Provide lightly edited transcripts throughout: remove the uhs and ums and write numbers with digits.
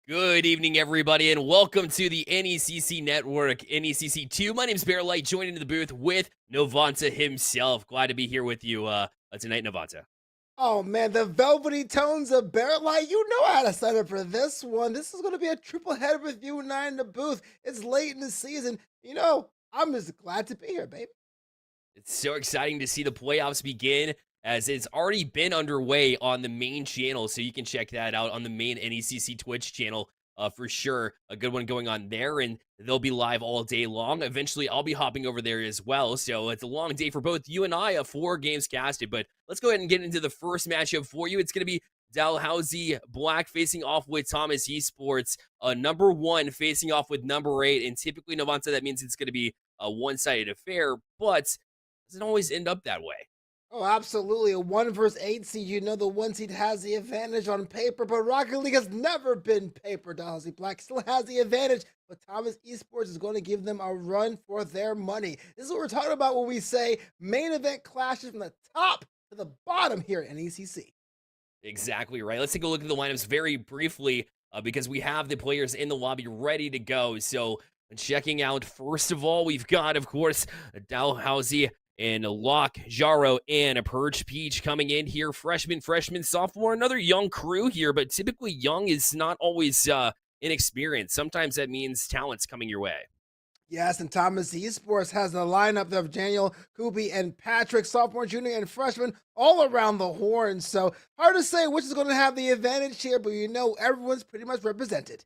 Good evening, everybody, and welcome to the NECC Network, NECC2. My name's Bearlight, joined into the booth with Novanta himself. Glad to be here with you tonight, Novanta. Oh man, the velvety tones of Bearlight. You know how to set up for this one. This is going to be a triple header with you and I in the booth. It's late in the season. I'm just glad to be here, baby. It's so exciting to see the playoffs begin, as it's already been underway on the main channel, so you can check that out on the main NECC Twitch channel for sure. A good one going on there, and they'll be live all day long. Eventually, I'll be hopping over there as well, so it's a long day for both you and I, 4 games casted. But let's go ahead and get into the first matchup for you. It's going to be Dalhousie Black facing off with Thomas Esports, number 1 facing off with number 8, and typically, Novanta, that means it's going to be a one-sided affair, but doesn't always end up that way. Oh, absolutely. A 1 versus 8 seed. You know the 1 seed has the advantage on paper, but Rocket League has never been paper. Dalhousie Black still has the advantage, but Thomas Esports is going to give them a run for their money. This is what we're talking about when we say main event clashes from the top to the bottom here at NECC. Exactly right. Let's take a look at the lineups very briefly because we have the players in the lobby ready to go. So checking out, first of all, we've got, of course, Dalhousie and a Locke, Jaro, and a Purge Peach coming in here. Freshman, sophomore, another young crew here, but typically young is not always inexperienced. Sometimes that means talent's coming your way. Yes, and Thomas Esports has the lineup of Daniel, Kubi, and Patrick, sophomore, junior, and freshman, all around the horn. So hard to say which is going to have the advantage here, but everyone's pretty much represented.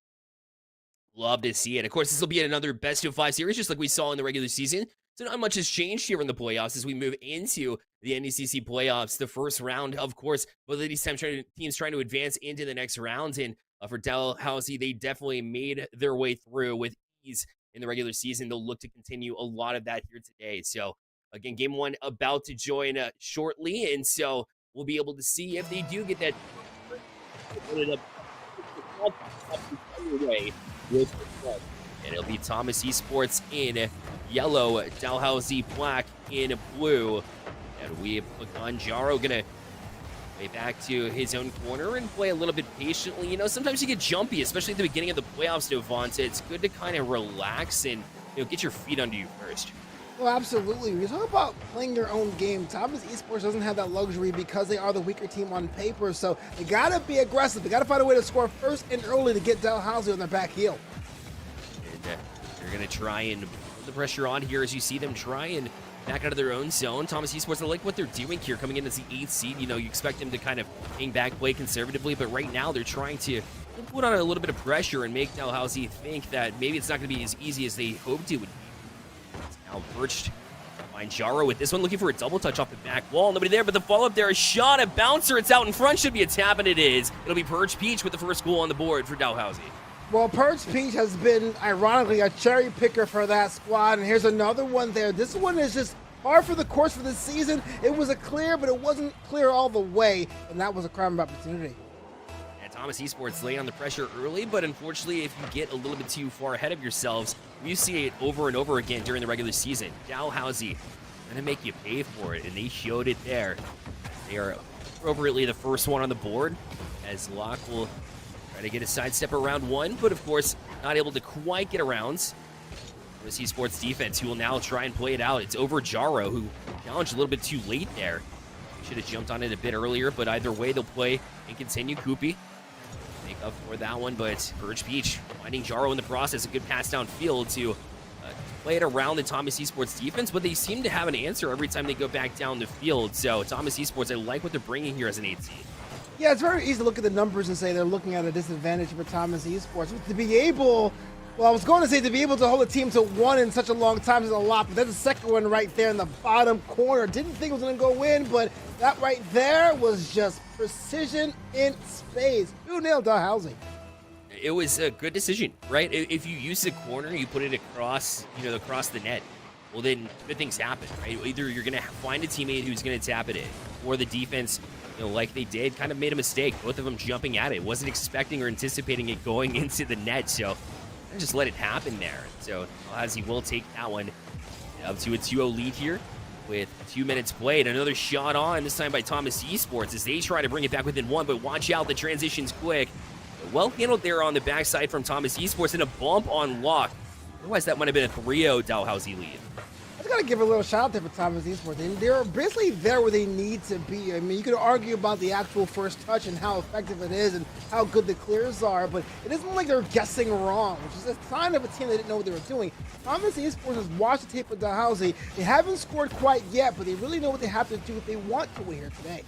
Love to see it. Of course, this will be another best of 5 series, just like we saw in the regular season. So not much has changed here in the playoffs as we move into the NECC playoffs. The first round, of course, both of these teams trying to advance into the next round. And for Dalhousie, they definitely made their way through with ease in the regular season. They'll look to continue a lot of that here today. So again, game 1 about to join shortly. And so we'll be able to see if they do get that with and it'll be Thomas Esports in yellow, Dalhousie Black in blue. And we have clicked on Jaro, gonna way back to his own corner and play a little bit patiently. Sometimes you get jumpy, especially at the beginning of the playoffs, Novanta. It's good to kind of relax and get your feet under you first. Well, absolutely. When you talk about playing your own game, Thomas Esports doesn't have that luxury because they are the weaker team on paper. So they gotta be aggressive. They gotta find a way to score first and early to get Dalhousie on their back heel. And they're going to try and put the pressure on here as you see them try and back out of their own zone. Thomas Esports, I like what they're doing here, coming in as the 8th seed. You expect them to kind of hang back, play conservatively, but right now they're trying to put on a little bit of pressure and make Dalhousie think that maybe it's not going to be as easy as they hoped it would be. It's now perched behind Jaro with this one, looking for a double touch off the back wall. Nobody there, but the follow-up there, a shot, a bouncer. It's out in front, should be a tap, and it is. It'll be Purge Peach with the first goal on the board for Dalhousie. Well, Purge Peach has been, ironically, a cherry picker for that squad, and here's another one there. This one is just par for the course for this season. It was a clear, but it wasn't clear all the way, and that was a crime of opportunity. And Thomas Esports laying on the pressure early, but unfortunately, if you get a little bit too far ahead of yourselves, we see it over and over again during the regular season. Dalhousie going to make you pay for it, and they showed it there. They are appropriately the first one on the board, as Locke will try to get a sidestep around one, but of course, not able to quite get around. Thomas Esports defense, who will now try and play it out. It's over Jaro, who challenged a little bit too late there. Should have jumped on it a bit earlier, but either way, they'll play and continue. Koopy make up for that one, but Purge Peach finding Jaro in the process. A good pass downfield to play it around the Thomas Esports defense, but they seem to have an answer every time they go back down the field. So Thomas Esports, I like what they're bringing here as an 8 seed. Yeah, it's very easy to look at the numbers and say they're looking at a disadvantage for Thomas Esports. To be able, I was going to say to be able to hold a team to 1 in such a long time is a lot, but that's the second one right there in the bottom corner. Didn't think it was going to go in, but that right there was just precision in space. 2-0 Dalhousie. It was a good decision, right? If you use the corner, you put it across, across the net. Well, then good things happen, right? Either you're going to find a teammate who's going to tap it in, or the defense, like they did, kind of made a mistake. Both of them jumping at it. Wasn't expecting or anticipating it going into the net, so just let it happen there. So Dalhousie will take that one up to a 2-0 lead here with 2 minutes played. Another shot on, this time by Thomas Esports as they try to bring it back within 1, but watch out, the transition's quick. Well handled there on the backside from Thomas Esports and a bump on Lock. Otherwise, that might have been a 3-0 Dalhousie lead. I just gotta give a little shout out there for Thomas Esports. They're basically there where they need to be. I mean, you could argue about the actual first touch and how effective it is and how good the clears are, but it isn't like they're guessing wrong, which is a sign of a team that didn't know what they were doing. Thomas Esports has watched the tape of Dalhousie. They haven't scored quite yet, but they really know what they have to do if they want to win here today.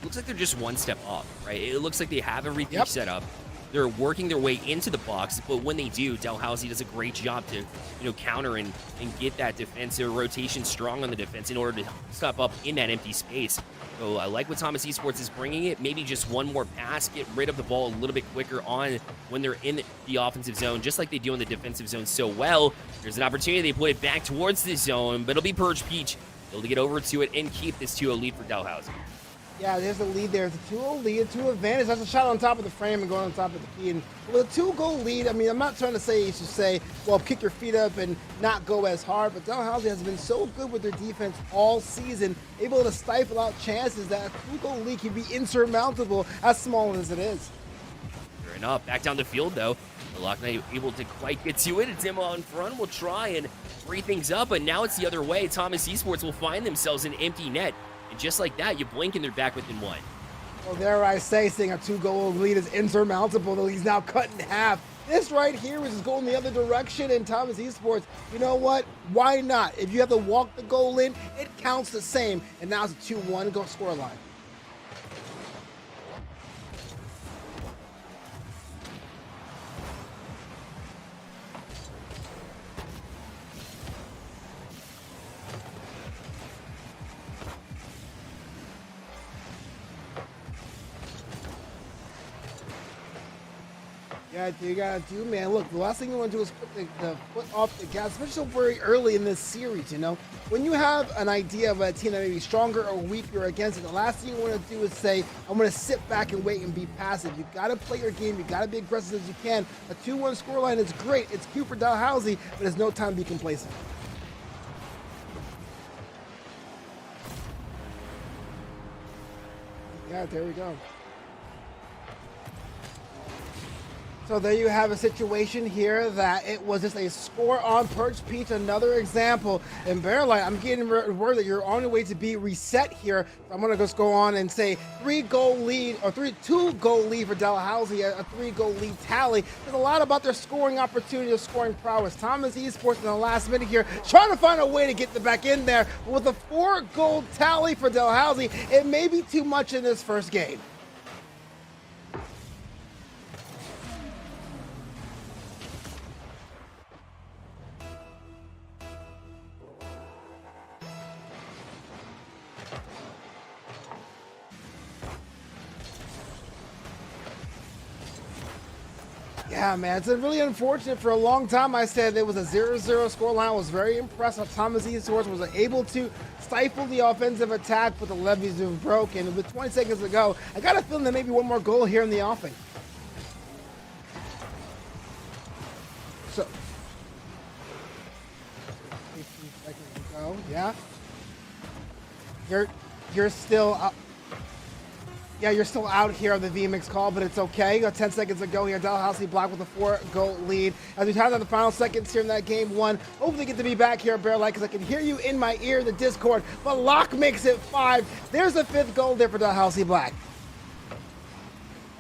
Looks like they're just one step up, right? It looks like they have everything set up. They're working their way into the box, but when they do, Dalhousie does a great job to, counter and get that defensive rotation strong on the defense in order to step up in that empty space. So I like what Thomas Esports is bringing it. Maybe just one more pass, get rid of the ball a little bit quicker on when they're in the offensive zone, just like they do in the defensive zone so well. There's an opportunity. They put it back towards the zone, but it'll be Purge Peach able to get over to it and keep this 2-0 lead for Dalhousie. Yeah, there's the lead there. It's a 2-0 lead, a 2 advantage. That's a shot on top of the frame and going on top of the key. And with a 2-goal lead, I mean, I'm not trying to say you should say, well, kick your feet up and not go as hard, but Dalhousie has been so good with their defense all season, able to stifle out chances that a 2-goal lead can be insurmountable, as small as it is. Fair enough. Back down the field, though. The Lock Knight able to quite get to it. It's him on front. Will try and free things up, but now it's the other way. Thomas Esports will find themselves an empty net. And just like that, you blink and they're back within one. Well, there I say, seeing a 2-goal lead is insurmountable, though he's now cut in half. This right here is just going the other direction, and Thomas Esports, you know what? Why not? If you have to walk the goal in, it counts the same. And now it's a 2-1 goal scoreline. Yeah, you gotta do, man. Look, the last thing you want to do is put the foot off the gas, especially so very early in this series, When you have an idea of a team that may be stronger or weaker against it, the last thing you want to do is say, I'm going to sit back and wait and be passive. You got to play your game. You got to be aggressive as you can. A 2-1 scoreline is great. It's cute for Dalhousie, but there's no time to be complacent. Yeah, there we go. So there you have a situation here that it was just a score on Purge Peach, another example. And Bearlight, I'm getting word that you're on your way to be reset here. So I'm going to just go on and say 2-goal lead for Dalhousie, a 3-goal lead tally. There's a lot about their scoring opportunity, their scoring prowess. Thomas Esports in the last minute here trying to find a way to get back in there. But with a 4-goal tally for Dalhousie, it may be too much in this first game. Yeah, man, it's really unfortunate. For a long time, I said it was a 0-0 scoreline. I was very impressed how Thomas Esports was able to stifle the offensive attack, but the levees have broken. With 20 seconds to go, I got a feeling there may be one more goal here in the offing. So, 15 seconds to go. Yeah, you're still. Yeah, you're still out here on the VMix call, but it's okay. Got 10 seconds to go here. Dalhousie blocked with a 4-goal lead. As we have on the final seconds here in that game one, hopefully get to be back here, Bearlight, because I can hear you in my ear in the Discord. But Lock makes it 5. There's the 5th goal there for Dalhousie Black.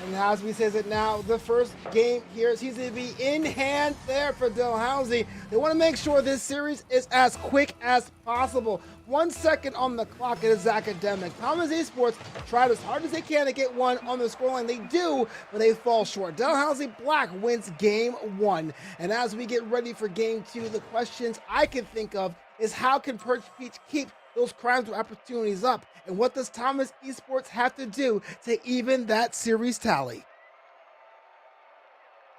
And as we says it now, the first game here seems to be in hand there for Dalhousie. They want to make sure this series is as quick as possible. 1 second on the clock. It is academic. Thomas Esports tried as hard as they can to get one on the scoreline. They do, but they fall short. Dalhousie Black wins game 1. And as we get ready for game 2, the questions I can think of is how can Purge Peach keep those crimes with opportunities up? And what does Thomas Esports have to do to even that series tally?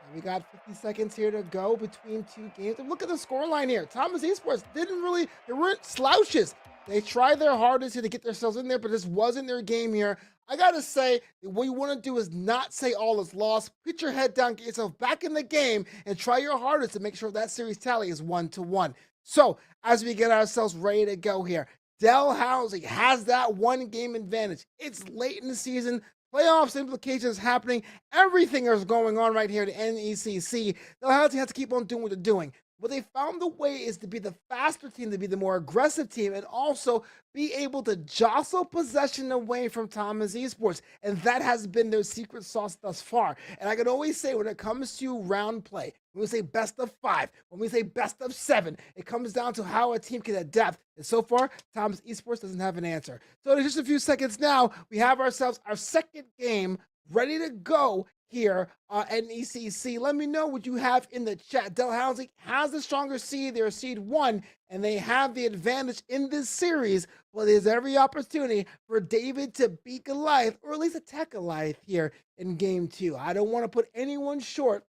And we got 50 seconds here to go between 2 games. And look at the scoreline here. Thomas Esports they weren't slouches. They tried their hardest here to get themselves in there, but this wasn't their game here. I gotta say, what you want to do is not say all is lost. Put your head down, get yourself back in the game, and try your hardest to make sure that series tally is 1-1. So, as we get ourselves ready to go here, Dalhousie has that 1-game advantage. It's late in the season. playoffs implications happening. Everything is going on right here at NECC. Dalhousie has to keep on doing what they're doing. What they found the way is to be the faster team, to be the more aggressive team, and also be able to jostle possession away from Thomas Esports. And that has been their secret sauce thus far. And I can always say when it comes to round play, when we say best of 5, when we say best of 7, it comes down to how a team can adapt. And so far, Thomas Esports doesn't have an answer. So in just a few seconds now, we have ourselves our second game ready to go here at NECC. Let me know what you have in the chat. Dalhousie has the stronger seed. They're seed 1, and they have the advantage in this series. Well, there's every opportunity for David to beat Goliath, or at least attack Goliath here in game 2. I don't want to put anyone short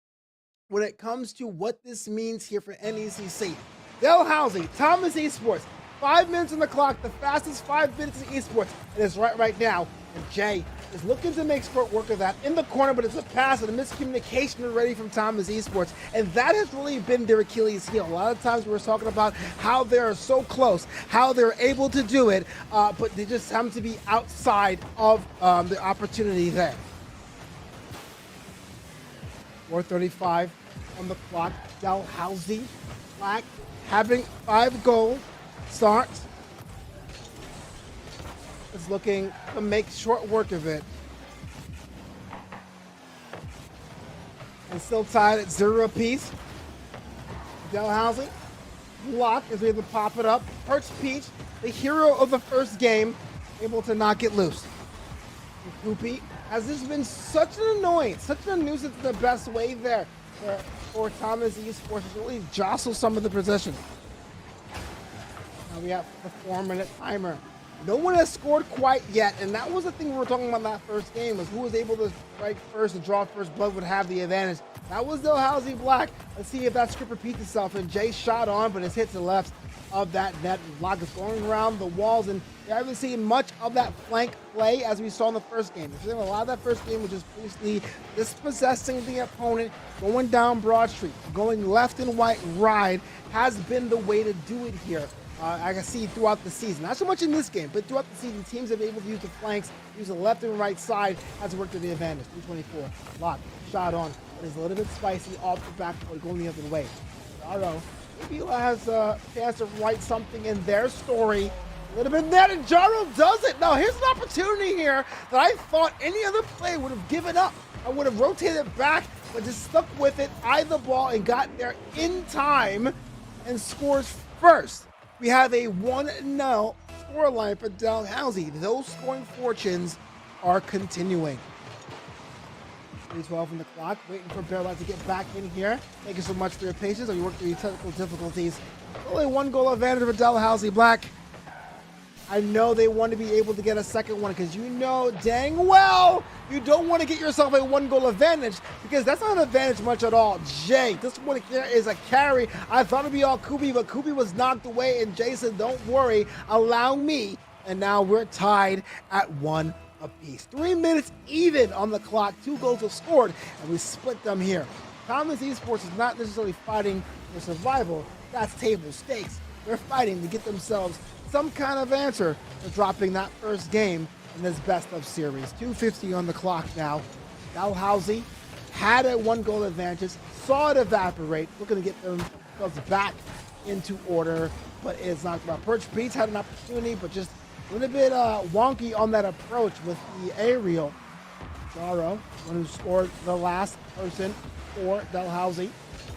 when it comes to what this means here for NECC. Dalhousie, Thomas Esports, 5 minutes on the clock, the fastest 5 minutes in esports. It is right now. And Jay is looking to make short work of that in the corner, but it's a pass and a miscommunication already from Thomas Esports. And that has really been their Achilles heel. A lot of times we're talking about how they're so close, how they're able to do it, but they just happen to be outside of the opportunity there. 4:35 on the clock. Dalhousie, Black, having 5 goals. Starts. Is looking to make short work of it. And still tied at 0 apiece. Dalhousie, Block is able to pop it up. Perch Peach, the hero of the first game, able to knock it loose. Poopy, has this been such an annoyance, such a nuisance in the best way there for Thomas Esports to really jostle some of the possession. Now we have the 4-minute timer. No one has scored quite yet, and that was the thing we were talking about in that first game, was who was able to strike first and draw first blood would have the advantage. That was Dalhousie Black. Let's see if that script repeats itself. And Jay shot on, but it's hit to the left of that net. Block is going around the walls, and we haven't seen much of that flank play as we saw in the first game. A lot of that first game was just basically dispossessing the opponent, going down Broad Street, going left and right has been the way to do it here. I can see throughout the season, not so much in this game, but throughout the season, teams have been able to use the flanks, use the left and right side, has worked to the advantage. 224, Lock, shot on, but it's a little bit spicy off the backboard, going the other way. Jaro, maybe has a chance to write something in their story. A little bit of that, and Jaro does it. Now, here's an opportunity here that I thought any other player would have given up. I would have rotated back, but just stuck with it, eyed the ball, and got there in time and scores first. We have a 1-0 scoreline for Dalhousie. Those scoring fortunes are continuing. 3:12 on the clock, waiting for Bearlight to get back in here. Thank you so much for your patience as we work through these technical difficulties. Only 1 goal advantage for Dalhousie Black. I know they want to be able to get a second one because you know dang well you don't want to get yourself a 1 goal advantage because that's not an advantage much at all. Jay, this one here is a carry. I thought it'd be all Kubi, but Kubi was knocked away, and Jay said, don't worry, allow me. And now we're tied at 1 apiece. 3 minutes even on the clock. 2 goals were scored, and we split them here. Thomas Esports is not necessarily fighting for survival. That's table stakes. They're fighting to get themselves some kind of answer for dropping that first game in this best of series. 2:50 on the clock now. Dalhousie had a 1 goal advantage, saw it evaporate, looking to get themselves back into order, but it's not about. Perch Beats had an opportunity, but just a little bit wonky on that approach with the aerial. Jaro, one who scored the last person for Dalhousie,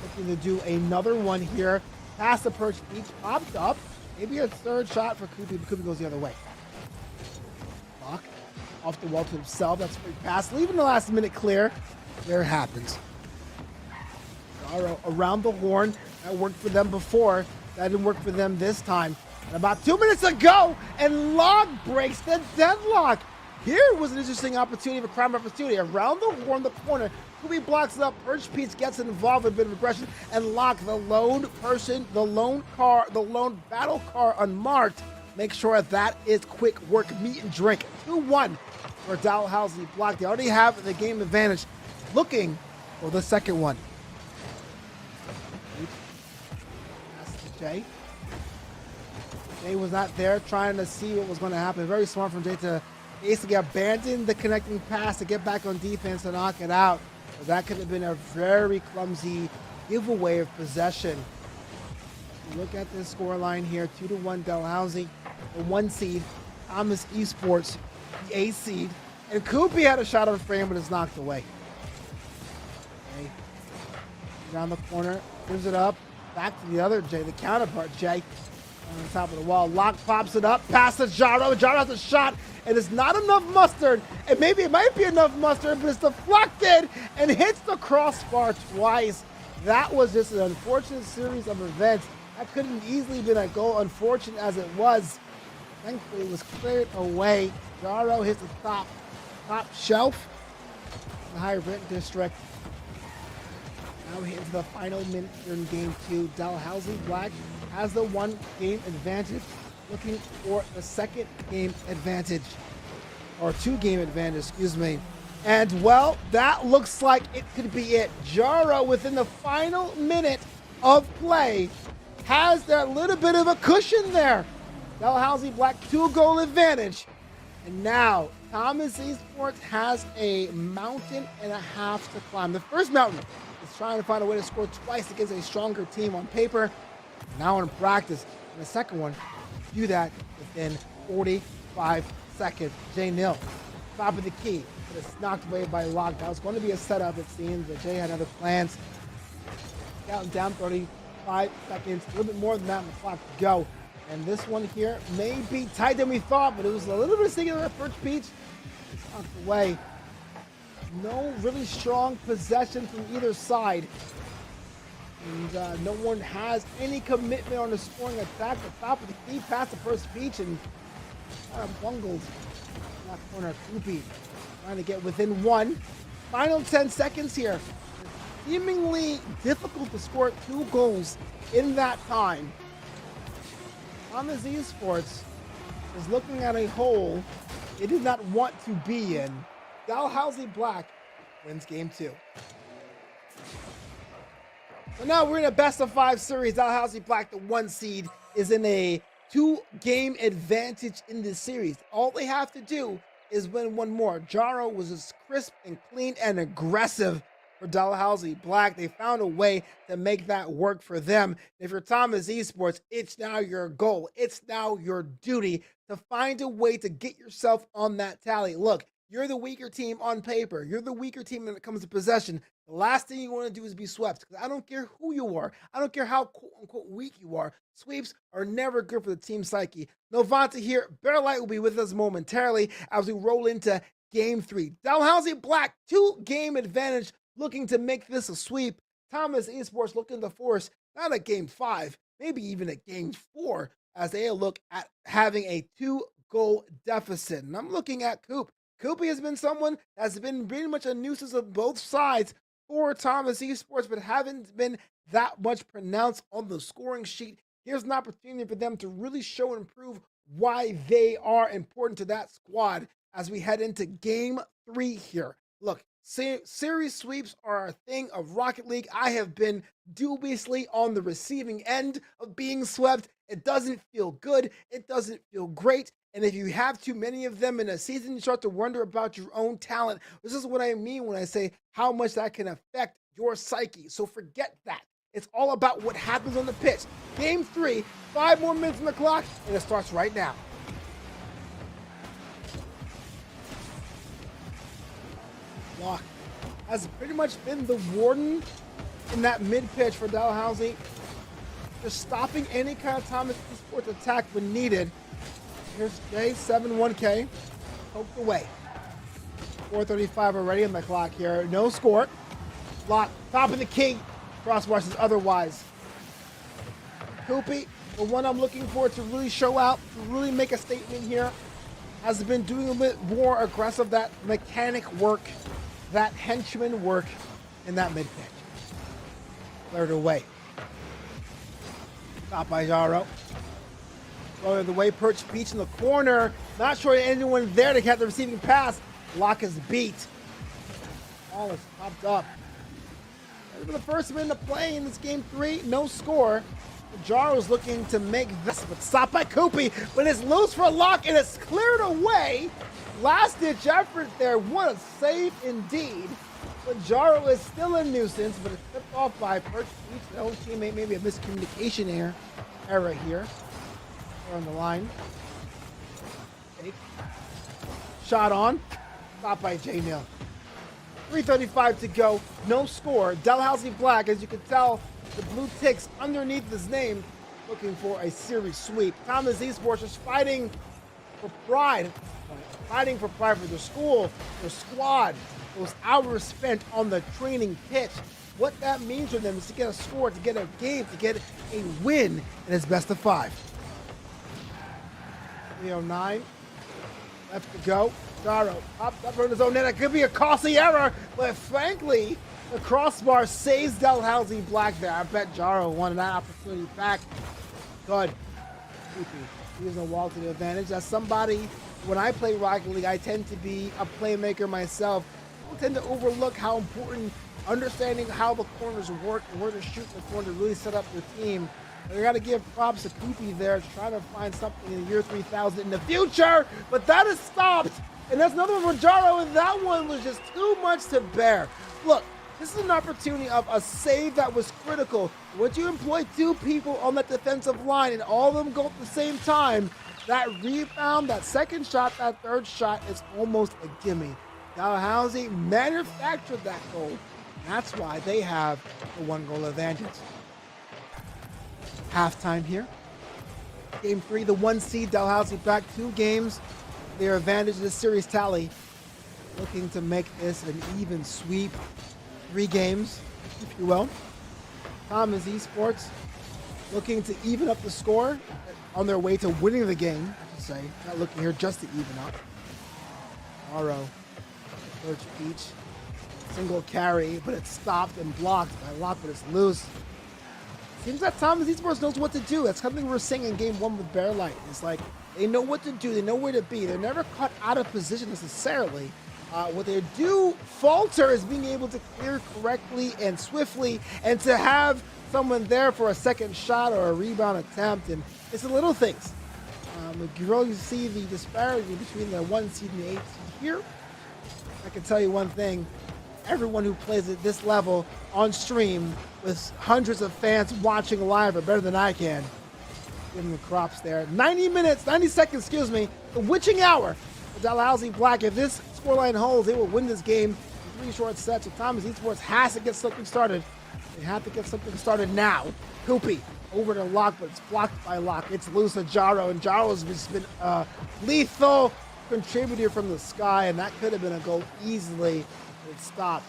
looking to do another one here. Past the Perch Beach, popped up. Maybe a third shot for Kubi, but Kubi goes the other way. Lock off the wall to himself. That's a big pass. Leaving the last minute clear. There it happens. Jaro around the horn. That worked for them before. That didn't work for them this time. And about 2 minutes ago, and Log breaks the deadlock. Here was an interesting opportunity, a crime opportunity. Around the horn, the corner. Kubi blocks it up. Perch Peach gets involved with a bit of aggression, and Lock, the lone person, the lone battle car unmarked. Make sure that is quick work, meat and drink. 2-1 for Dalhousie Block. They already have the game advantage. Looking for the second one. That's Jay. Jay was not there trying to see what was going to happen. Very smart from Jay to basically abandoned the connecting pass to get back on defense to knock it out. But that could have been a very clumsy giveaway of possession. Look at this scoreline here, 2-1 Dalhousie, the 1 seed, Thomas Esports, the 8 seed, and Koopy had a shot on frame, but it's knocked away. Okay. Around the corner, gives it up, back to the other Jay, the counterpart Jay, on the top of the wall. Locke pops it up, past the Jaro. Jaro has a shot, and it's not enough mustard, and maybe it might be enough mustard, but it's deflected and hits the crossbar twice. That was just an unfortunate series of events. That could have easily been a goal, unfortunate as it was. Thankfully, it was cleared away. Jaro hits the top shelf in the higher rent district. Now we hit into the final minute here in game 2. Dalhousie Black has the 1 game advantage, looking for the 2nd game advantage, or 2 game advantage, excuse me. And well, that looks like it could be it. Jaro, within the final minute of play, has that little bit of a cushion there. Dalhousie Black 2-goal advantage. And now Thomas Esports has a mountain and a half to climb. The first mountain is trying to find a way to score twice against a stronger team on paper. Now in practice. And the second one, do that within 45 seconds. J-0, top of the key, but it's knocked away by Locke. That was going to be a setup, it seems, but Jay had other plans. Down 35 seconds, a little bit more than that on the clock to go. And this one here may be tighter than we thought, but it was a little bit singular at first beach. It's knocked away. No really strong possession from either side. And no one has any commitment on the scoring attack. The top of the key past the first beach and bungled that corner. Koopy trying to get within 1. Final 10 seconds here. Seemingly difficult to score 2 goals in that time. Thomas Esports is looking at a hole it did not want to be in. Dalhousie Black wins game 2. So now we're in a best-of-5 series. Dalhousie Black, the 1 seed, is in a 2-game advantage in this series. All they have to do is win 1 more. Jaro was as crisp and clean and aggressive for Dalhousie Black. They found a way to make that work for them. If you're Thomas Esports, it's now your goal. It's now your duty to find a way to get yourself on that tally. Look, you're the weaker team on paper. You're the weaker team when it comes to possession. The last thing you want to do is be swept. I don't care who you are. I don't care how quote-unquote weak you are. Sweeps are never good for the team psyche. Novanta here. Bearlight will be with us momentarily as we roll into game 3. Dalhousie Black, 2-game advantage, looking to make this a sweep. Thomas Esports looking to force not a game 5, maybe even a game 4, as they look at having a 2-goal deficit. And I'm looking at Coop. Koopy has been someone that's been pretty much a nuisance of both sides for Thomas Esports, but haven't been that much pronounced on the scoring sheet. Here's an opportunity for them to really show and prove why they are important to that squad as we head into game 3 here. Look, series sweeps are a thing of Rocket League. I have been dubiously on the receiving end of being swept. It doesn't feel good. It doesn't feel great. And if you have too many of them in a season, you start to wonder about your own talent. This is what I mean when I say how much that can affect your psyche. So forget that. It's all about what happens on the pitch. Game 3, 5 more minutes on the clock, and it starts right now. Locke has pretty much been the warden in that mid-pitch for Dalhousie. Just stopping any kind of Thomas Esports attack when needed. Here's Jay, 7-1K, poked away. 4:35 already on the clock here. No score. Locke, top of the key. Crossbars is otherwise. Koopy, the one I'm looking for to really show out, to really make a statement here, has been doing a bit more aggressive, that mechanic work, that henchman work in that mid-pitch. Cleared away. Stopped by Jaro. Going the way, Perch Beach in the corner. Not sure anyone there to catch the receiving pass. Locke is beat. Ball is popped up. For the first minute of play in this game 3, no score. Jaro's looking to make this, but stopped by Koopy. But it's loose for Locke, and it's cleared away. last-ditch effort there. What a save indeed. But Jaro is still a nuisance, but it's tipped off by Perch Peach, the old teammate. Maybe a miscommunication error here. They're on the line. Fake. Shot on. Stopped by J-Nil. 3:35 to go. No score. Dalhousie Black, as you can tell, the blue ticks underneath his name, looking for a series sweep. Thomas Esports is fighting for pride. Fighting for pride for their school, their squad, those hours spent on the training pitch. What that means for them is to get a score, to get a game, to get a win, and it's best of 5. 3:09, left to go. Jaro pops up on his own net. It could be a costly error, but frankly, the crossbar saves Dalhousie Black there. I bet Jaro wanted that opportunity back. Good. Using a wall to the advantage. As somebody, when I play Rocket League, I tend to be a playmaker myself. I tend to overlook how important understanding how the corners work and where to shoot in the corner to really set up your team. And I got to give props to Poopy there, trying to find something in the year 3000 in the future, but that is stopped. And that's another one for Jaro, and that one was just too much to bear. Look, this is an opportunity of a save that was critical. Once you employ 2 people on that defensive line and all of them go at the same time, that rebound, that second shot, that third shot is almost a gimme. Dalhousie manufactured that goal. And that's why they have the 1-goal advantage. Halftime here. Game 3, the 1 seed, Dalhousie back 2 games. Their advantage of the series tally. Looking to make this an even sweep. 3 games, if you will. Thomas Esports looking to even up the score on their way to winning the game, I should say. Not looking here just to even up. Aro, Birch Peach, single carry, but it's stopped and blocked by Locke, but it's loose. Seems that Thomas Esports knows what to do. That's something we were saying in game 1 with Bearlight. It's like they know what to do. They know where to be. They're never caught out of position necessarily. What they do falter is being able to clear correctly and swiftly, and to have someone there for a second shot or a rebound attempt. And it's the little things. You really see the disparity between the 1 seed and the 8 seed here. I can tell you one thing. Everyone who plays at this level on stream with hundreds of fans watching live are better than I can. Give them the crops there. 90 seconds, the witching hour for Dalhousie Black. If this scoreline holds, they will win this game in 3 short sets. So Thomas Esports has to get something started. They have to get something started now. Koopy over to Locke, but it's blocked by Locke. It's loose to Jaro, and Jaro's just been a lethal contributor from the sky, and that could have been a goal easily. It stopped.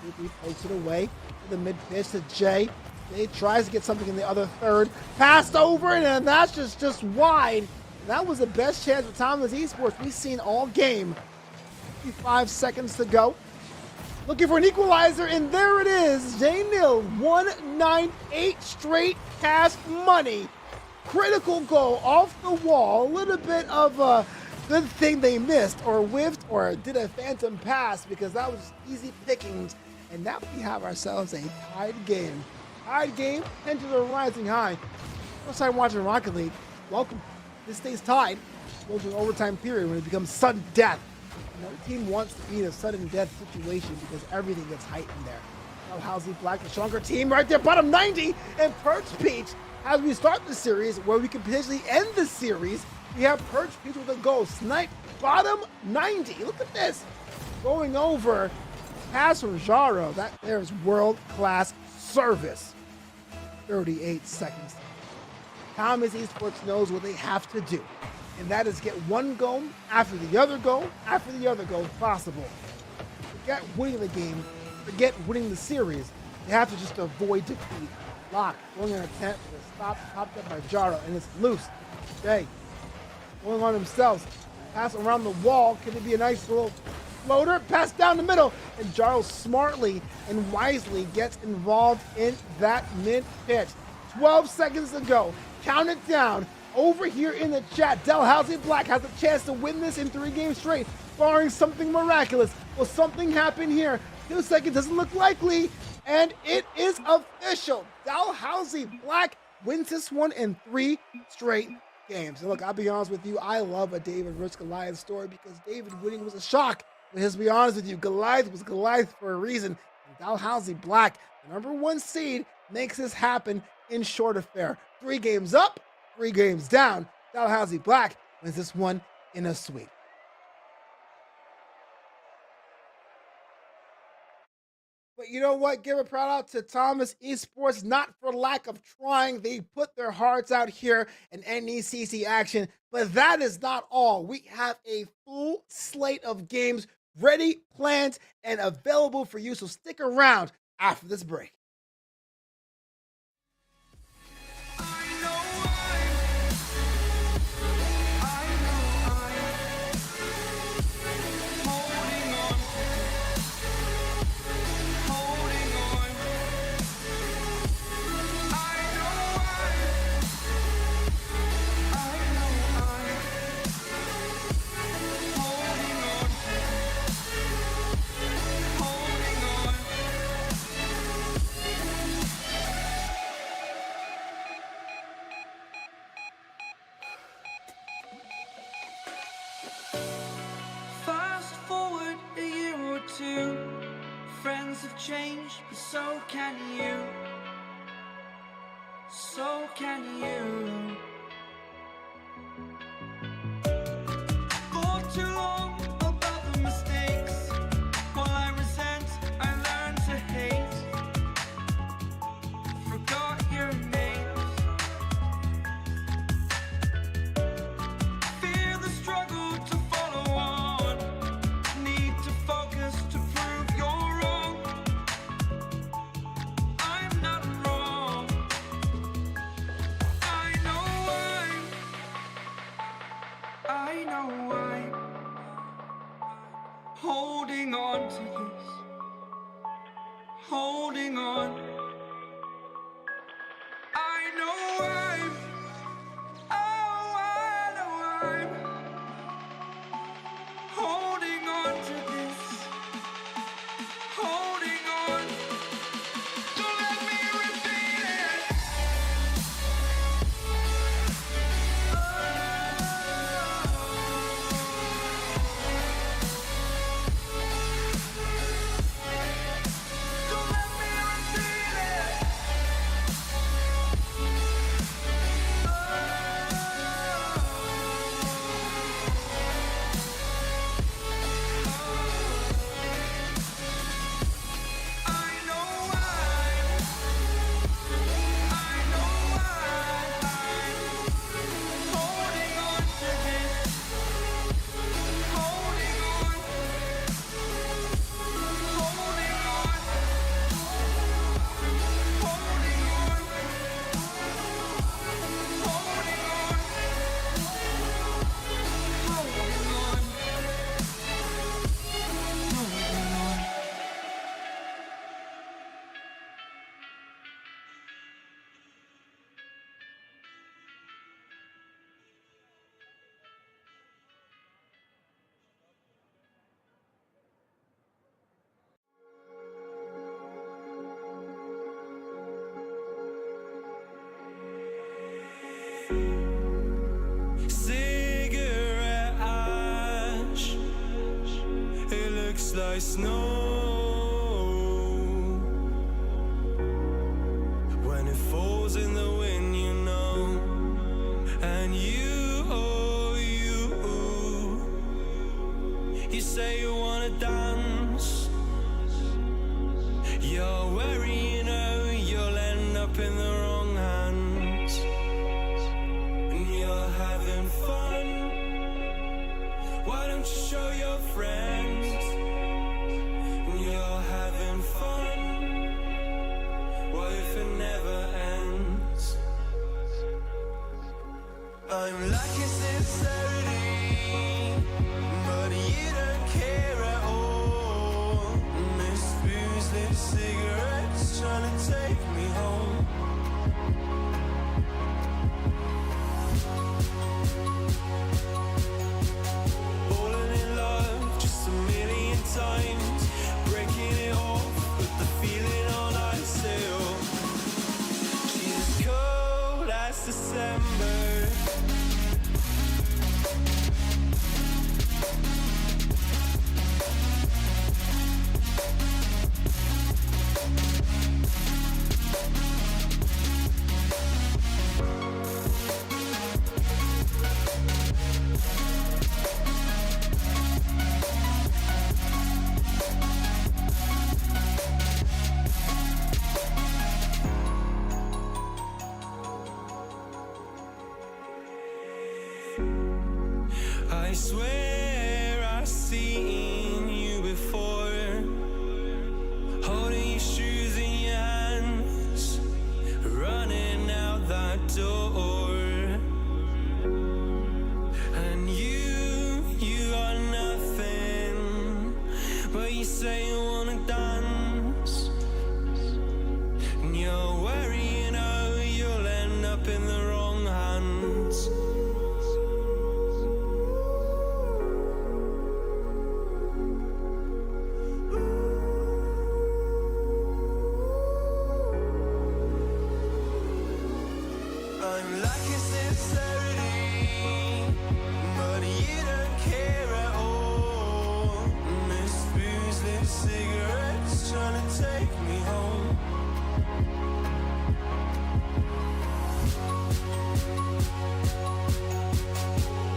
Koopy pokes it away to the mid pitch to Jay. Jay tries to get something in the other third. Passed over, and that's just wide. That was the best chance for Thomas Esports we've seen all game. 55 seconds to go. Looking for an equalizer, and there it is. J-Nil, 198 straight cash money. Critical goal off the wall. A little bit of a good thing they missed or whiffed or did a phantom pass, because that was easy pickings. And now we have ourselves a tied game. Tied game, tensions are rising high. First time watching Rocket League. Welcome. This stays tied. Goes to an overtime period when it becomes sudden death. No team wants to be in a sudden death situation because everything gets heightened there. Dalhousie Black, the stronger team right there, bottom 90, and Perch Peach, as we start the series, where we can potentially end the series, we have Perch Peach with a goal. Snipe, bottom 90. Look at this. Going over, pass from Jaro. That there is world-class service. 38 seconds. Thomas Esports knows what they have to do, and that is get one goal after the other goal after the other goal possible. Forget winning the game, forget winning the series. They have to just avoid defeat. Locke going on a attempt, but it's stopped, popped up by Jaro, and it's loose. Jay going on themselves. Pass around the wall. Can it be a nice little floater? Pass down the middle, and Jaro smartly and wisely gets involved in that mid-pitch. 12 seconds to go. Count it down. Over here in the chat, Dalhousie Black has a chance to win this in 3 games straight, barring something miraculous. Will something happen here? 2 seconds doesn't look likely, and it is official. Dalhousie Black wins this one in 3 straight games. And look, I'll be honest with you, I love a David vs. Goliath story because David winning was a shock. But let's be honest with you, Goliath was Goliath for a reason. And Dalhousie Black, the #1 seed, makes this happen in short affair. 3 games up, 3 games down. Dalhousie Black wins this one in a sweep. But you know what? Give a proud out to Thomas Esports, not for lack of trying. They put their hearts out here in NECC action. But that is not all. We have a full slate of games ready, planned, and available for you. So stick around after this break. Friends have changed, but so can you. So can you. For too long about the mistakes, while I resent, I learned to hate. Forgot your names. Fear the struggle to follow on. Need to focus to prove you're wrong. I'm not wrong. I know why. Holding on to this. Holding on. I know I'm. Oh, I know I'm. Holding on to this. Holding on. Don't let me repeat it. Don't let me repeat it. I know why. I know why. Holding on to this. Holding on. Holding on. Holding on. Holding on. Holding on. Cigarette ash, it looks like snow. When it falls in the wind, you know. And you, oh, you say you wanna dance. You're wary, you know, you'll end up in the wrong hands. And you're having fun. Why don't you show your friends? And you're having fun. What if it never ends? I'm lacking sincerity, but you don't care at all. This booze, this cigarette's trying to take me home. Falling in love just a million times, breaking it off, put the feeling on ice still. She's cold as December. I swear I've seen you before, holding your shoes in your hands, running out that door. And you got nothing, but you say you wanna dance. And you're worrying, oh, you'll end up in the wrong hands. I'm lacking sincerity, but you don't care at all. Miss booze, lit cigarettes, trying to take me home.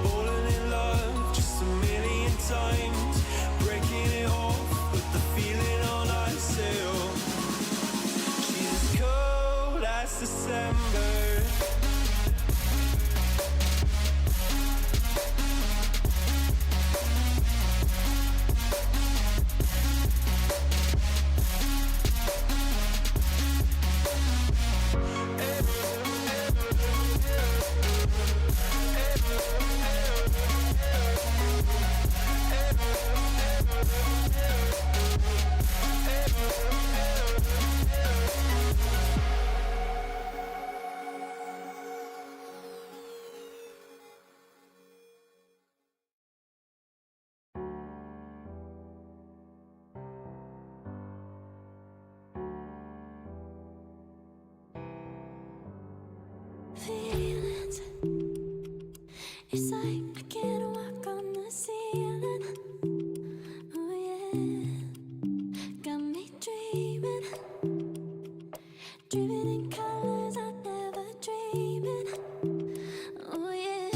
Falling in love just a million times, breaking it off with the feeling on ice hill. She's as cold as December. Feelings, it's like I can't walk on the ceiling. Oh yeah, got me dreaming, dreaming in colors I never dreamed in. Oh yeah,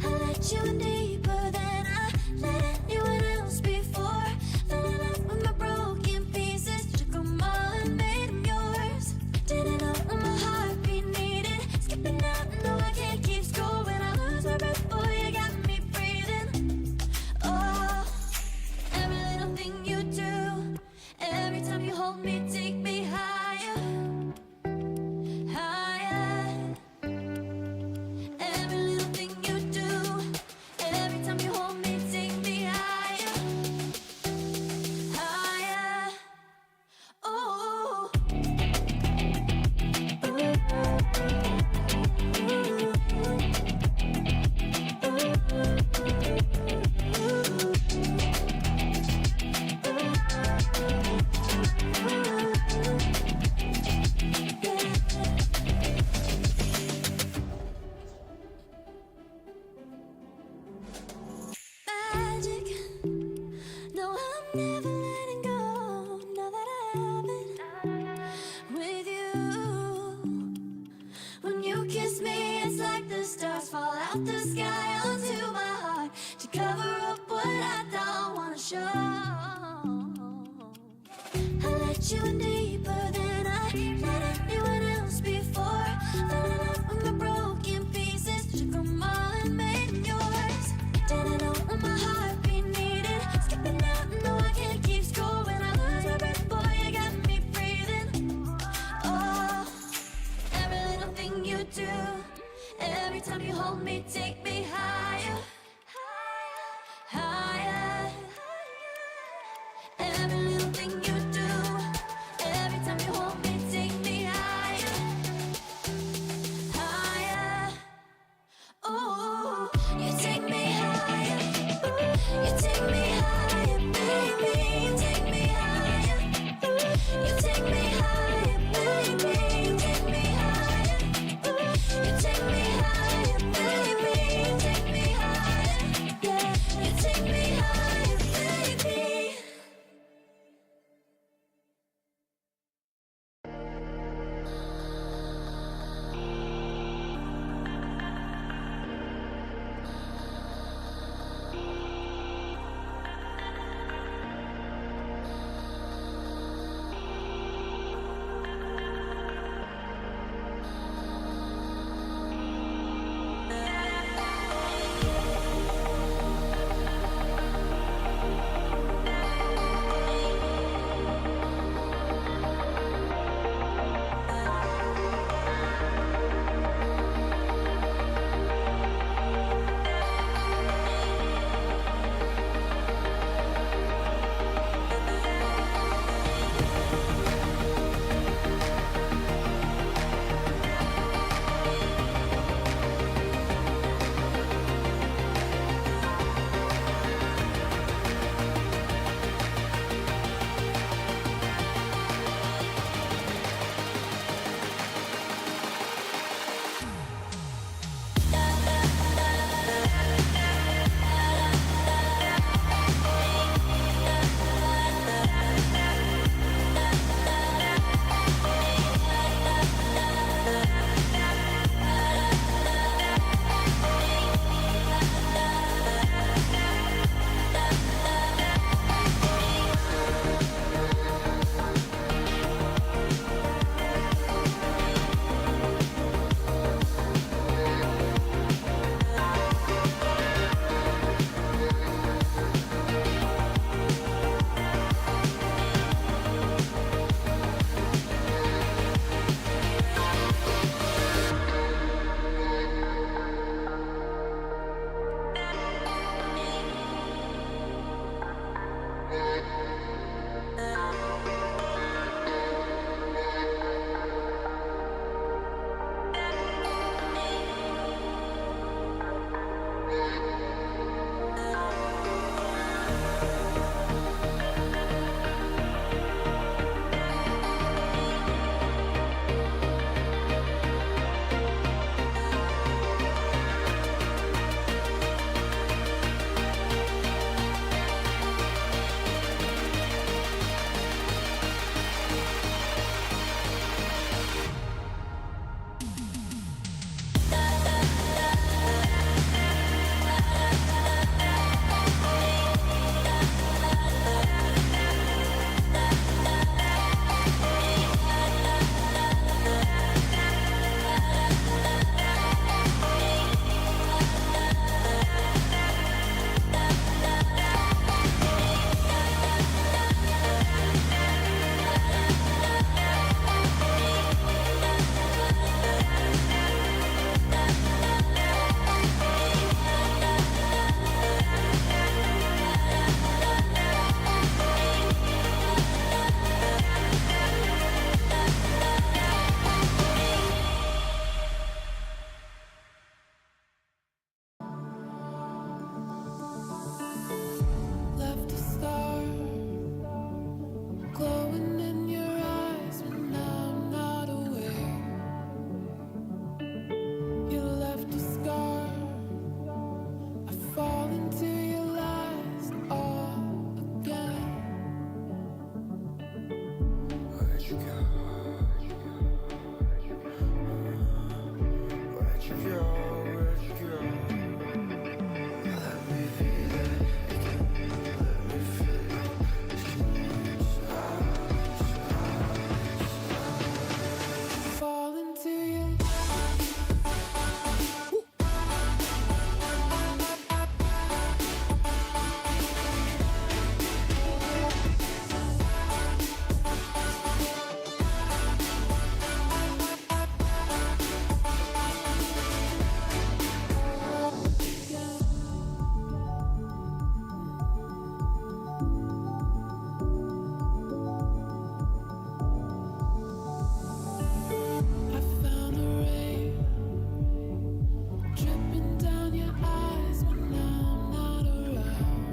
I let you in deeper than I let anyone else before. Fell in love with my broken pieces, took them all and made them yours. Didn't know what my heartbeat needed, skipping out, no I can't keep score. When I lose my breath, boy, you got me breathing. Oh, every little thing you do, every time you hold me, take me higher, higher. Every little thing you do, every time you hold me, take me higher, higher. Oh. Magic, no, I'm never letting go. Now that I have it with you. When you kiss me, it's like the stars fall out the sky onto my heart to cover up what I don't wanna show. I let you in deeper than I let anyone else before. Fell in love with my broken pieces, took them all and made them yours. Didn't know what my heartbeat needed, skipping out, no I can't keep score. When I lose my breath, boy, you got me breathing. Oh, every little thing you do, every time you hold me, take me higher, higher. Every little thing you do, every time you hold me, take me higher, higher. Oh, you take me higher, you take me higher, baby, you take me higher, you take me higher, baby, you take me higher, you take me higher, baby, you take me higher. Fall into you. I found a ray dripping down your eyes when I'm not around.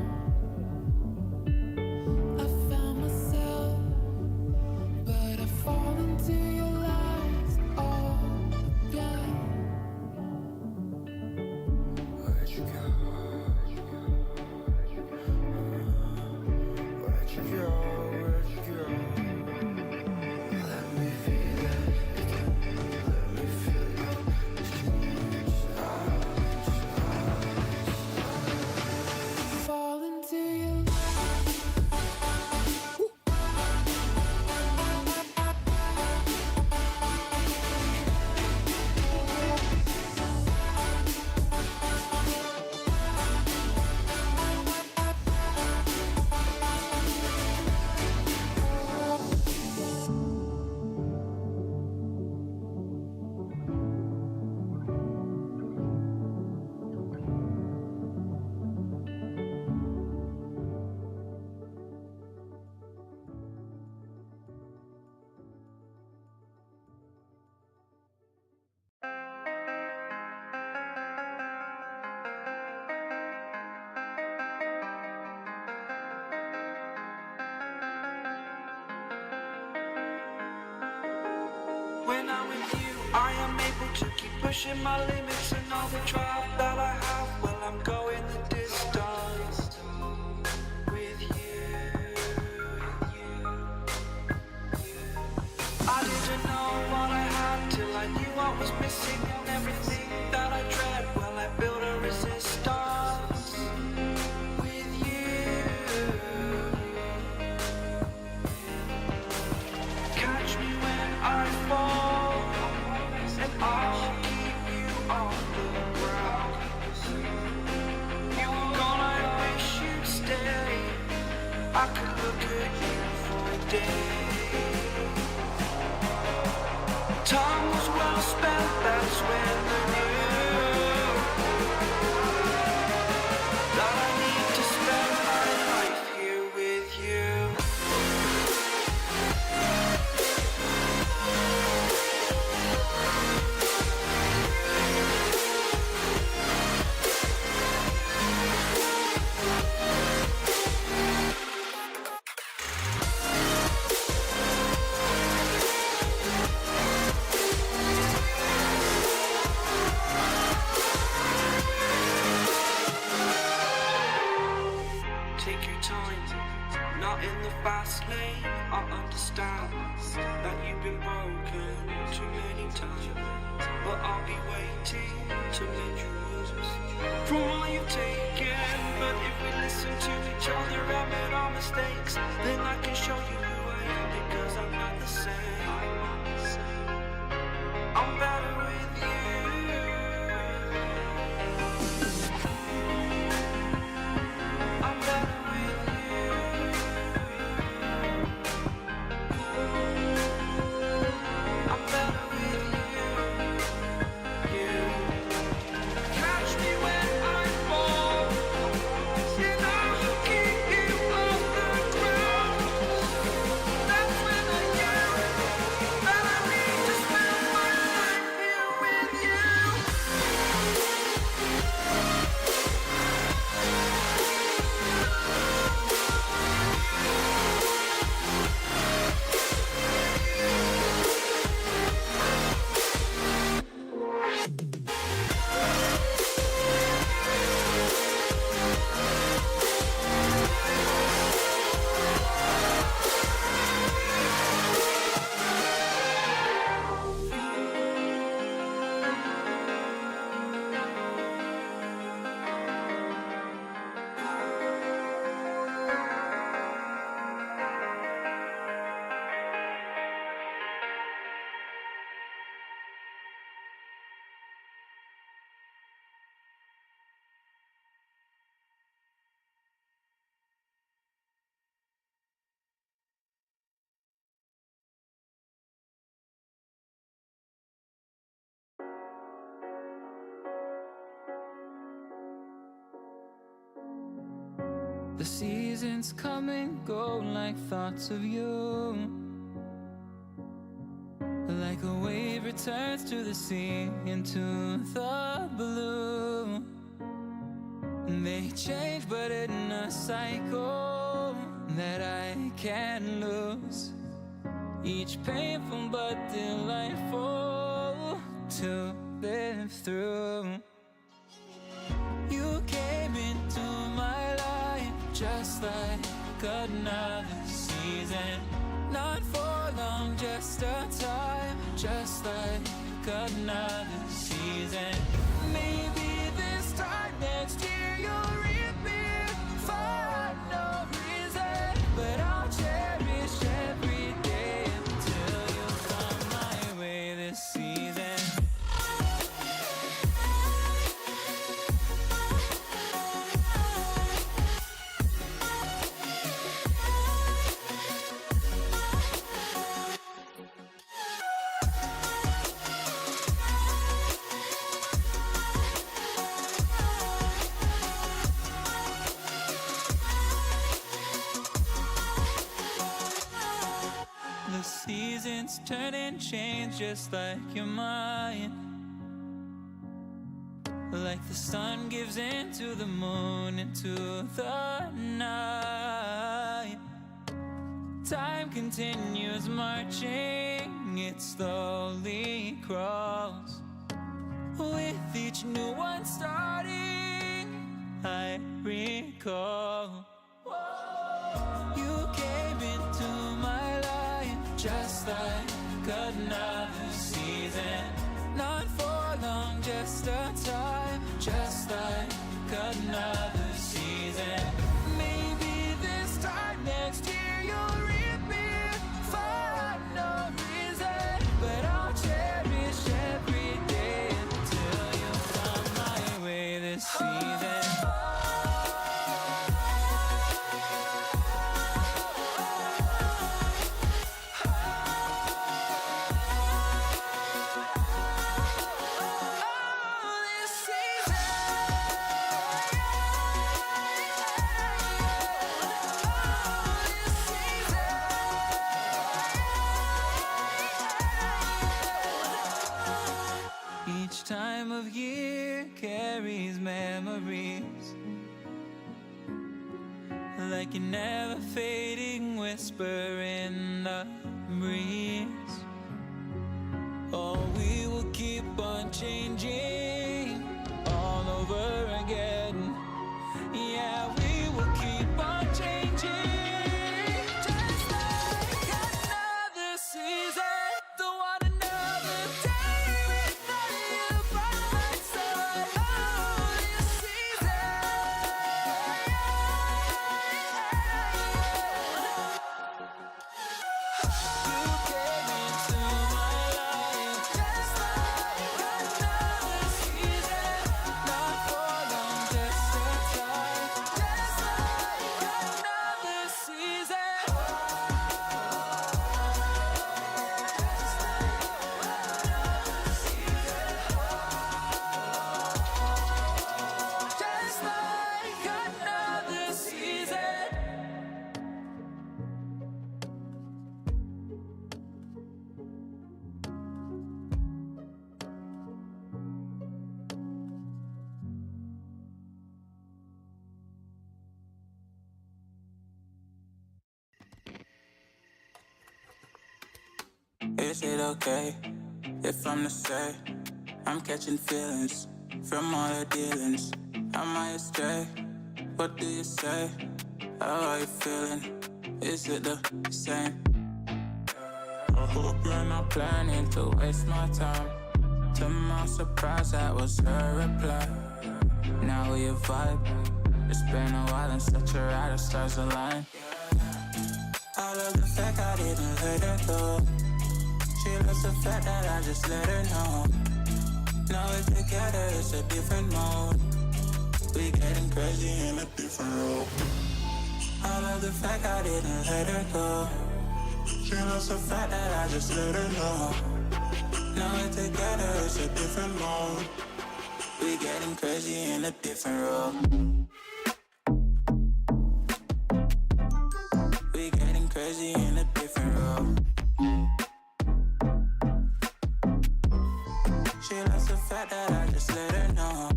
I found myself, but I fall into your lies all again. Where'd you go? Where'd you go? Where'd you go? Let me feel it. Let me feel it. Fall into you. When I'm with you, I am able to keep pushing my limits, and all the drive that I have, well, I'm going the distance with you. I didn't know what I had till I knew what was missing, and everything that I dread, well, I built a resistance with you. Catch me when I fall, and I'll keep you on the ground. You were gone, I wish you'd stay. I could look at you for a day. Time was well spent, that's when I knew that I need to spend my life here with you. Take your time, not in the fast lane. I understand that you've been broken too many times, but I'll be waiting to mend your wounds from all you've taken. But if we listen to each other and admit our mistakes, then I can show you who I am, because I'm not the same. I'm better with you. I'm better with you. I'm better with you. Catch me when I fall, and I'll keep you off the ground. That's when I am. The seasons come and go like thoughts of you. Like a wave returns to the sea, into the blue. They change but in a cycle that I can't lose. Each painful but delightful to live through. You came into my life just like another season. Not for long, just a time, just like another season. Maybe this time next year you'll reappear for no reason. But I'll cherish every day until you come my way this season. The seasons turn and change just like your mind. Like the sun gives into the moon, into the night. Time continues marching, it slowly crawls. With each new one starting, I recall. You came into my life just like another season. Not for long, just a time, just like another season. Maybe this time next year you'll reappear for no reason. But I'll cherish every day until you come my way this season. Each time of year carries memories, like a never fading whisper in the breeze. Oh, we will keep on changing all over again. Yeah, we will keep on changing, just like another season. Don't want another day without you by my side. Oh, this season. You came into my life just like another season. Not for long, just a time, just like another season. Just like another season. Is it okay if I'm to say I'm catching feelings from all the dealings? Am I astray? What do you say? How are you feeling? Is it the same? I hope you're not planning to waste my time. To my surprise, that was her reply. Now we vibe. It's been a while and such a ride, the stars align. I love the fact I didn't let her go. She loves the fact that I just let her know. Now we're together, it's a different mode. We getting crazy in a different role. I love the fact I didn't let her go. She loves the fact that I just let her know. Now we're together, it's a different mode. We getting crazy in a different role. crazy in a different role. She loves the fact that I just let her know.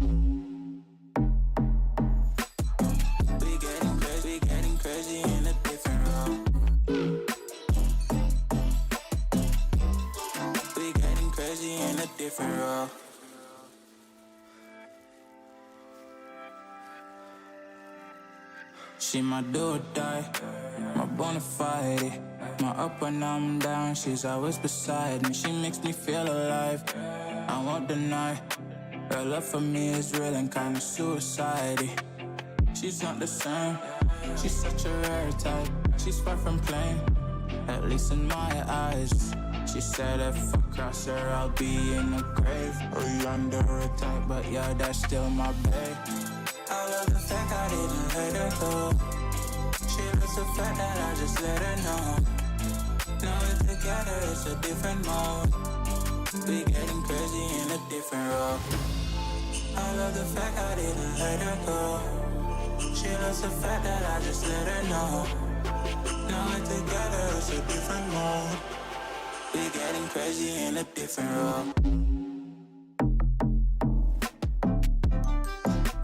We getting crazy in a different role. We getting crazy in a different role. She my do or die, my bona fide. My up when I'm down, she's always beside me. She makes me feel alive, I won't deny. Her love for me is real and kinda suicide-y. She's not the same, she's such a rare type. She's far from plain, at least in my eyes. She said if I cross her, I'll be in the grave or under a type, but yeah, that's still my babe. I love the fact I didn't let her go. She loves the fact that I just let her know. Now we're together, it's a different mode. We getting crazy in a different role. I love the fact I didn't let her go. She loves the fact that I just let her know. Now we're together, it's a different mode. We getting crazy in a different role.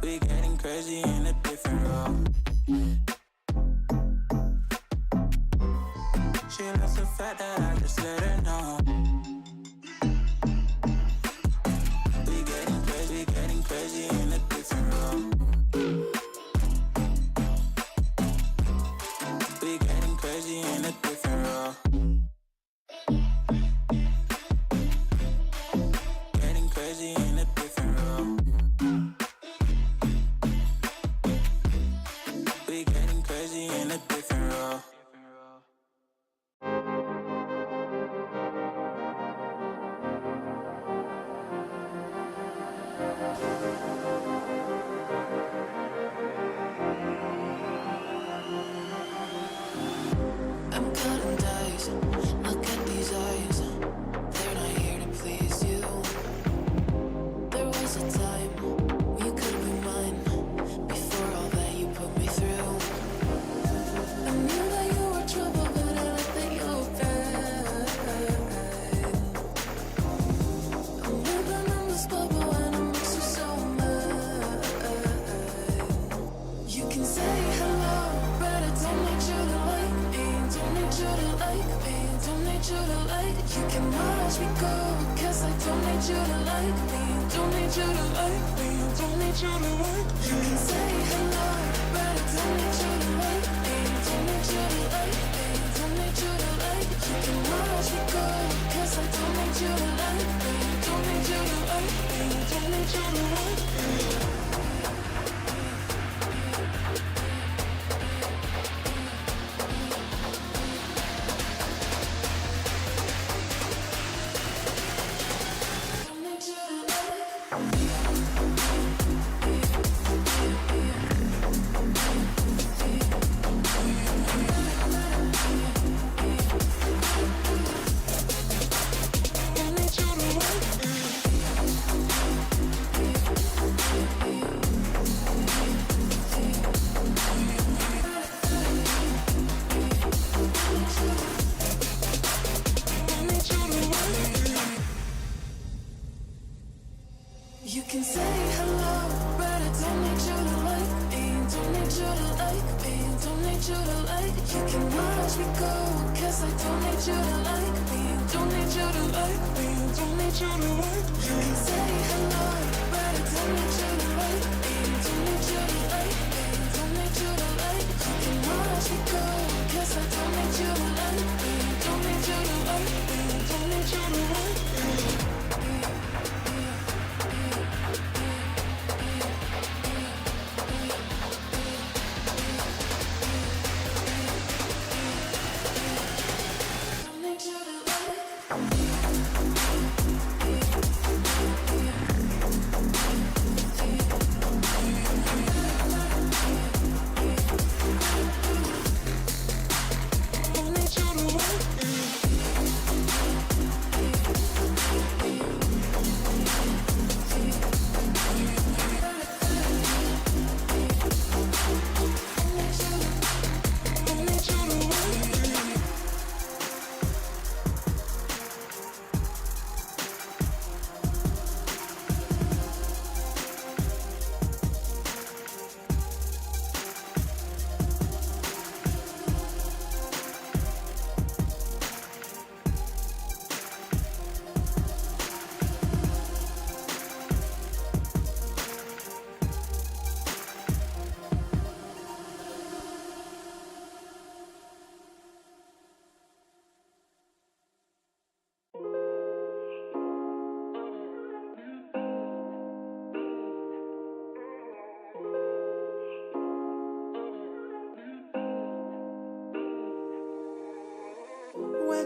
We getting crazy in a different role. She loves the fact that I just let her know. We getting crazy in a different role. We getting crazy in a different role. Getting crazy in a different role. We getting crazy in a different role. I'm counting dice. Look at these eyes. They're not here to please you. There was a time you could be mine. Before all that you put me through, I knew that you were trouble, but I let that you were bad. I'm living in this bubble and it makes you so mad. You can say hello, but I don't need you to like me. Don't need you to like me. Don't need you to like. You can watch me go, 'cause I don't need you to like me. Don't need you to like me. Don't need you to like. You can say hello, but I don't need you to like me. Don't need you to like me. Don't need you to like. You can watch me go, 'cause I don't need you to like me. Don't need you to like me. Don't need you to like me. You can say hello, but I don't need you to like me. Don't need you to like me. Don't need you to like. You can watch me go, 'cause I don't need you to like me. Don't need you to like me. Don't need you to like. You can say hello, but I don't need you to like me. Don't need you to like me. Don't need you to like. You can watch me go, 'cause I don't need you to like me. Don't need you to like me. Don't need you to like me. Don't need you to like.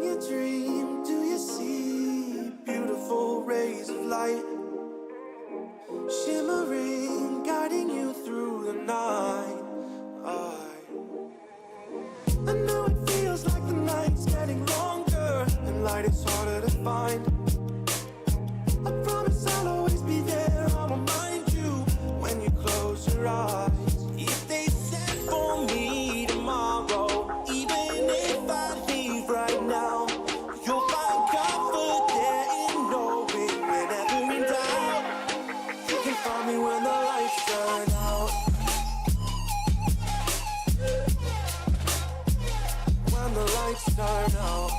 When you dream, do you see beautiful rays of light shimmering, guiding you through the night? I know it feels like the night's getting longer and light is harder to find. I promise I'll always be there, I'll remind you when you close your eyes. If they said for me tomorrow, even if I leave right now, you'll find comfort there in knowing whenever in doubt, you can find me when the lights turn out. When the lights turn out.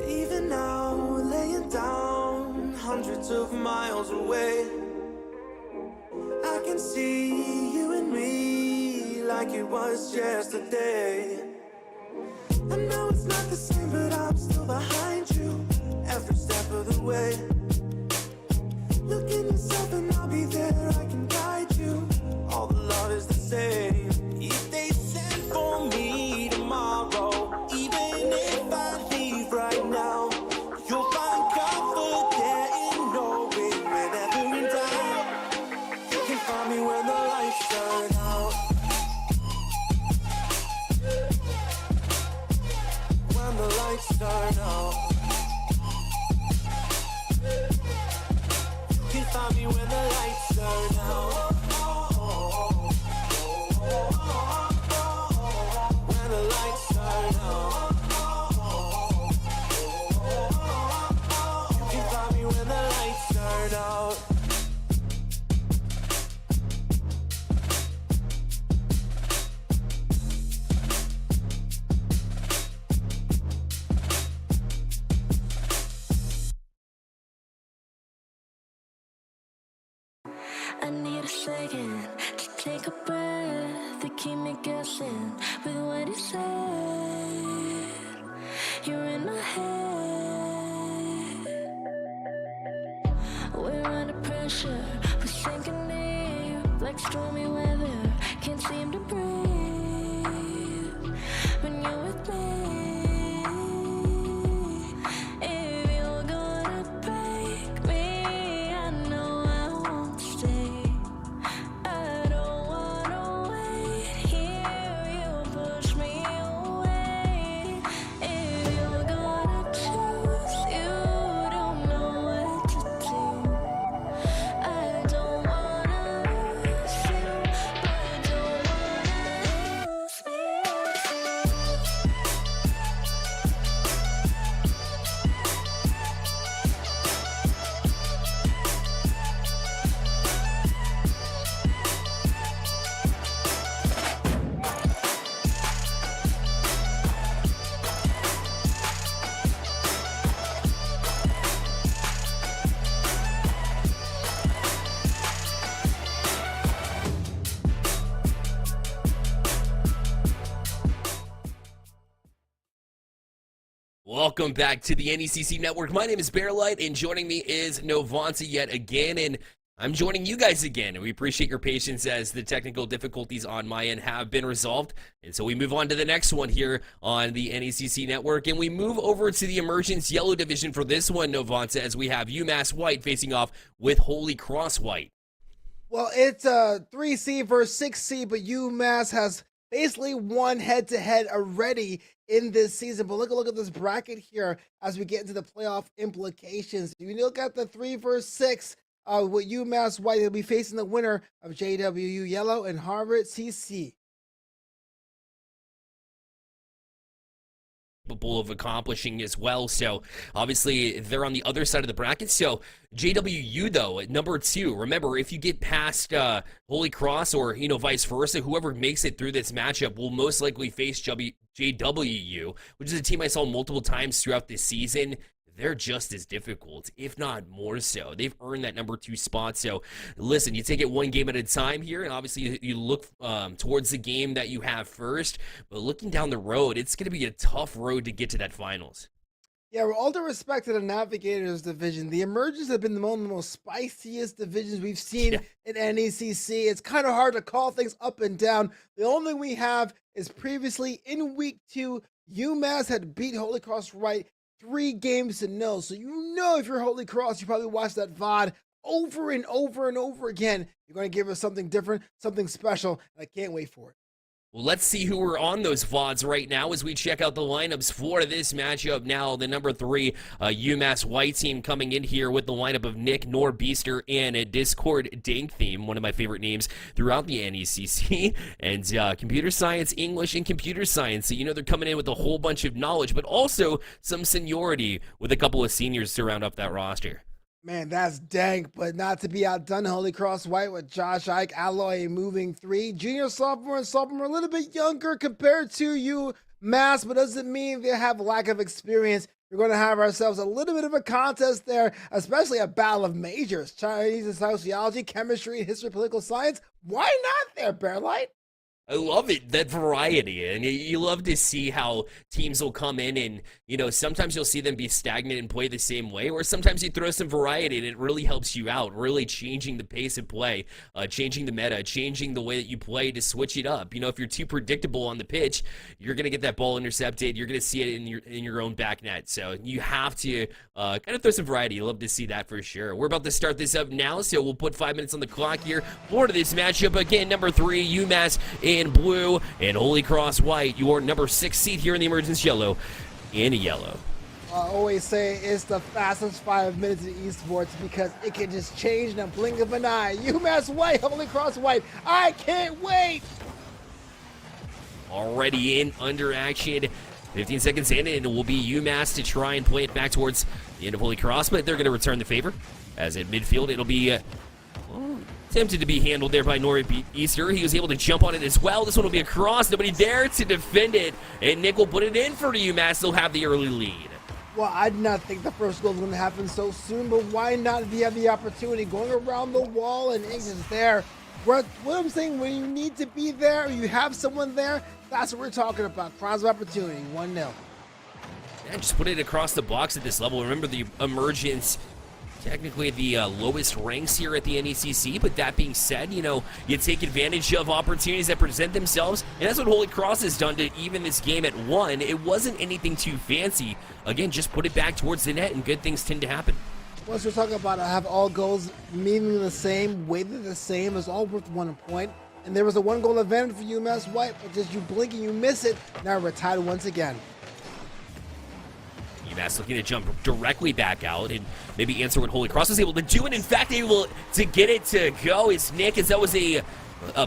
Even now, laying down hundreds of miles away, I can see you and me like it was yesterday. I know it's not the same, but I'm still behind you every step of the way. Look in yourself and I'll be there, I can guide you. All the love is the same. If they sent for me tomorrow, even if I leave right now, you'll find comfort there in knowing whenever in doubt, you can find me when the lights turn out. When the lights turn out. You can find me when the lights turn out. When the lights turn out. You can find me when the lights turn out. I need a second to take a breath, to keep me guessing with what you said. You're in my head. We're under pressure, we're sinking deep like stormy weather. Can't seem to breathe when you're with me. If you're gonna break me, I know I won't stay. I don't wanna wait here, you push me away. If you're gonna choose, you don't know what to do. I don't wanna lose you, but don't wanna lose me. Welcome back to the NECC Network. My name is Bearlight, and joining me is Novanza yet again, and I'm joining you guys again. And we appreciate your patience as the technical difficulties on my end have been resolved. And so we move on to the next one here on the NECC Network, and we move over to the Emergence Yellow Division for this one, Novanza, as we have UMass White facing off with Holy Cross White. Well, it's a 3C versus 6C, but UMass has basically won head-to-head already in this season. But look at this bracket here as we get into the playoff implications. If you look at the 3 versus 6 with UMass White, they'll be facing the winner of JWU Yellow and Harvard CC. capable of accomplishing as well. So obviously they're on the other side of the bracket. So JWU though at number 2. Remember, if you get past Holy Cross or vice versa, whoever makes it through this matchup will most likely face JWU, which is a team I saw multiple times throughout this season. They're just as difficult, if not more so. They've earned that number 2 spot. So listen, you take it one game at a time here, and obviously you look towards the game that you have first. But looking down the road, it's going to be a tough road to get to that finals. Yeah, with all due respect to the Navigators division, the Emergers have been one of the most spiciest divisions we've seen in NECC. It's kind of hard to call things up and down. The only thing we have is previously in week 2, UMass had beat Holy Cross Right 3-0. So if you're Holy Cross, you probably watched that VOD over and over and over again. You're going to give us something different, something special, and I can't wait for it. Well, let's see who are on those VODs right now as we check out the lineups for this matchup. Now, the number 3 UMass White team coming in here with the lineup of Nick, Norbeaster, and a Discord Dink Theme, one of my favorite names throughout the NECC, and Computer Science, English, and Computer Science. So, they're coming in with a whole bunch of knowledge, but also some seniority with a couple of seniors to round up that roster. Man, that's dank, but not to be outdone. Holy Cross White with Josh Ike, Alloy moving 3. Junior, sophomore, and sophomore a little bit younger compared to UMass, but doesn't mean they have lack of experience. We're going to have ourselves a little bit of a contest there, especially a battle of majors. Chinese and sociology, chemistry, history, political science. Why not there, Bearlight? I love it, that variety, and you love to see how teams will come in and, sometimes you'll see them be stagnant and play the same way, or sometimes you throw some variety and it really helps you out, really changing the pace of play, changing the meta, changing the way that you play to switch it up. If you're too predictable on the pitch, you're going to get that ball intercepted, you're going to see it in your own back net, so you have to kind of throw some variety. You love to see that for sure. We're about to start this up now, so we'll put 5 minutes on the clock here for this matchup. Again, number 3, UMass in blue, and Holy Cross White, your number 6 seed here in the Emergence Yellow in yellow. I always say it's the fastest 5 minutes in esports because it can just change in a blink of an eye. UMass White, Holy Cross White, I can't wait! Already in, under action, 15 seconds in, and it will be UMass to try and play it back towards the end of Holy Cross, but they're going to return the favor. As at midfield, it'll be attempted to be handled there by Norbeaster. He was able to jump on it as well. This one will be a cross. Nobody there to defend it. And Nick will put it in for UMass. They'll have the early lead. Well, I did not think the first goal was going to happen so soon, but why not if you have the opportunity going around the wall and Ings is there? What I'm saying, when you need to be there, or you have someone there, that's what we're talking about. Crimes of opportunity, 1-0. Yeah, just put it across the box at this level. Remember, the Emergence technically the lowest ranks here at the NECC, but that being said, you take advantage of opportunities that present themselves, and that's what Holy Cross has done to even this game at 1. It wasn't anything too fancy. Again, just put it back towards the net, and good things tend to happen. Once we're talking about have all goals meaning the same, weighted the same, is all worth 1 point, and there was a 1-goal advantage for UMass White, but just you blink and you miss it, now we're tied once again. UMass looking to jump directly back out and maybe answer what Holy Cross was able to do, and in fact able to get it to go is Nick, as that was a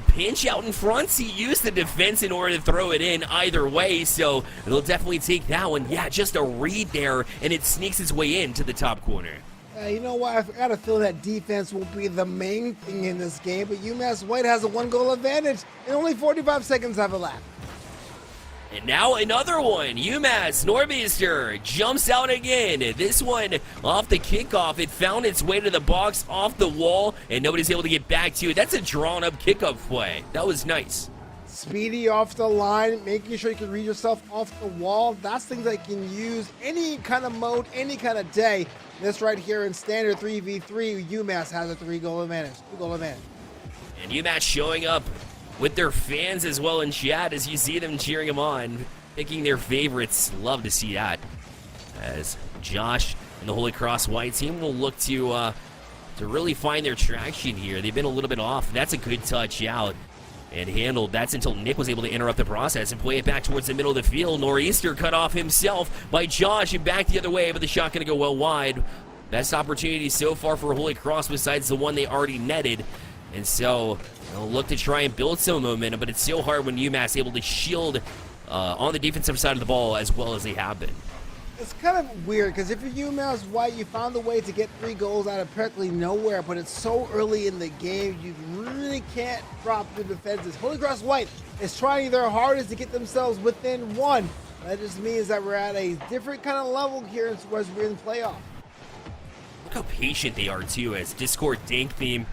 pinch out in front. He used the defense in order to throw it in either way, so they'll definitely take that one. Yeah, just a read there, and it sneaks its way into the top corner. You know what? I got a feeling that defense will be the main thing in this game, but UMass White has a 1-goal advantage, and only 45 seconds have elapsed. And now another one. UMass Norbeaster jumps out again. This one off the kickoff. It found its way to the box off the wall, and nobody's able to get back to it. That's a drawn-up kickoff play. That was nice. Speedy off the line, making sure you can read yourself off the wall. That's things I can use any kind of mode, any kind of day. This right here in standard 3v3, UMass has a 2-goal advantage. And UMass showing up with their fans as well in chat as you see them cheering them on, picking their favorites. Love to see that. As Josh and the Holy Cross White team will look to really find their traction here. They've been a little bit off. That's a good touch out and handled. That's until Nick was able to interrupt the process and play it back towards the middle of the field. Norbeaster cut off himself by Josh and back the other way, but the shot going to go well wide. Best opportunity so far for Holy Cross besides the one they already netted. And so they'll look to try and build some momentum, but it's so hard when UMass able to shield on the defensive side of the ball as well as they have been. It's kind of weird because if you're UMass White, you found a way to get 3 goals out of practically nowhere, but it's so early in the game, you really can't drop the defenses. Holy Cross White is trying their hardest to get themselves within 1. That just means that we're at a different kind of level here as we're in the playoff. Look how patient they are, too, as Discord Dank Theme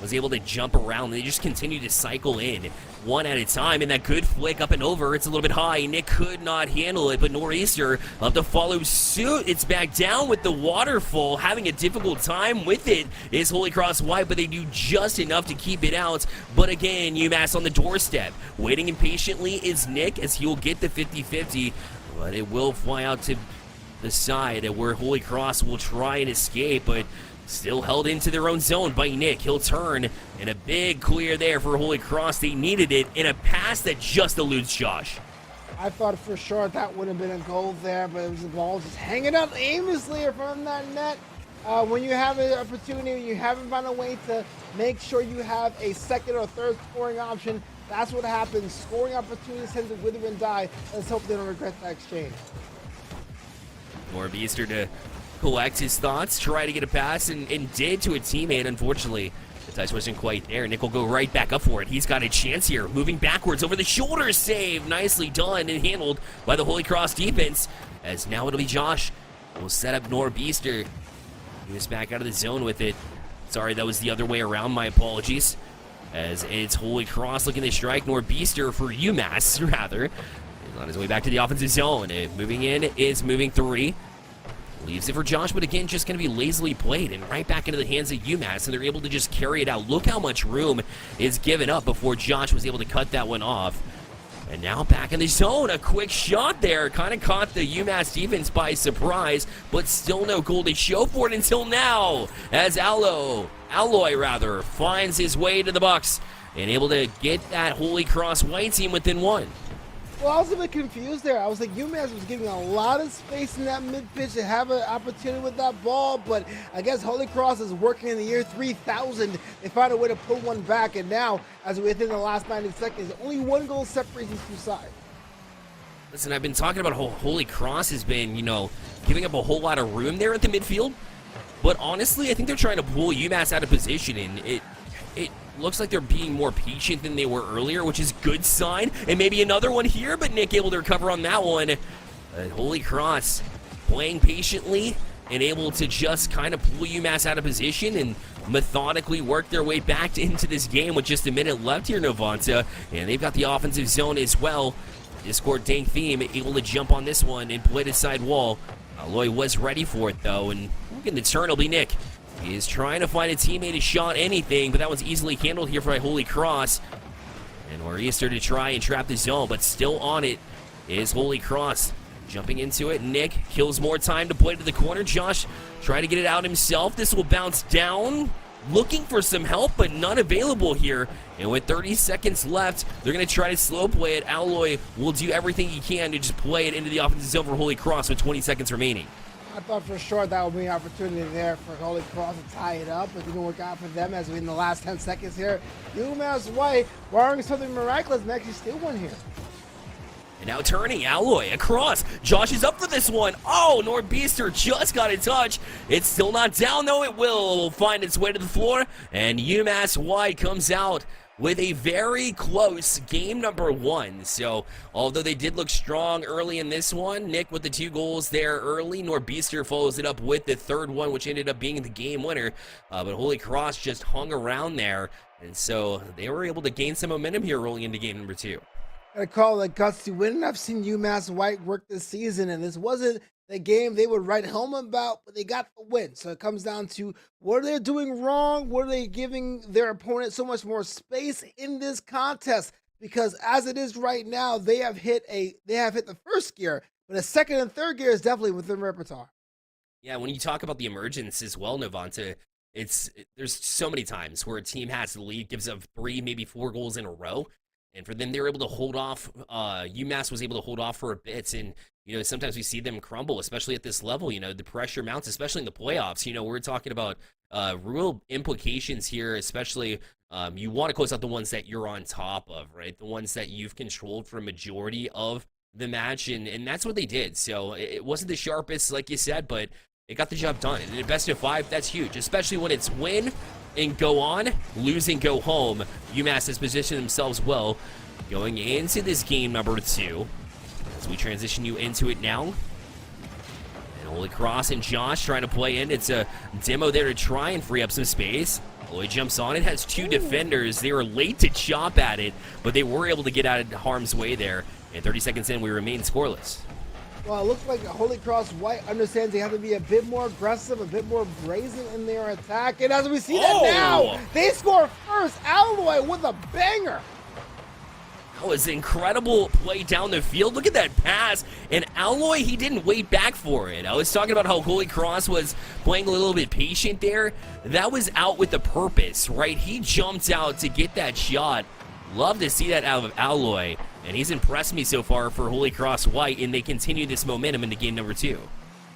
was able to jump around. They just continue to cycle in one at a time, and that good flick up and over. It's a little bit high. Nick could not handle it, but Nor'easter up to follow suit. It's back down with the waterfall. Having a difficult time with it is Holy Cross White, but they do just enough to keep it out. But again, UMass on the doorstep. Waiting impatiently is Nick as he'll get the 50-50, but it will fly out to the side where Holy Cross will try and escape, but still held into their own zone by Nick. He'll turn, and a big clear there for Holy Cross. They needed it in a pass that just eludes Josh. I thought for sure that would have been a goal there, but it was the ball just hanging out aimlessly from that net. When you have an opportunity, when you haven't found a way to make sure you have a second or third scoring option, that's what happens. Scoring opportunities tend to wither and die. Let's hope they don't regret that exchange. Nor'easter to collect his thoughts, try to get a pass, and did to a teammate. Unfortunately, the touch wasn't quite there. Nick will go right back up for it. He's got a chance here. Moving backwards over the shoulder save. Nicely done and handled by the Holy Cross defense. As now it'll be Josh. We'll set up Nor'easter. He was back out of the zone with it. Sorry, that was the other way around. My apologies. As it's Holy Cross looking to strike. Nor'easter for UMass, rather. He's on his way back to the offensive zone. Moving in is moving 3. Leaves it for Josh, but again, just going to be lazily played and right back into the hands of UMass, and they're able to just carry it out. Look how much room is given up before Josh was able to cut that one off. And now back in the zone, a quick shot there. Kind of caught the UMass defense by surprise, but still no goal to show for it until now, as Alloy finds his way to the Bucks and able to get that Holy Cross White team within 1. Well, I was a bit confused there. I was like, UMass was getting a lot of space in that mid-pitch to have an opportunity with that ball, but I guess Holy Cross is working in the year 3000. They found a way to pull one back, and now, as within the last 90 seconds, only 1 goal separates these two sides. Listen, I've been talking about how Holy Cross has been, giving up a whole lot of room there at the midfield, but honestly, I think they're trying to pull UMass out of position, and it looks like they're being more patient than they were earlier, which is a good sign. And maybe another one here, but Nick able to recover on that one. Holy Cross playing patiently and able to just kind of pull UMass out of position and methodically work their way back into this game with just a minute left here, Novanta. And they've got the offensive zone as well. Discord Dank Theme able to jump on this one and play the side wall. Alloy was ready for it, though, and looking the turn will be Nick. He is trying to find a teammate to shot anything, but that was easily handled here by Holy Cross. And Nor'easter to try and trap the zone, but still on it is Holy Cross. Jumping into it, Nick kills more time to play to the corner. Josh trying to get it out himself. This will bounce down. Looking for some help, but none available here. And with 30 seconds left, they're going to try to slow play it. Alloy will do everything he can to just play it into the offensive zone for Holy Cross with 20 seconds remaining. I thought for sure that would be an opportunity there for Holy Cross to tie it up, but it didn't work out for them as we in the last 10 seconds here. UMass White, barring something miraculous, may actually steal one here. And now turning, Alloy across. Josh is up for this one. Oh, Nor'easter just got a touch. It's still not down, though. It will find its way to the floor. And UMass White comes out with a very close game number 1. So, although they did look strong early in this one, Nick with the 2 goals there early. Nor'easter follows it up with the 3rd one, which ended up being the game winner. But Holy Cross just hung around there. And so, they were able to gain some momentum here rolling into game number 2. I call it guts to win. I've seen UMass White work this season, and this wasn't the game they would write home about, but they got the win. So it comes down to what are they doing wrong? What are they giving their opponent so much more space in this contest? Because as it is right now, they have hit the first gear, but the second and third gear is definitely within repertoire. Yeah, when you talk about the emergence as well, Novanta, there's so many times where a team has the lead, gives up 3, maybe 4 goals in a row. And for them, they were able to hold off. UMass was able to hold off for a bit. And, sometimes we see them crumble, especially at this level. The pressure mounts, especially in the playoffs. We're talking about real implications here, especially you want to close out the ones that you're on top of, right? The ones that you've controlled for a majority of the match, and that's what they did. So it wasn't the sharpest, like you said, but it got the job done. And in a best of 5, that's huge, especially when it's win and go on, lose and go home. UMass has positioned themselves well going into this game number 2. As we transition you into it now. And Holy Cross and Josh trying to play in. It's a demo there to try and free up some space. Lloyd jumps on it, has 2 defenders. They were late to chop at it, but they were able to get out of harm's way there. And 30 seconds in, we remain scoreless. Well, it looks like Holy Cross White understands they have to be a bit more aggressive, a bit more brazen in their attack. And as we see that now, they score first. Alloy with a banger. That was an incredible play down the field. Look at that pass. And Alloy, he didn't wait back for it. I was talking about how Holy Cross was playing a little bit patient there. That was out with a purpose, right? He jumped out to get that shot. Love to see that out of Alloy. And he's impressed me so far for Holy Cross White, and they continue this momentum into game number 2.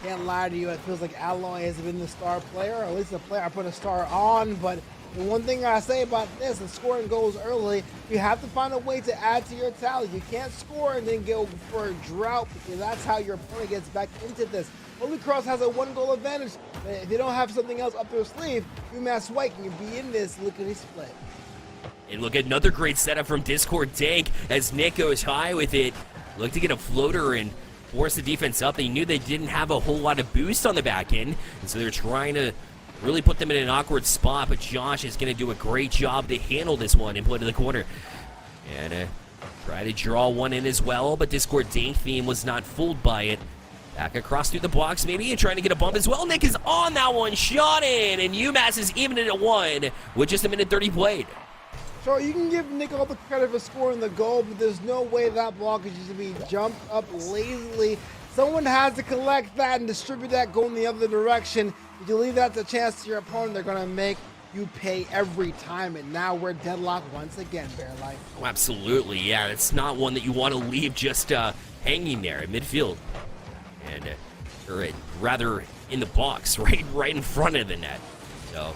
Can't lie to you, it feels like Alloy has been the star player, or at least the player I put a star on. But the one thing I say about this is scoring goals early, you have to find a way to add to your tally. You can't score and then go for a drought, because that's how your opponent gets back into this. Holy Cross has a 1-goal advantage. If they don't have something else up their sleeve, UMass White can be in this lickety split. And look at another great setup from Discord Dank as Nick goes high with it. Look to get a floater and force the defense up. They knew they didn't have a whole lot of boost on the back end, and so they're trying to really put them in an awkward spot, but Josh is going to do a great job to handle this one and play to the corner. And try to draw one in as well, but Discord Dank theme was not fooled by it. Back across through the box maybe and trying to get a bump as well. Nick is on that one, shot in, and UMass is even at 1 with just a minute 30 played. So you can give Nick all the credit for scoring the goal, but there's no way that ball could just be jumped up lazily. Someone has to collect that and distribute that goal in the other direction. If you leave that to chance to your opponent, they're going to make you pay every time. And now we're deadlocked once again, Bearlight. Oh, absolutely, yeah. It's not one that you want to leave just hanging there at midfield. And or rather in the box, right in front of the net. So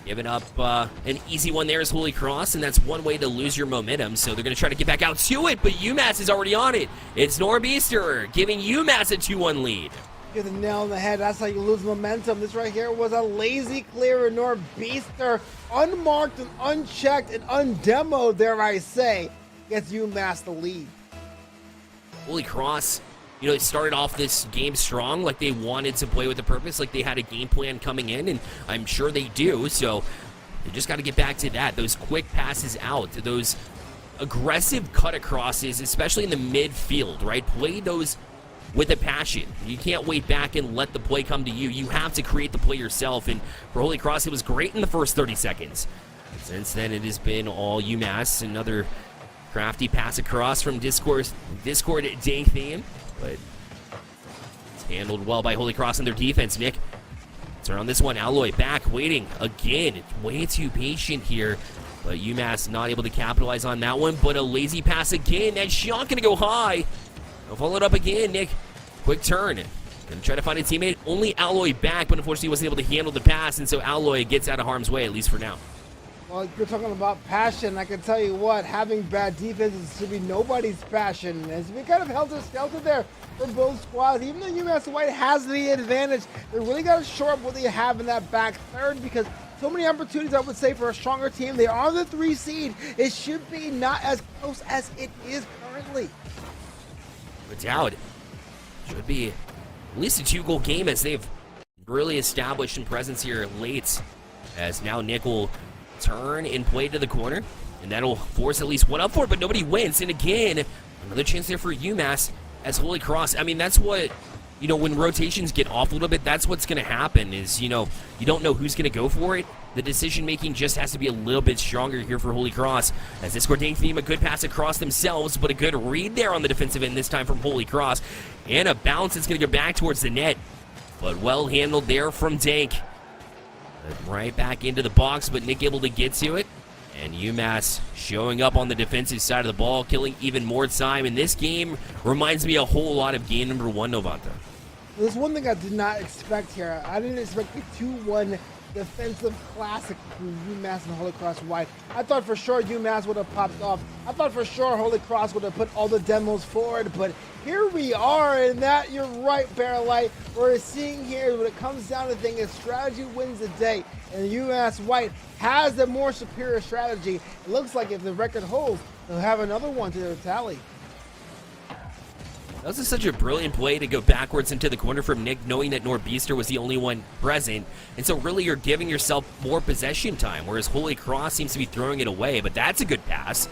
giving up an easy one there is Holy Cross, and that's one way to lose your momentum. So they're going to try to get back out to it, but UMass is already on it. It's Norbeaster giving UMass a 2-1 lead. Get the nail in the head. That's how you lose momentum. This right here was a lazy clear. Norbeaster, unmarked and unchecked and undemoed, dare I say, gets UMass the lead. Holy Cross, you know, they started off this game strong, like they wanted to play with a purpose, like they had a game plan coming in, and I'm sure they do, so they just got to get back to that. Those quick passes out, those aggressive cut acrosses, especially in the midfield, right? Play those with a passion. You can't wait back and let the play come to you. You have to create the play yourself, and for Holy Cross, it was great in the first 30 seconds. And since then, it has been all UMass. Another crafty pass across from Discord Dank theme. But it's handled well by Holy Cross in their defense. Nick, turn on this one. Alloy back, waiting again. It's way too patient here. But UMass not able to capitalize on that one. But a lazy pass again. That shot going to go high. They'll follow it up again, Nick. Quick turn. Going to try to find a teammate. Only Alloy back, but unfortunately wasn't able to handle the pass. And so Alloy gets out of harm's way, at least for now. Well, you're talking about passion. I can tell you what, having bad defenses should be nobody's passion. It's been kind of helter-skelter there for both squads. Even though UMass White has the advantage, they really got to shore up what they have in that back third, because so many opportunities, I would say, for a stronger team. They are the 3 seed. It should be not as close as it is currently. No doubt. Should be at least a 2-goal game, as they've really established some presence here late. As now Nick will turn and play to the corner, and that'll force at least one up for it, but nobody wins. And again, another chance there for UMass as Holy Cross. I mean, that's what, you know, when rotations get off a little bit, that's what's going to happen is, you know, you don't know who's going to go for it. The decision-making just has to be a little bit stronger here for Holy Cross. As Discord Dank theme, a good pass across themselves, but a good read there on the defensive end this time from Holy Cross. And a bounce that's going to go back towards the net, but well handled there from Dank. Right back into the box, but Nick able to get to it. And UMass showing up on the defensive side of the ball, killing even more time. And this game reminds me a whole lot of game number 1, Novanta. There's one thing I did not expect here. I didn't expect a 2-1 defensive classic between UMass and Holy Cross White. I thought for sure UMass would have popped off. I thought for sure Holy Cross would have put all the demos forward, but here we are, and that, you're right, Bearlight. We're seeing here when it comes down to things, is strategy wins the day, and UMass White has the more superior strategy. It looks like if the record holds, they'll have another one to their tally. That was such a brilliant play to go backwards into the corner from Nick, knowing that Norbeaster was the only one present. And so really you're giving yourself more possession time, whereas Holy Cross seems to be throwing it away, but that's a good pass. It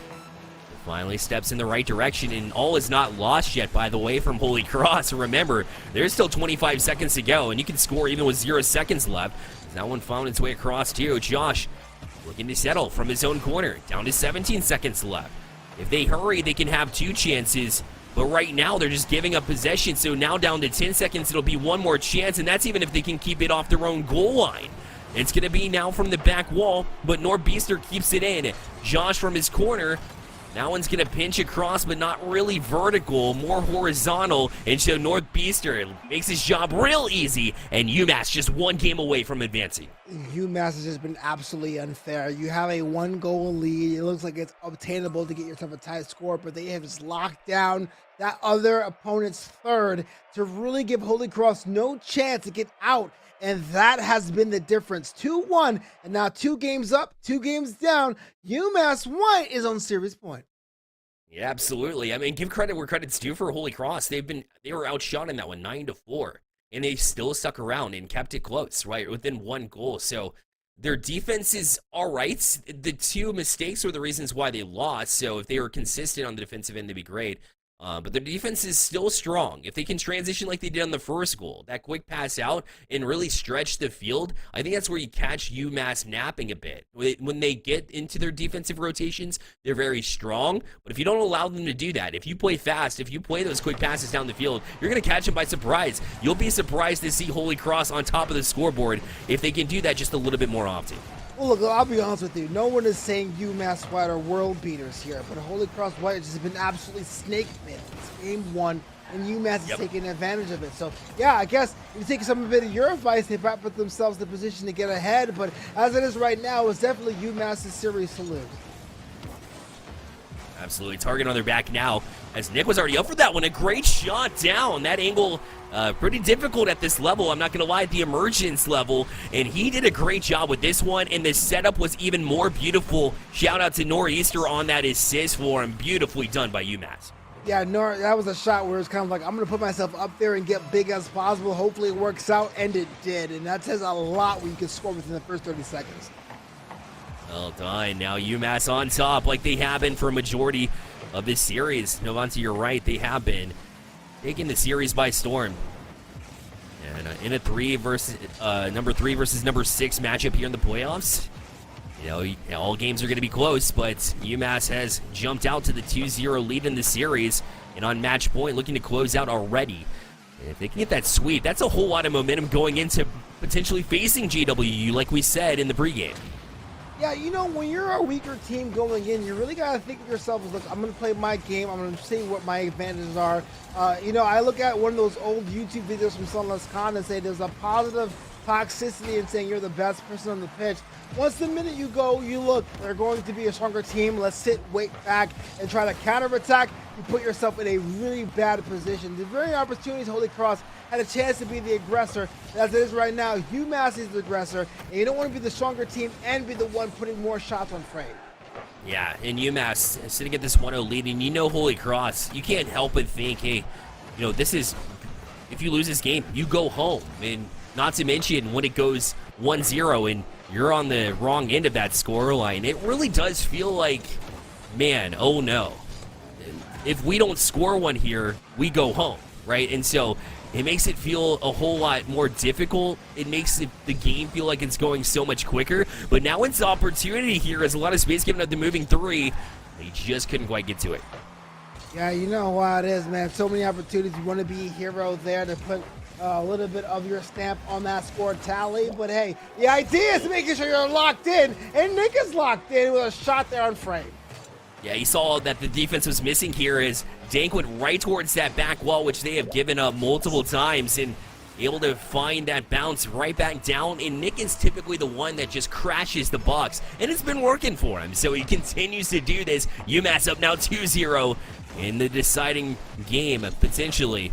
finally steps in the right direction, and all is not lost yet, by the way, from Holy Cross. Remember, there's still 25 seconds to go, and you can score even with 0 seconds left. That one found its way across too. Josh looking to settle from his own corner, down to 17 seconds left. If they hurry, they can have 2 chances. But right now, they're just giving up possession, so now down to 10 seconds, it'll be one more chance, and that's even if they can keep it off their own goal line. It's going to be now from the back wall, but Norbeaster keeps it in. Josh from his corner. That one's going to pinch across, but not really vertical, more horizontal, and so Norbeaster makes his job real easy, and UMass just one game away from advancing. UMass has just been absolutely unfair. You have a 1-goal lead. It looks like it's obtainable to get yourself a tie score, but they have just locked down that other opponent's third to really give Holy Cross no chance to get out. And that has been the difference. 2-1, and now 2 games up, 2 games down. UMass White is on series point. Yeah, absolutely. I mean, give credit where credit's due for Holy Cross. They were outshot in that one, 9-4, and they still stuck around and kept it close, right, within 1 goal. So their defense is all right. The 2 mistakes were the reasons why they lost. So if they were consistent on the defensive end, they'd be great. But their defense is still strong. If they can transition like they did on the first goal, that quick pass out and really stretch the field, I think that's where you catch UMass napping a bit. When they get into their defensive rotations, they're very strong. But if you don't allow them to do that, if you play fast, if you play those quick passes down the field, you're going to catch them by surprise. You'll be surprised to see Holy Cross on top of the scoreboard if they can do that just a little bit more often. Well, look, I'll be honest with you. No one is saying UMass White are world beaters here, but Holy Cross White has just been absolutely snake bit. It's game 1, and UMass is taking advantage of it. So, yeah, I guess if you take some bit of your advice, they might put themselves in a position to get ahead. But as it is right now, it's definitely UMass's series to lose. Absolutely. Target on their back now, as Nick was already up for that one. A great shot down. That angle, pretty difficult at this level. I'm not going to lie, at the emergence level. And he did a great job with this one, and the setup was even more beautiful. Shout out to Nor'easter on that assist for him. Beautifully done by UMass. Yeah, that was a shot where it's kind of like, I'm going to put myself up there and get big as possible. Hopefully it works out, and it did. And that says a lot when you can score within the first 30 seconds. Well done. Now UMass on top like they have been for a majority of this series. Novanti, you're right. They have been taking the series by storm. And in a number 3 versus number 6 matchup here in the playoffs, you know, all games are going to be close, but UMass has jumped out to the 2-0 lead in the series, and on match point looking to close out already. And if they can get that sweep, that's a whole lot of momentum going into potentially facing GWU, like we said in the pregame. Yeah, you know, when you're a weaker team going in, you really got to think of yourself as, look, I'm going to play my game. I'm going to see what my advantages are. You know, I look at one of those old YouTube videos from Sunless Khan and say there's a positive toxicity in saying you're the best person on the pitch. Once the minute you go, you look, they're going to be a stronger team. Let's sit, wait back, and try to counterattack. You put yourself in a really bad position. The very opportunities Holy Cross had a chance to be the aggressor. As it is right now, UMass is the aggressor, and you don't want to be the stronger team and be the one putting more shots on frame. Yeah, and UMass sitting at this 1-0 lead, and you know Holy Cross, you can't help but think, hey, you know, this is, if you lose this game, you go home. And not to mention when it goes 1-0 and you're on the wrong end of that scoreline, it really does feel like, man, oh no. If we don't score one here, we go home, right? And so it makes it feel a whole lot more difficult. It makes the game feel like it's going so much quicker. But now it's the opportunity here. There's a lot of space given up the moving 3. They just couldn't quite get to it. Yeah, you know how it is, man. So many opportunities. You want to be a hero there to put a little bit of your stamp on that score tally. But hey, the idea is making sure you're locked in. And Nick is locked in with a shot there on frame. Yeah, he saw that the defense was missing here as Dank went right towards that back wall, which they have given up multiple times. And able to find that bounce right back down, and Nick is typically the one that just crashes the box, and it's been working for him, so he continues to do this. UMass up now 2-0 in the deciding game, potentially,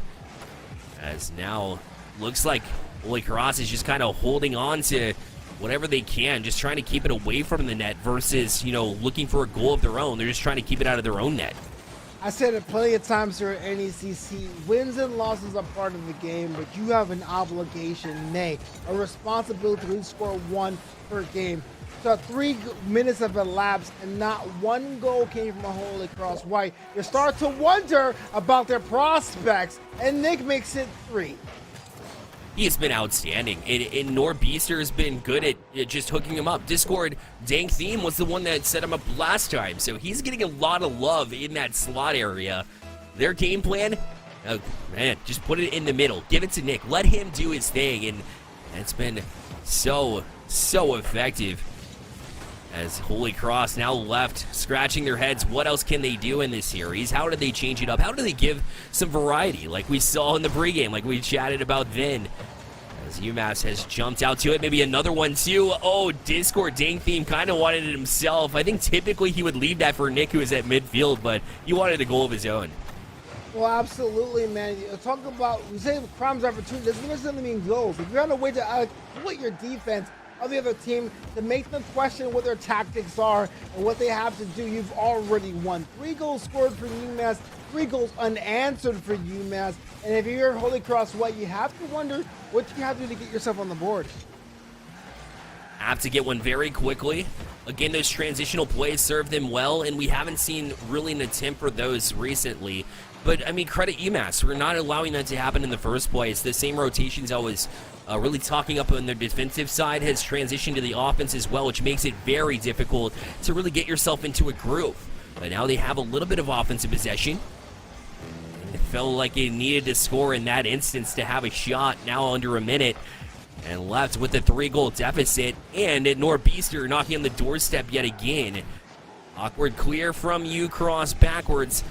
as now looks like Holy Cross is just kind of holding on to whatever they can, just trying to keep it away from the net versus, looking for a goal of their own. They're just trying to keep it out of their own net. I said it plenty of times here at NECC, wins and losses are part of the game, but you have an obligation, nay, a responsibility to score one per game. So 3 minutes have elapsed and not one goal came from a Holy Cross White. You start to wonder about their prospects, and Nick makes it 3. He has been outstanding, and Norbeaster has been good at just hooking him up. Discord Dank Theme was the one that set him up last time, so he's getting a lot of love in that slot area. Their game plan, oh man, just put it in the middle. Give it to Nick. Let him do his thing, and it's been so effective. As Holy Cross now left scratching their heads, what else can they do in this series? How do they change it up? How do they give some variety like we saw in the pregame, like we chatted about then? As UMass has jumped out to it, maybe another one too. Oh, Discord Dank Theme kind of wanted it himself. I think typically he would leave that for Nick, who is at midfield, but he wanted a goal of his own. Well, absolutely, man. Talk about, we say crimes opportunity, doesn't necessarily mean goals. If you're on a way to output your defense of the other team, to make them question what their tactics are and what they have to do, you've already won. 3 goals scored for UMass, 3 goals unanswered for UMass, and if you're Holy Cross White, you have to wonder what you have to do to get yourself on the board. Have to get one very quickly. Again, those transitional plays serve them well, and we haven't seen really an attempt for those recently. But, I mean, credit UMass. We're not allowing that to happen in the first place. The same rotations I was really talking up on their defensive side has transitioned to the offense as well, which makes it very difficult to really get yourself into a groove. But now they have a little bit of offensive possession. And it felt like it needed to score in that instance to have a shot now under a minute. And left with a 3-goal deficit, and Norbeaster knocking on the doorstep yet again. Awkward clear from U-Cross backwards,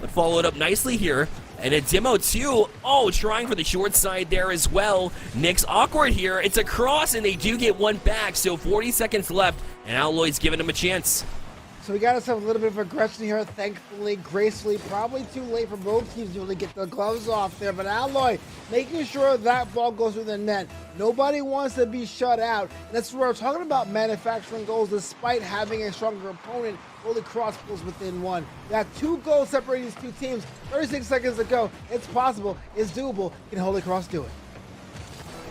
but followed up nicely here. And a demo too. Oh, trying for the short side there as well. Nick's awkward here. It's a cross, and they do get one back. So 40 seconds left, and Alloy's giving him a chance. So we got ourselves a little bit of aggression here, thankfully, gracefully. Probably too late for both teams to really get the gloves off there. But Alloy making sure that ball goes through the net. Nobody wants to be shut out. And that's where we're talking about manufacturing goals despite having a stronger opponent. Holy Cross pulls within 1. You have 2 goals separating these 2 teams. 36 seconds to go. It's possible. It's doable. Can Holy Cross do it?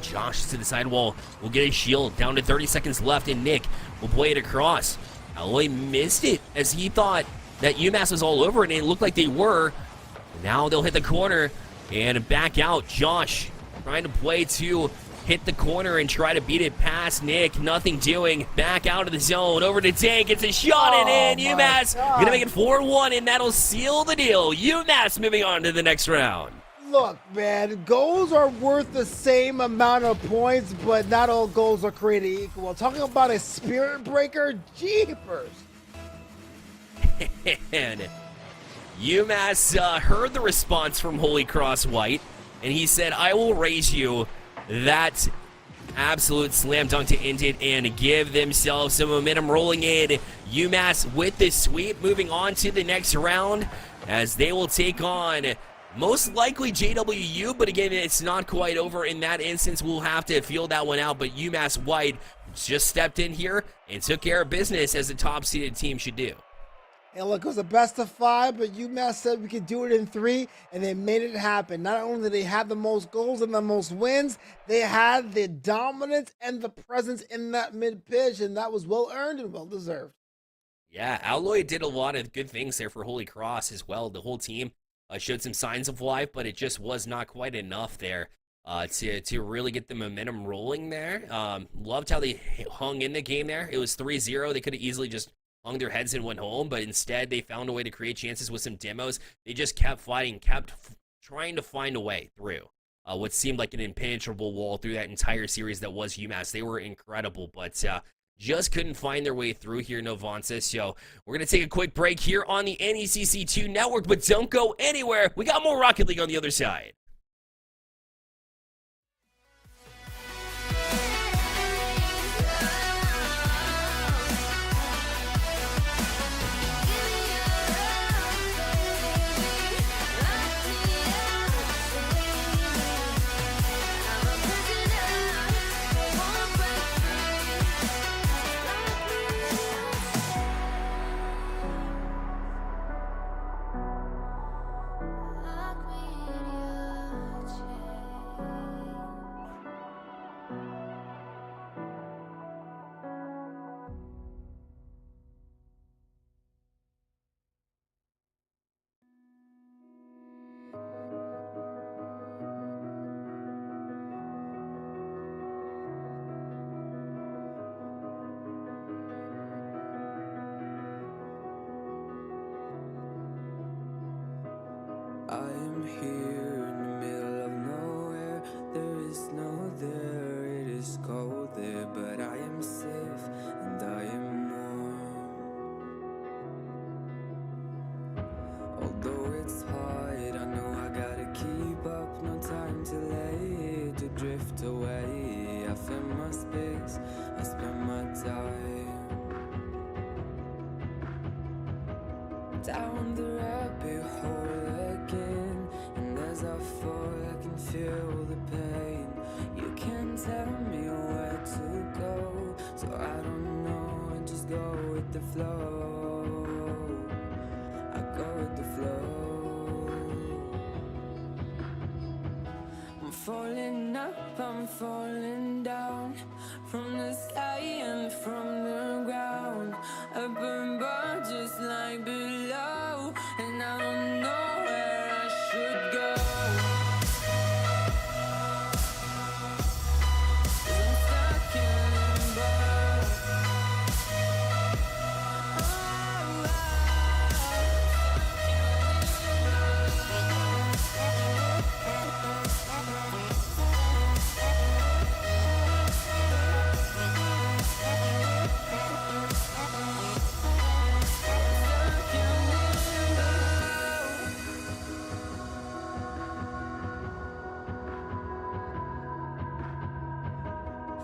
Josh to the sidewall will get a shield down to 30 seconds left, and Nick will play it across. Alloy missed it as he thought that UMass was all over it, and it looked like they were. Now they'll hit the corner and back out. Josh trying to play to hit the corner and try to beat it past Nick. Nothing doing. Back out of the zone. Over to Dank. It's a shot and in. UMass going to make it 4-1, and that'll seal the deal. UMass moving on to the next round. Look, man, goals are worth the same amount of points, but not all goals are created equal. Talking about a spirit breaker, jeepers. And UMass heard the response from Holy Cross White, and he said, I will raise you that absolute slam dunk to end it and give themselves some momentum rolling in. UMass with the sweep, moving on to the next round as they will take on most likely JWU, but again, it's not quite over in that instance. We'll have to feel that one out, but UMass White just stepped in here and took care of business as the top-seeded team should do. And look, it was a best of 5, but UMass said we could do it in 3, and they made it happen. Not only did they have the most goals and the most wins, they had the dominance and the presence in that mid-pitch, and that was well-earned and well-deserved. Yeah, Alloy did a lot of good things there for Holy Cross as well. The whole team showed some signs of life, but it just was not quite enough there to really get the momentum rolling there. Loved how they hung in the game there. It was 3-0. They could have easily just hung their heads and went home, but instead they found a way to create chances with some demos. They just kept fighting, kept trying to find a way through what seemed like an impenetrable wall through that entire series that was UMass. They were incredible, but just couldn't find their way through here, Novansa. So we're going to take a quick break here on the NECC2 network, but don't go anywhere. We got more Rocket League on the other side. here in the middle of nowhere. There is no there, it is cold there, but I am safe and I am warm. Although it's hard, I know I gotta keep up. No time to lay, to drift away. I find my space, I spend my time down the rabbit hole again. And as I fall, I can feel the pain. You can't tell me where to go, so I don't know, I just go with the flow. I go with the flow. I'm falling up, I'm falling down, from the sky and from the ground. Up above just like below, and I don't know where I should go. 'Cause I'm stuck in limbo.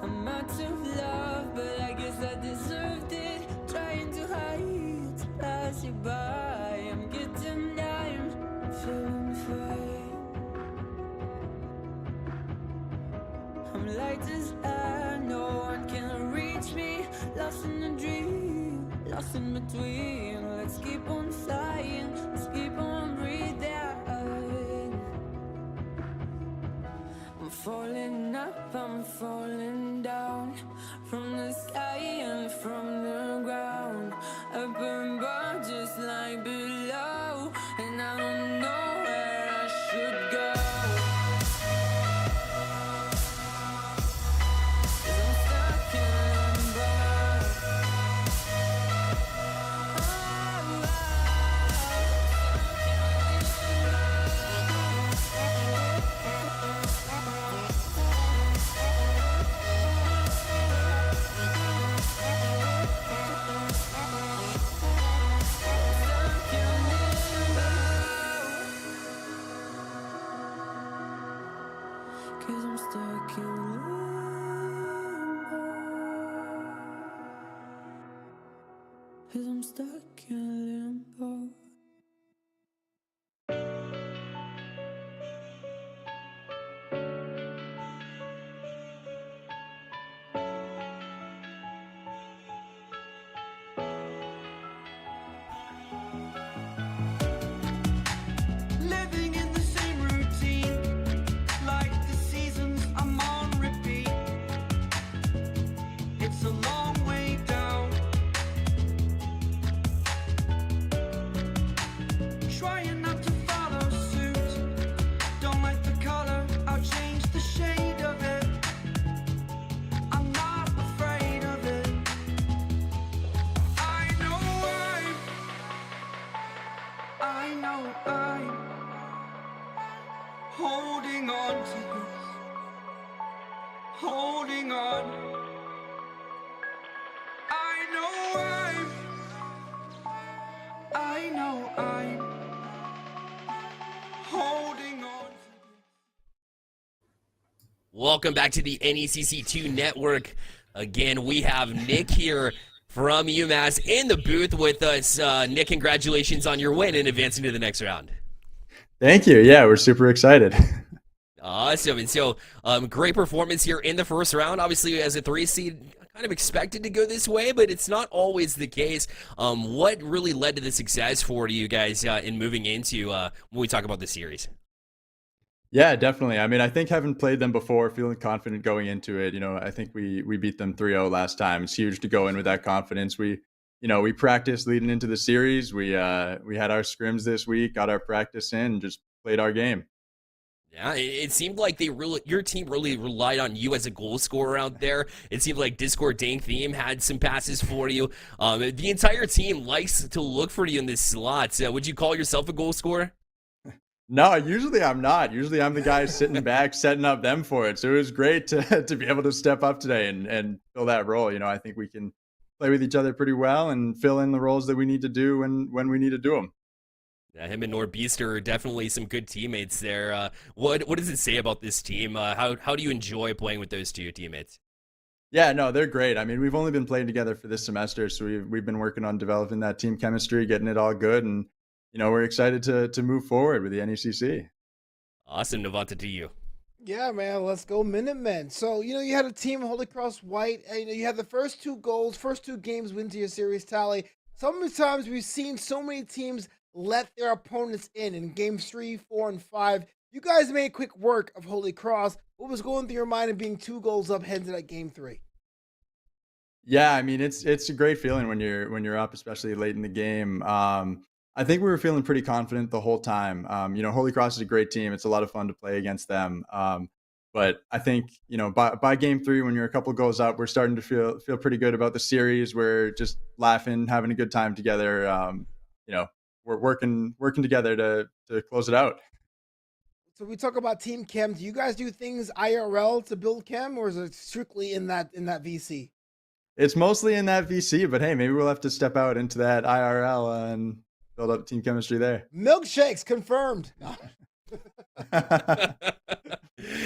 I'm out of love, but I guess I deserved it. Trying to hide, to pass you by. I'm getting down, feeling fine. I'm light as air, no one can reach me. Lost in a dream, lost in between. Let's keep on flying, let's keep on breathing. I'm falling up, I'm falling down, from the sky and from the ground. Up above just like below, and I don't know where I should go. 'Cause I'm stuck in limbo. Cause I'm stuck in limbo. Cause I'm stuck in limbo. Living in the same routine, like the seasons I'm on repeat. It's a long way down. Trying not to follow suit. Don't like the color, I'll change the shade of it. I'm not afraid of it. I know I'm holding on to this, holding on. I know I'm holding on to this. Welcome back to the NECC2 Network. Again, we have Nick here from UMass in the booth with us. Nick, congratulations on your win and advancing to the next round. Thank you. Yeah, we're super excited. Awesome. And so, great performance here in the first round. Obviously, as a 3 seed, kind of expected to go this way, but it's not always the case. What really led to the success for you guys in moving into when we talk about the series? Yeah, definitely. I mean, I think having played them before, feeling confident going into it, I think we beat them 3-0 last time. It's huge to go in with that confidence. We practiced leading into the series. We had our scrims this week, got our practice in, and just played our game. Yeah, it seemed like your team really relied on you as a goal scorer out there. It seemed like Discord Dang Theme had some passes for you. The entire team likes to look for you in this slot. Would you call yourself a goal scorer? No, usually I'm not. Usually I'm the guy sitting back, setting up them for it. So it was great to to be able to step up today and fill that role. I think we can play with each other pretty well and fill in the roles that we need to do when we need to do them. Yeah, him and Norbeaster are definitely some good teammates there. What does it say about this team? How do you enjoy playing with those two teammates? Yeah, no, they're great. I mean, we've only been playing together for this semester, so we've been working on developing that team chemistry, getting it all good, and we're excited to move forward with the NECC. Awesome, Navanta, to you. Yeah, man, let's go Minutemen. So, you had a team of Holy Cross White, and you had the first 2 goals, first 2 games win to your series tally. Sometimes we've seen so many teams let their opponents in games 3, 4, and 5. You guys made quick work of Holy Cross. What was going through your mind of being 2 goals up heading to that game 3? Yeah, I mean, it's a great feeling when you're up, especially late in the game. I think we were feeling pretty confident the whole time. Holy Cross is a great team. It's a lot of fun to play against them. But I think by game 3, when you're a couple goals up, we're starting to feel pretty good about the series. We're just laughing, having a good time together. We're working together to close it out. So we talk about team chem. Do you guys do things IRL to build chem, or is it strictly in that VC? It's mostly in that VC, but hey, maybe we'll have to step out into that IRL and build up team chemistry there. Milkshakes confirmed. No.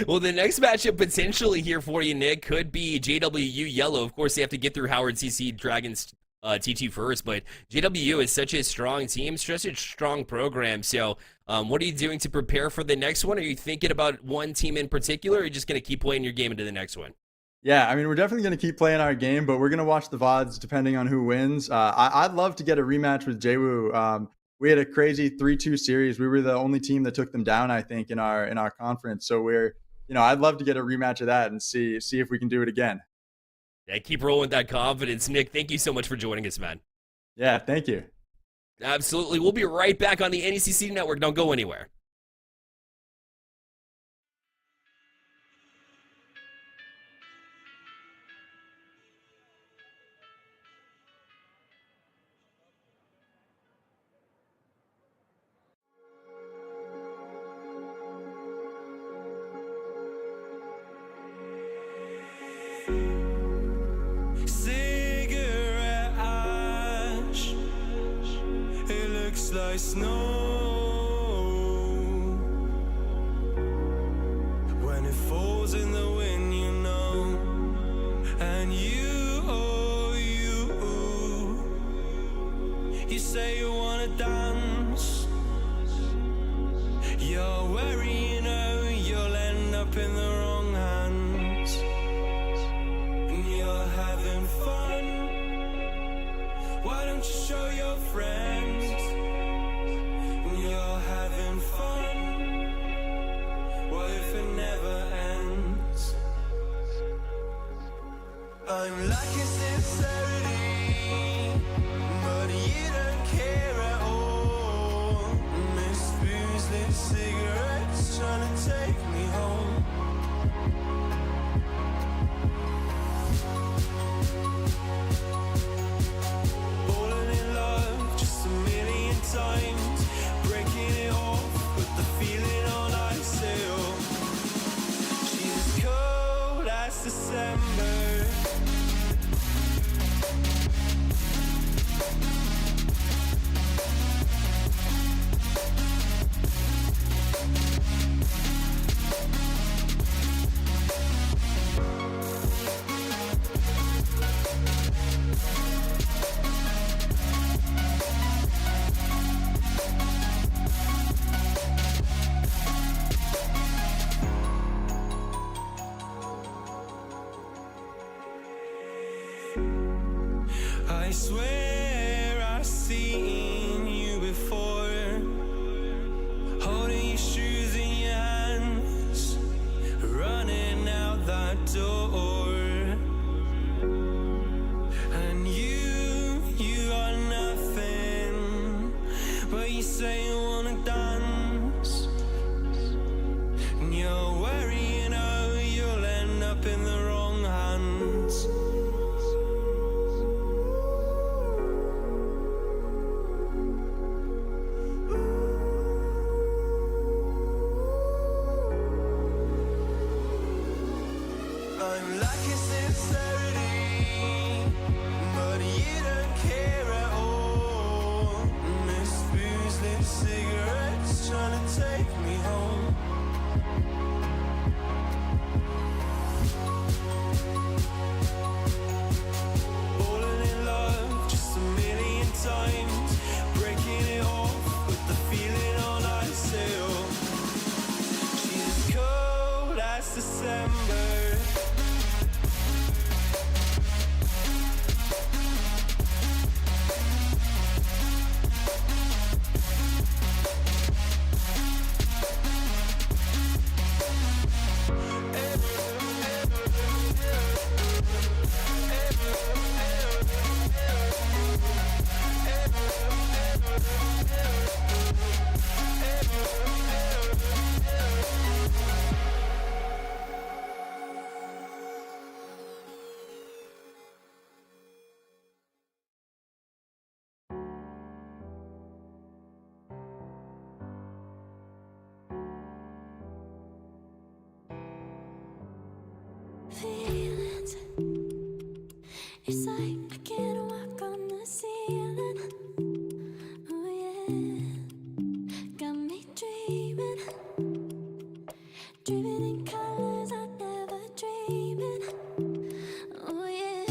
Well, the next matchup potentially here for you, Nick, could be JWU Yellow. Of course, they have to get through Howard CC Dragons T2 first, but JWU is such a strong team, such a strong program. So what are you doing to prepare for the next one? Are you thinking about one team in particular, or are you just going to keep playing your game into the next one? Yeah, I mean, we're definitely going to keep playing our game, but we're going to watch the VODs depending on who wins. I'd love to get a rematch with JWU. We had a crazy 3-2 series. We were the only team that took them down, I think, in our conference. So I'd love to get a rematch of that and see if we can do it again. Yeah, keep rolling with that confidence. Nick, thank you so much for joining us, man. Yeah, thank you. Absolutely. We'll be right back on the NECC Network. Don't go anywhere. Cigarette ash, it looks like snow when it falls in the wind, and you say you wanna dance, you're worried, you'll end up in the wrong hands, and you're having fun. Why don't you show your friends? And you're having fun. What if it never ends? I'm lacking sincerity, but you don't care at all. Miss Booze, cigarettes trying to take me home. Falling in love just a million times, breaking it off, put the feeling on ice. She's as cold as December. I swear I've seen you before, holding your shoes in your hands, running out that door. And you are nothing, but you say you wanna dance, and you're worrying, you'll end up in the wrong hands. It's like I can't walk on the ceiling. Oh yeah, got me dreaming, dreaming in colors I never dreamed in. Oh yeah,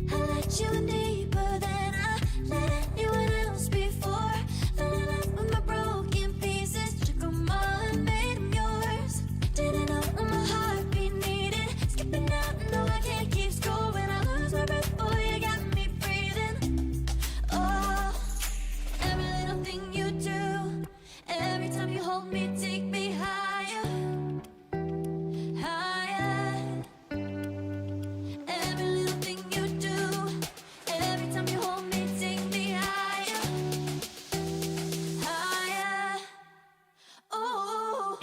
I let you in deeper than I let anyone else before. Fell in love with my broken pieces, took them all and made them yours. Didn't know what my heartbeat needed, skipping out, no I can't keep score. When I lose my breath, boy, you got me breathing. Oh, every little thing you do, every time you hold me, take me higher, higher. Every little thing you do, every time you hold me, take me higher, higher. Oh.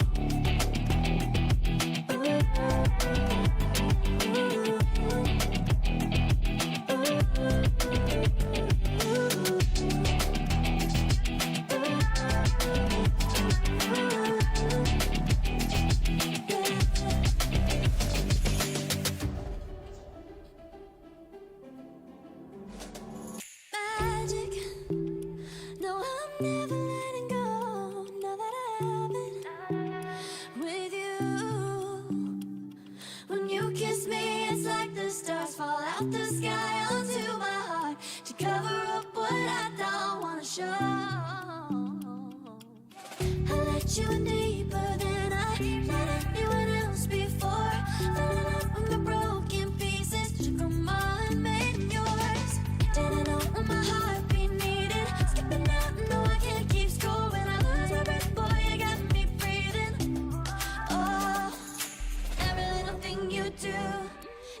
Magic. No, I'm never letting go. Now that I have it with you. When you kiss me, it's like the stars fall out the sky onto my heart to cover up what I don't wanna show. I let you in deeper than I let anyone else before. Fell in love with my broken pieces, took them all and made them yours. Didn't know what my heartbeat needed, skipping out, no I can't keep score. When I lose my breath, boy, you got me breathing. Oh, every little thing you do,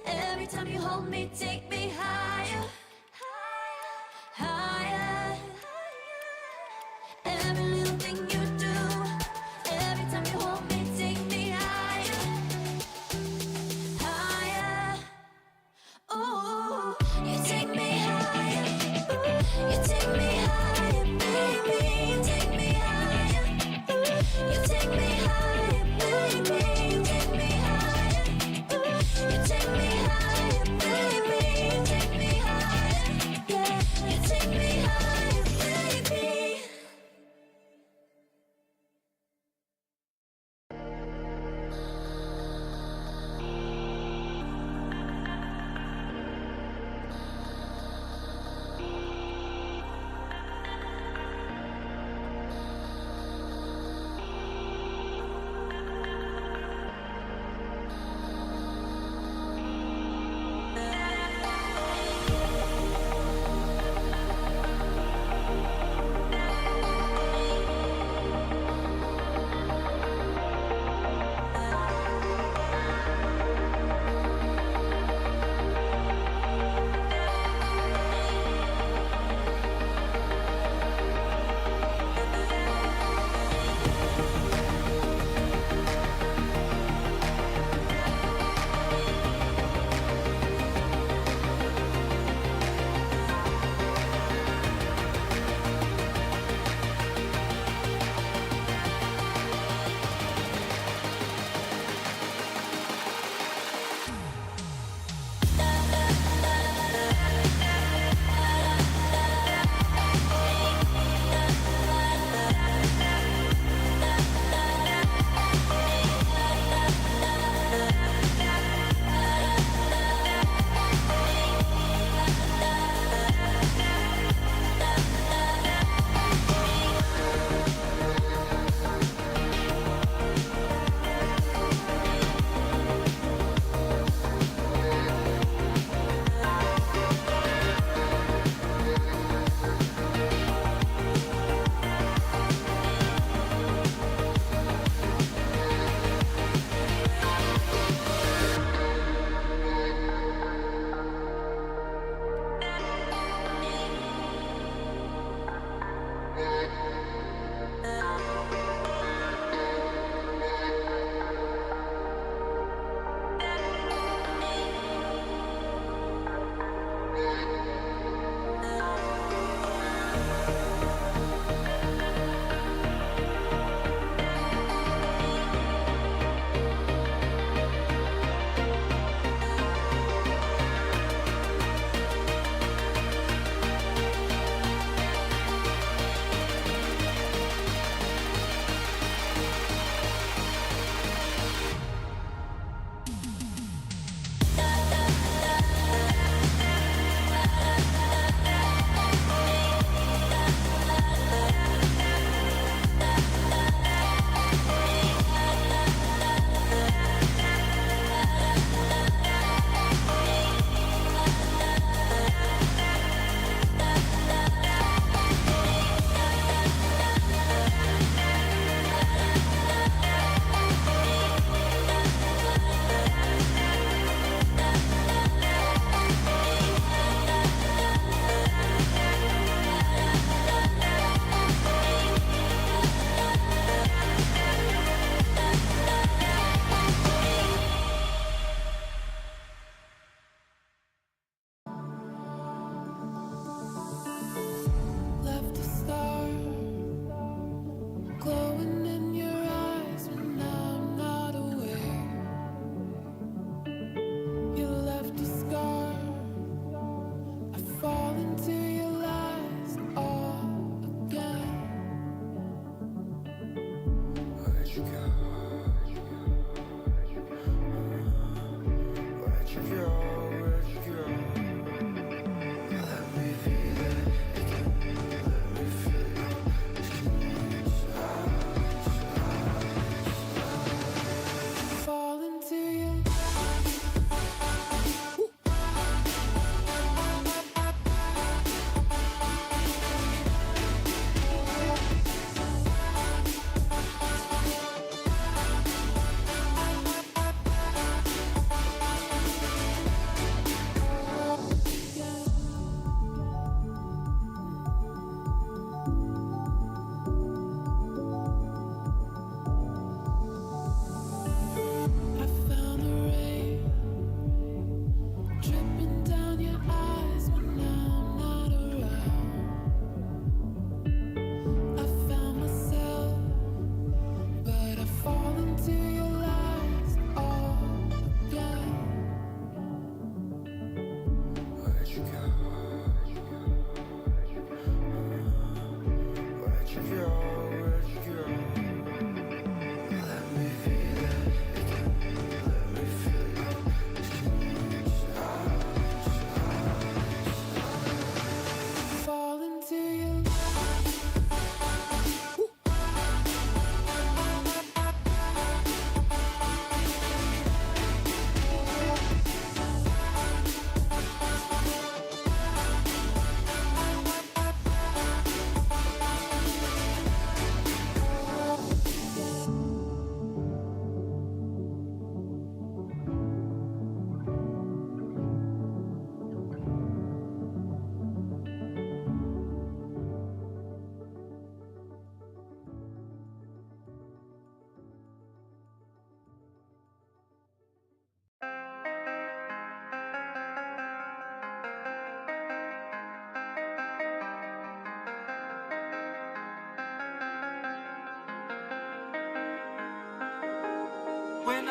every time you hold me, take me higher, higher. Every little thing you do, every time you hold me, take me higher.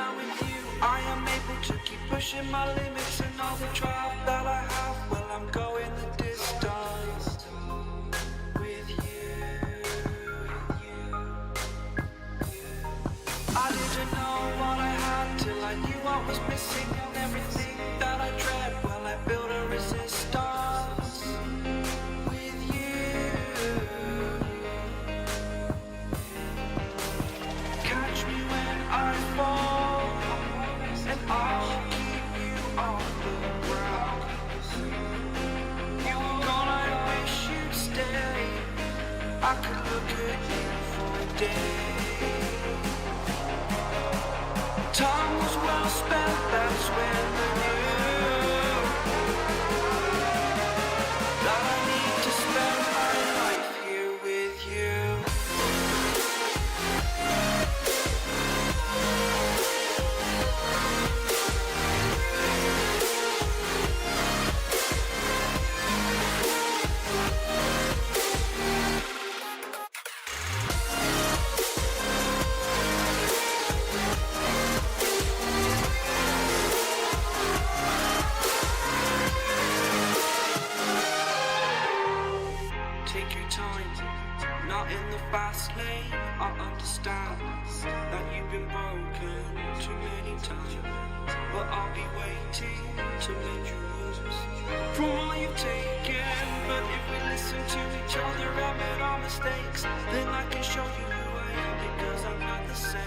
I'm with you, I am able to keep pushing my limits. And all the drive that I have, well, I'm going the distance with you. I didn't know what I had till I knew what was missing. And everything that I dread, well, I built a resistance with you. Catch me when I fall, and I'll keep you on the ground. You were gone, I wish you'd stay. I could look at you for a day. Time was well spent, that's when I knew that I need to spend my life here with you. Take your time, not in the fast lane. I understand that you've been broken too many times, but I'll be waiting to mend your wounds from all you've taken. But if we listen to each other, admit our mistakes, then I can show you who I am, because I'm not the same.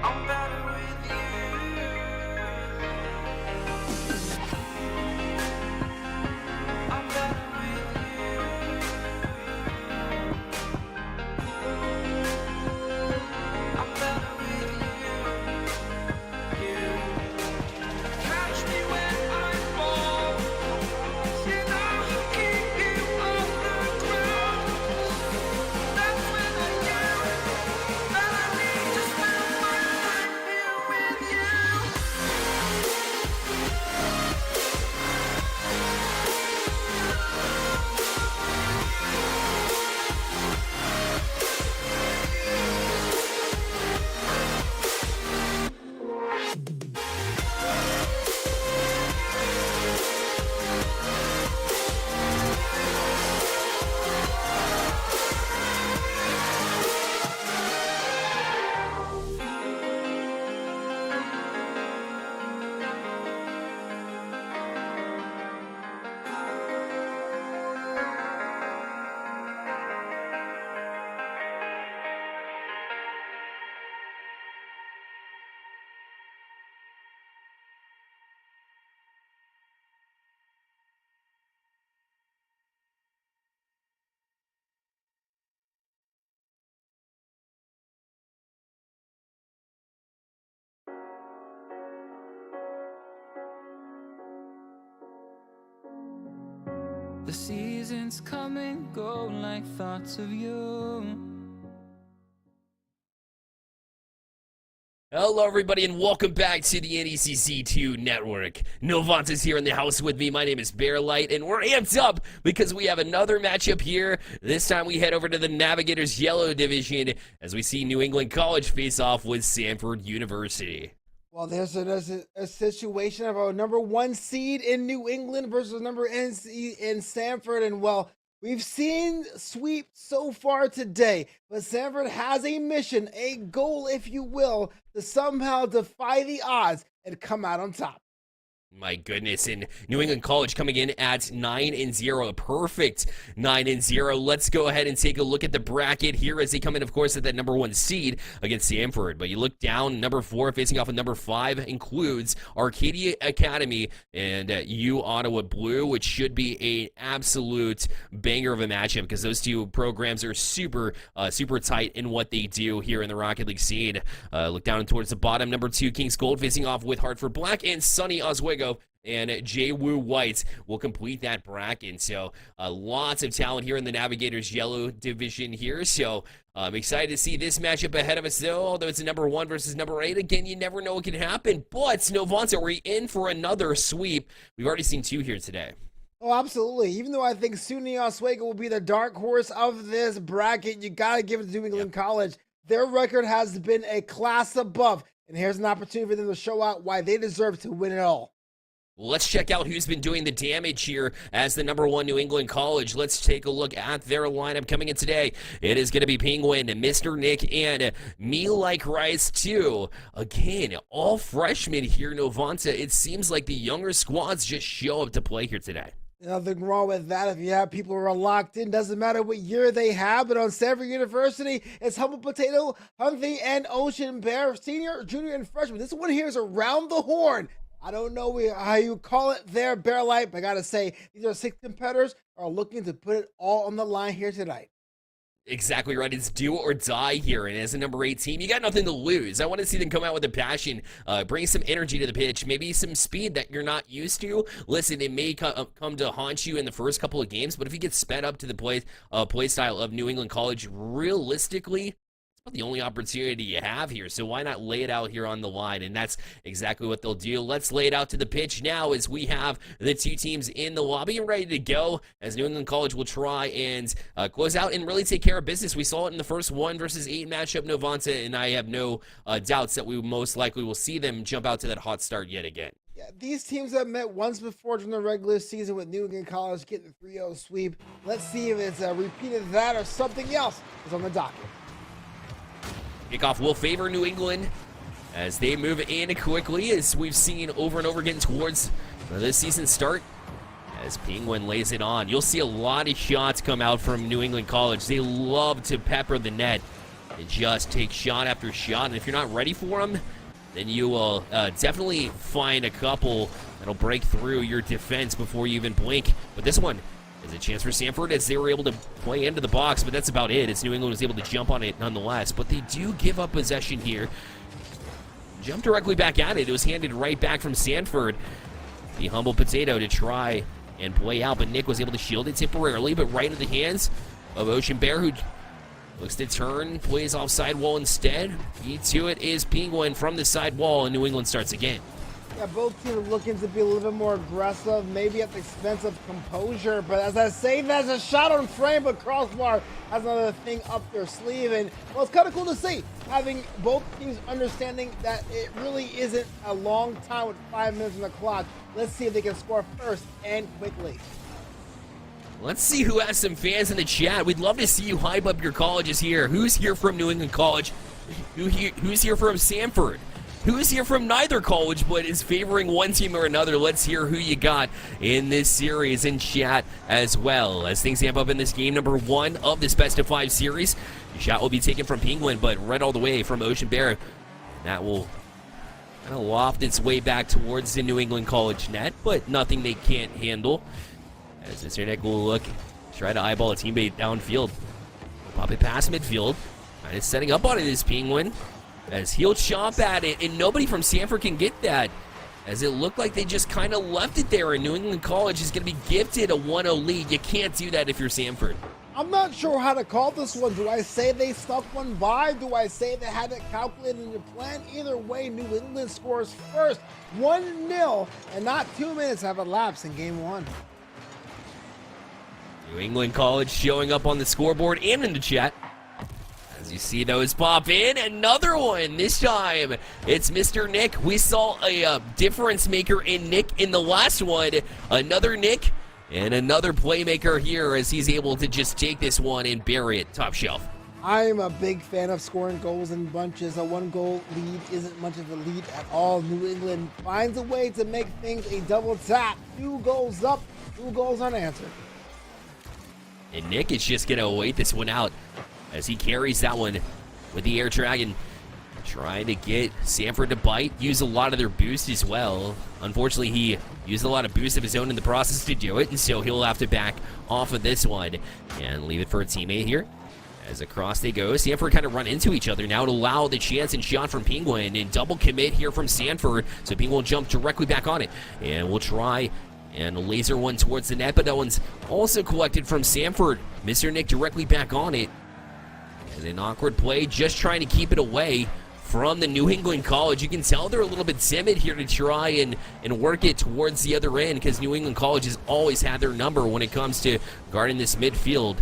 I'm better with you. I'm better with you. I'm better with you. Catch me when I fall, and I'll keep you off the ground. That's when I knew that I need to spend my life here with you. The seasons come and go like thoughts of you. Hello, everybody, and welcome back to the NECC2 Network. Novant is here in the house with me. My name is Bearlight, and we're amped up because we have another matchup here. This time we head over to the Navigators Yellow Division as we see New England College face off with Samford University. Well, there's a situation of a number 1 seed in New England versus number N seed in Samford. And well, we've seen sweep so far today, but Samford has a mission, a goal, if you will, to somehow defy the odds and come out on top. My goodness, and New England College coming in at 9-0, a perfect 9-0. Let's go ahead and take a look at the bracket here as they come in, of course, at that number 1 seed against Samford. But you look down, number 4 facing off with number 5 includes Arcadia Academy and U Ottawa Blue, which should be an absolute banger of a matchup because those two programs are super tight in what they do here in the Rocket League scene. Look down towards the bottom, number 2 Kings Gold facing off with Hartford Black, and Sunny Oswego and J. Woo White will complete that bracket. So lots of talent here in the Navigators Yellow Division here. So I'm excited to see this matchup ahead of us, though. Although it's a number 1 versus number 8, again, you never know what can happen. But Novanta, are we in for another sweep? We've already seen 2 here today. Oh, absolutely. Even though I think SUNY Oswego will be the dark horse of this bracket, you got to give it to New England College. Their record has been a class above, and here's an opportunity for them to show out why they deserve to win it all. Let's check out who's been doing the damage here as the #1 New England College. Let's take a look at their lineup coming in today. It is going to be Penguin, Mr. Nick, and Me Like Rice too. Again, all freshmen here in Novanta. It seems like the younger squads just show up to play here today. Nothing wrong with that. If you have people who are locked in, doesn't matter what year they have. But on Stanford University, it's Humble Potato, Humphrey, and Ocean Bear, senior, junior, and freshman. This one here is around the horn. I don't know how you call it there, Bearlight, but I gotta say, these are 6 competitors who are looking to put it all on the line here tonight. Exactly right. It's do or die here. And as a #8 team, you got nothing to lose. I want to see them come out with a passion, bring some energy to the pitch, maybe some speed that you're not used to. Listen, it may come to haunt you in the first couple of games, but if you get sped up to the play style of New England College, realistically, the only opportunity you have here, so why not lay it out here on the line? And that's exactly what they'll do. Let's lay it out to the pitch now as we have the 2 teams in the lobby and ready to go, as New England College will try and close out and really take care of business. We saw it in the first 1 versus 8 matchup, Novanta, and I have no doubts that we most likely will see them jump out to that hot start yet again. Yeah, these teams have met once before during the regular season, with New England College getting the 3-0 sweep. Let's see if it's a repeat of that or something else is on the docket. Kickoff will favor New England as they move in quickly, as we've seen over and over again towards this season's start. As Penguin lays it on, you'll see a lot of shots come out from New England College. They love to pepper the net and just take shot after shot. And if you're not ready for them, then you will definitely find a couple that'll break through your defense before you even blink. But this one is a chance for Stanford as they were able to play into the box, but that's about it. As New England was able to jump on it nonetheless. But they do give up possession here. Jump directly back at it. It was handed right back from Stanford. The Humble Potato to try and play out, but Nick was able to shield it temporarily, but right into the hands of Ocean Bear, who looks to turn, plays off side wall instead. Key to it is Penguin from the side wall, and New England starts again. Yeah, both teams are looking to be a little bit more aggressive, maybe at the expense of composure. But as I say, that's a shot on frame, but Crossbar has another thing up their sleeve. And, well, it's kind of cool to see, having both teams understanding that it really isn't a long time with 5 minutes on the clock. Let's see if they can score first and quickly. Let's see who has some fans in the chat. We'd love to see you hype up your colleges here. Who's here from New England College? Who's here from Stanford? Who's here from neither college but is favoring one team or another? Let's hear who you got in this series in chat as well. As things amp up in this game #1 of this best-of-5 series, the shot will be taken from Penguin, but right all the way from Ocean Bear. That will kind of loft its way back towards the New England College net, but nothing they can't handle. As Mr. Nick will look, try to eyeball a teammate downfield. Pop it past midfield. Kind of setting up on it is Penguin, as he'll chomp at it, and nobody from Stanford can get that, as it looked like they just kind of left it there, and New England College is going to be gifted a 1-0 lead. You can't do that if you're Stanford. I'm not sure how to call this one. Do I say they stuck one by? Do I say they had it calculated in your plan? Either way, New England scores first, 1-0, and not 2 minutes have elapsed in game 1. New England College showing up on the scoreboard and in the chat. As you see those pop in, another one. This time, it's Mr. Nick. We saw a difference maker in Nick in the last one. Another Nick and another playmaker here as he's able to just take this one and bury it top shelf. I'm a big fan of scoring goals in bunches. A 1-goal lead isn't much of a lead at all. New England finds a way to make things a double tap. 2 goals up, 2 goals unanswered. And Nick is just going to wait this one out as he carries that one with the Air Dragon, trying to get Stanford to bite, use a lot of their boost as well. Unfortunately, he used a lot of boost of his own in the process to do it, and so he'll have to back off of this one and leave it for a teammate here. As across they go, Stanford kind of run into each other now to allow the chance and shot from Penguin, and double commit here from Stanford, so Penguin will jump directly back on it, and we'll try and laser one towards the net, but that one's also collected from Stanford. Mr. Nick directly back on it. And an awkward play, just trying to keep it away from the New England College. You can tell they're a little bit timid here to try and work it towards the other end, because New England College has always had their number when it comes to guarding this midfield.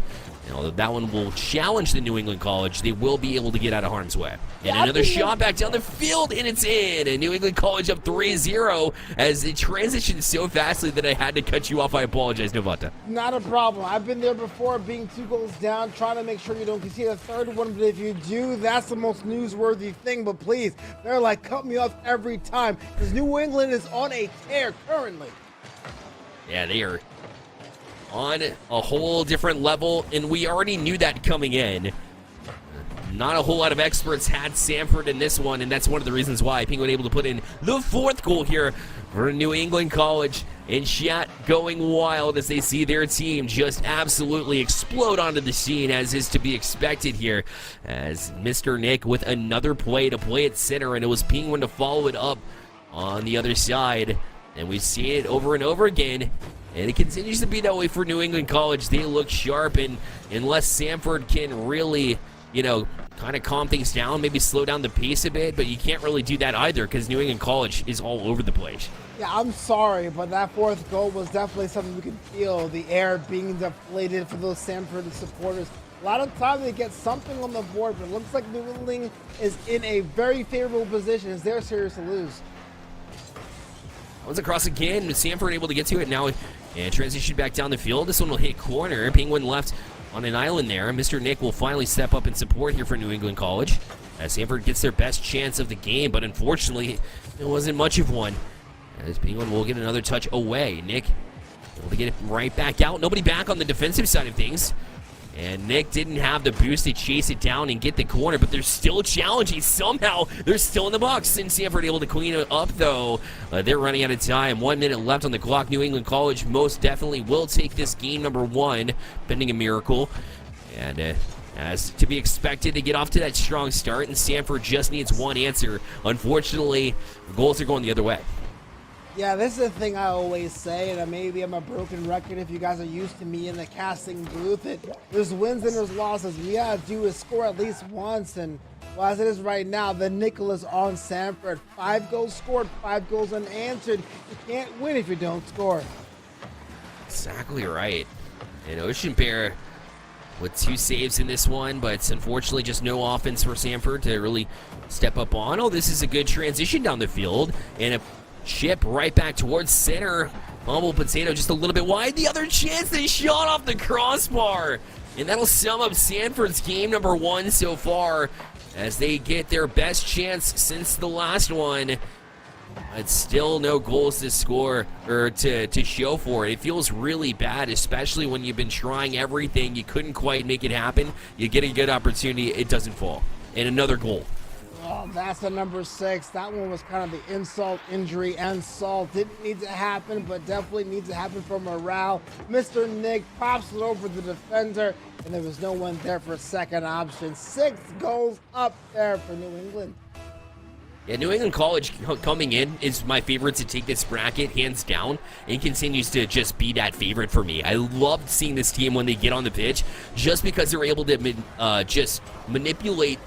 And although that one will challenge the New England College, they will be able to get out of harm's way. And Yeah, another shot back down the field, and it's in. And New England College up 3-0 as it transitioned so fastly that I had to cut you off. I apologize, Novanta. Not a problem. I've been there before, being 2 goals down, trying to make sure you don't concede a third one. But if you do, that's the most newsworthy thing. But please, they're like, cut me off every time, because New England is on a tear currently. Yeah, they are on a whole different level, and we already knew that coming in. Not a whole lot of experts had Samford in this one, and that's one of the reasons why Penguin able to put in the 4th goal here for New England College. And chat going wild as they see their team just absolutely explode onto the scene, as is to be expected here, as Mr. Nick with another play to play at center, and it was Penguin to follow it up on the other side. And we see it over and over again, and it continues to be that way for New England College. They look sharp, and unless Samford can really, kind of calm things down, maybe slow down the pace a bit, but you can't really do that either because New England College is all over the place. Yeah, I'm sorry, but that 4th goal was definitely something we could feel, the air being deflated for those Samford supporters. A lot of time they get something on the board, but it looks like New England is in a very favorable position as they're serious to lose. One's across again, Samford able to get to it now and transition back down the field. This one will hit corner. Penguin left on an island there. Mr. Nick will finally step up in support here for New England College as Samford gets their best chance of the game, but unfortunately it wasn't much of one, as Penguin will get another touch away. Nick able to get it right back out. Nobody back on the defensive side of things, and Nick didn't have the boost to chase it down and get the corner, but they're still challenging. Somehow they're still in the box, and Samford able to clean it up, though. They're running out of time. 1 minute left on the clock. New England College most definitely will take this game number 1, pending a miracle. And as to be expected, they get off to that strong start, and Samford just needs one answer. Unfortunately, the goals are going the other way. Yeah, this is the thing I always say, and maybe I'm a broken record if you guys are used to me in the casting booth. There's wins and there's losses. We gotta do is score at least once, and well, as it is right now, the nickel is on Samford. 5 goals scored, 5 goals unanswered. You can't win if you don't score. Exactly right. And Ocean Bear with 2 saves in this one, but unfortunately just no offense for Samford to really step up on. Oh, this is a good transition down the field, and a chip right back towards center. Fumble Potato just a little bit wide. The other chance, they shot off the crossbar. And that'll sum up Samford's game number 1 so far, as they get their best chance since the last one. But still no goals to score or to show for it. It feels really bad, especially when you've been trying everything. You couldn't quite make it happen. You get a good opportunity, it doesn't fall. And another goal. Oh, that's the number 6. That one was kind of the insult, injury, and salt. Didn't need to happen, but definitely needs to happen for morale. Mr. Nick pops it over the defender, and there was no one there for a second option. 6 goals up there for New England. Yeah, New England College coming in is my favorite to take this bracket, hands down, and continues to just be that favorite for me. I loved seeing this team when they get on the pitch, just because they're able to just manipulate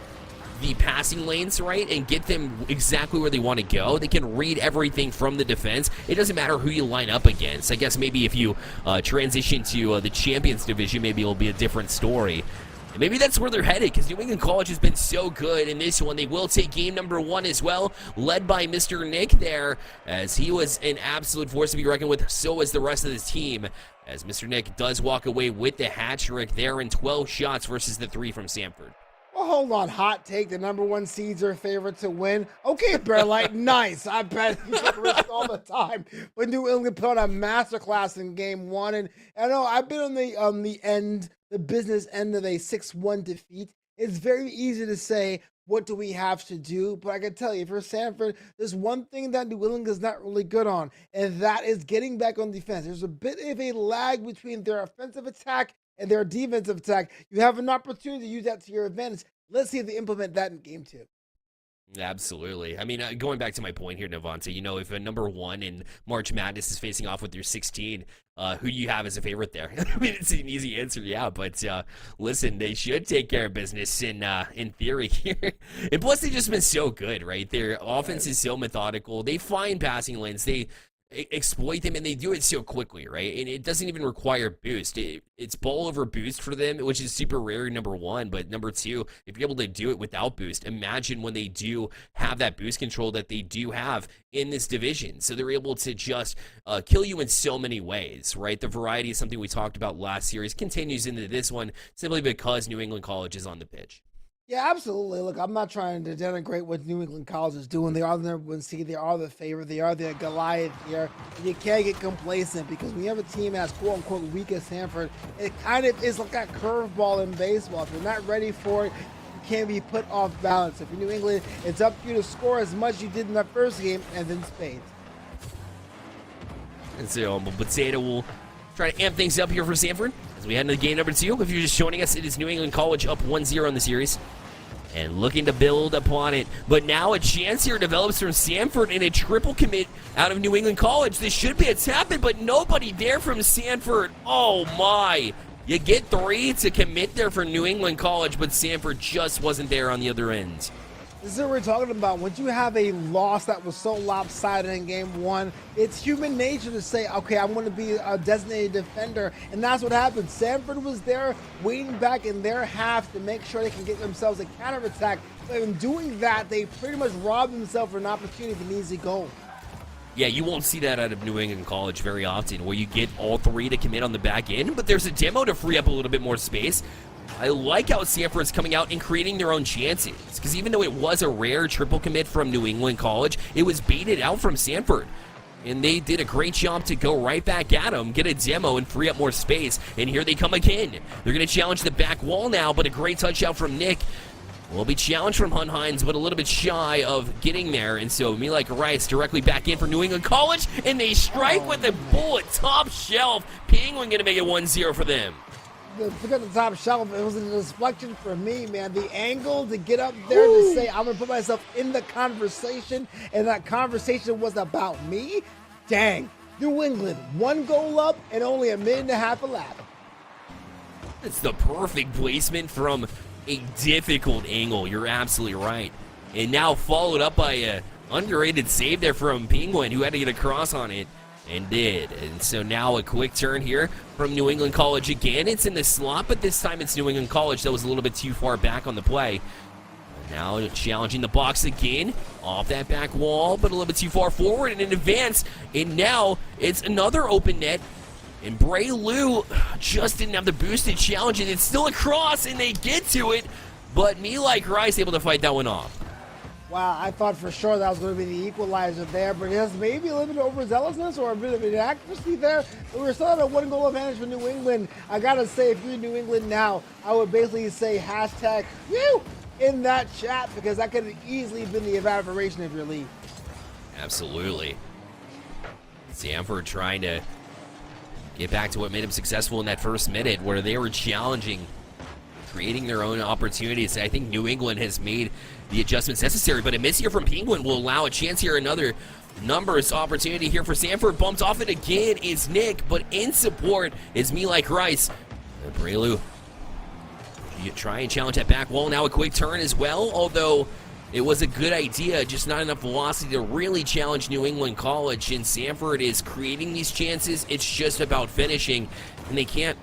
the passing lanes, right, and get them exactly where they want to go. They can read everything from the defense. It doesn't matter who you line up against. I guess maybe if you transition to the Champions Division, maybe it'll be a different story. And maybe that's where they're headed, because New England College has been so good in this one. They will take game number 1 as well, led by Mr. Nick there, as he was an absolute force to be reckoned with. So was the rest of the team, as Mr. Nick does walk away with the hat trick there in 12 shots versus the 3 from Samford. Well, hold on. Hot take. The number 1 seeds are favorite to win. Okay, Bearlight, nice. I bet you take risks all the time. But New England put on a masterclass in game 1. And I know I've been on the business end of a 6-1 defeat. It's very easy to say, what do we have to do? But I can tell you, for Samford, there's one thing that New England is not really good on, and that is getting back on defense. There's a bit of a lag between their offensive attack and their defensive attack. You have an opportunity to use that to your advantage. Let's see if they implement that in game 2. Absolutely. I mean, going back to my point here, Navante, if a number 1 in March Madness is facing off with your 16, who you have as a favorite there? I mean, it's an easy answer, yeah, but listen, they should take care of business in theory here. And plus, they've just been so good, right? Their offense is so methodical. They find passing lanes. They exploit them, and they do it so quickly, right? And it doesn't even require boost. It's ball over boost for them, which is super rare, number one. But number two, if you're able to do it without boost, imagine when they do have that boost control that they do have in this division. So they're able to just kill you in so many ways, right? The variety is something we talked about last series, continues into this one simply because New England College is on the pitch. Yeah, absolutely. Look, I'm not trying to denigrate what New England College is doing. They are the number one seed. They are the favorite. They are the Goliath here. And you can't get complacent because when you have a team as quote-unquote weak as Stanford, it kind of is like a curveball in baseball. If you're not ready for it, you can't be put off balance. If you're New England, it's up to you to score as much as you did in that first game and then spades. And so Potato will try to amp things up here for Stanford as we head into game number 2. If you're just joining us, it is New England College up 1-0 in the series and looking to build upon it. But now a chance here develops from Stanford in a triple commit out of New England College. This should be a tap-in, but nobody there from Stanford. Oh my. You get 3 to commit there for New England College, but Stanford just wasn't there on the other end. This is what we're talking about. Once you have a loss that was so lopsided in game 1, it's human nature to say, okay, I'm going to be a designated defender. And that's what happened. Stanford was there waiting back in their half to make sure they can get themselves a counterattack. But in doing that, they pretty much robbed themselves of an opportunity for an easy goal. Yeah, you won't see that out of New England College very often, where you get all 3 to commit on the back end, but there's a demo to free up a little bit more space. I like how Stanford's coming out and creating their own chances, because even though it was a rare triple commit from New England College, it was baited out from Stanford. And they did a great job to go right back at them, get a demo, and free up more space. And here they come again. They're going to challenge the back wall now, but a great touch out from Nick. Will be challenged from Hun Hines, but a little bit shy of getting there. And so Milak Rice directly back in for New England College, and they strike with a bullet top shelf. Penguin going to make it 1-0 for them. Look at the top shelf. It was a deflection for me, man. The angle to get up there to say, I'm going to put myself in the conversation, and that conversation was about me. Dang. New England, 1 goal up and only a minute and a half elapsed. It's the perfect placement from a difficult angle. You're absolutely right. And now followed up by a underrated save there from Penguin, who had to get across on it. And did. And so now a quick turn here from New England College again. It's in the slot, but this time it's New England College that was a little bit too far back on the play. And now challenging the box again. Off that back wall, but a little bit too far forward and in advance. And now it's another open net. And Bray Lou just didn't have the boosted challenge. And it's still across, and they get to it. But Milak Rice able to fight that one off. Wow, I thought for sure that was going to be the equalizer there, but it has maybe a little bit of overzealousness or a bit of inaccuracy there. But we're still at a 1-goal advantage for New England. I got to say, if you're New England now, I would basically say hashtag woo in that chat, because that could have easily been the evaporation of your lead. Absolutely. Stanford trying to get back to what made them successful in that first minute, where they were challenging, creating their own opportunities. I think New England has made the adjustments necessary, but a miss here from Penguin will allow a chance here. Another numbers opportunity here for Stanford. Bumped off it again is Nick, but in support is Milak Rice. Brelu, you try and challenge that back wall. Now a quick turn as well, although it was a good idea, just not enough velocity to really challenge New England College. And Stanford is creating these chances. It's just about finishing, and they can't.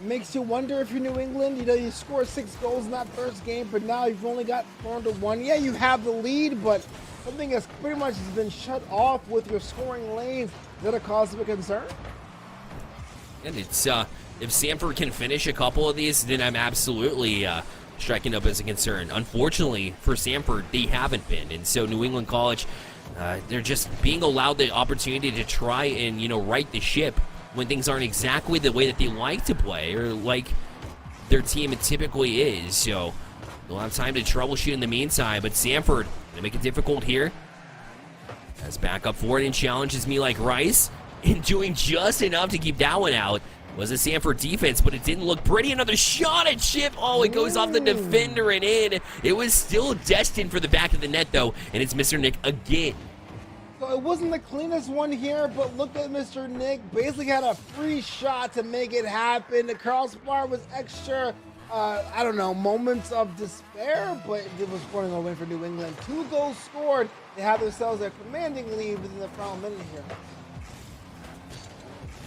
It makes you wonder if you're New England. You know, you scored 6 goals in that first game, but now you've only got 4-1. Yeah, you have the lead, but something has pretty much been shut off with your scoring lanes. Is that a cause of a concern? And it's if Stanford can finish a couple of these, then I'm absolutely striking up as a concern. Unfortunately for Stanford, they haven't been, and so New England College, they're just being allowed the opportunity to try and right the ship when things aren't exactly the way that they like to play or like their team typically is. So they'll have time to troubleshoot in the meantime, but Stanford gonna make it difficult here. As back up forward and challenges Milak Rice, and doing just enough to keep that one out. Was a Stanford defense, but it didn't look pretty. Another shot at Chip. Oh, it goes off the defender and in. It was still destined for the back of the net, though, and it's Mr. Nick again. So it wasn't the cleanest one here, but look at Mr. Nick. Basically had a free shot to make it happen. The crossbar was extra I don't know, moments of despair, but it was going to win for New England. 2 goals scored. They have themselves a commanding lead within the final minute here.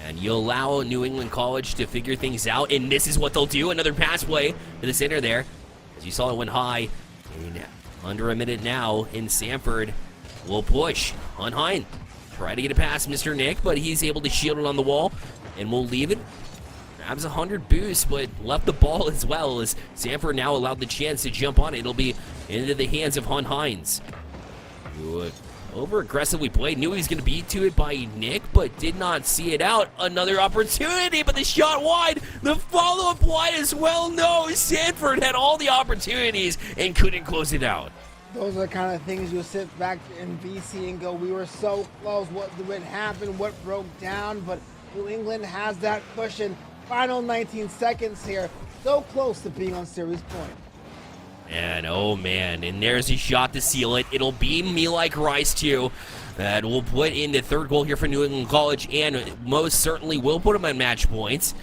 And you allow New England College to figure things out, and this is what they'll do. Another pass play to the center there. As you saw, it went high. And under a minute now, in Sanford will push on Hein. Try to get it past Mr. Nick, but he's able to shield it on the wall, and we'll leave it. Grabs 100 boost, but left the ball as well, as Sanford now allowed the chance to jump on it. It'll be into the hands of Hines. Over aggressively played, knew he was going to beat to it by Nick, but did not see it out. Another opportunity, but the shot wide. The follow-up wide as well. No, Sanford had all the opportunities and couldn't close it out. Those are the kind of things you'll sit back in BC and go, we were so close. What happened? What broke down? But New England has that cushion. Final 19 seconds here. So close to being on series point. And oh man, and there's a shot to seal it. It'll be me like Rice too. That will put in the third goal here for New England College, and most certainly will put them on match points.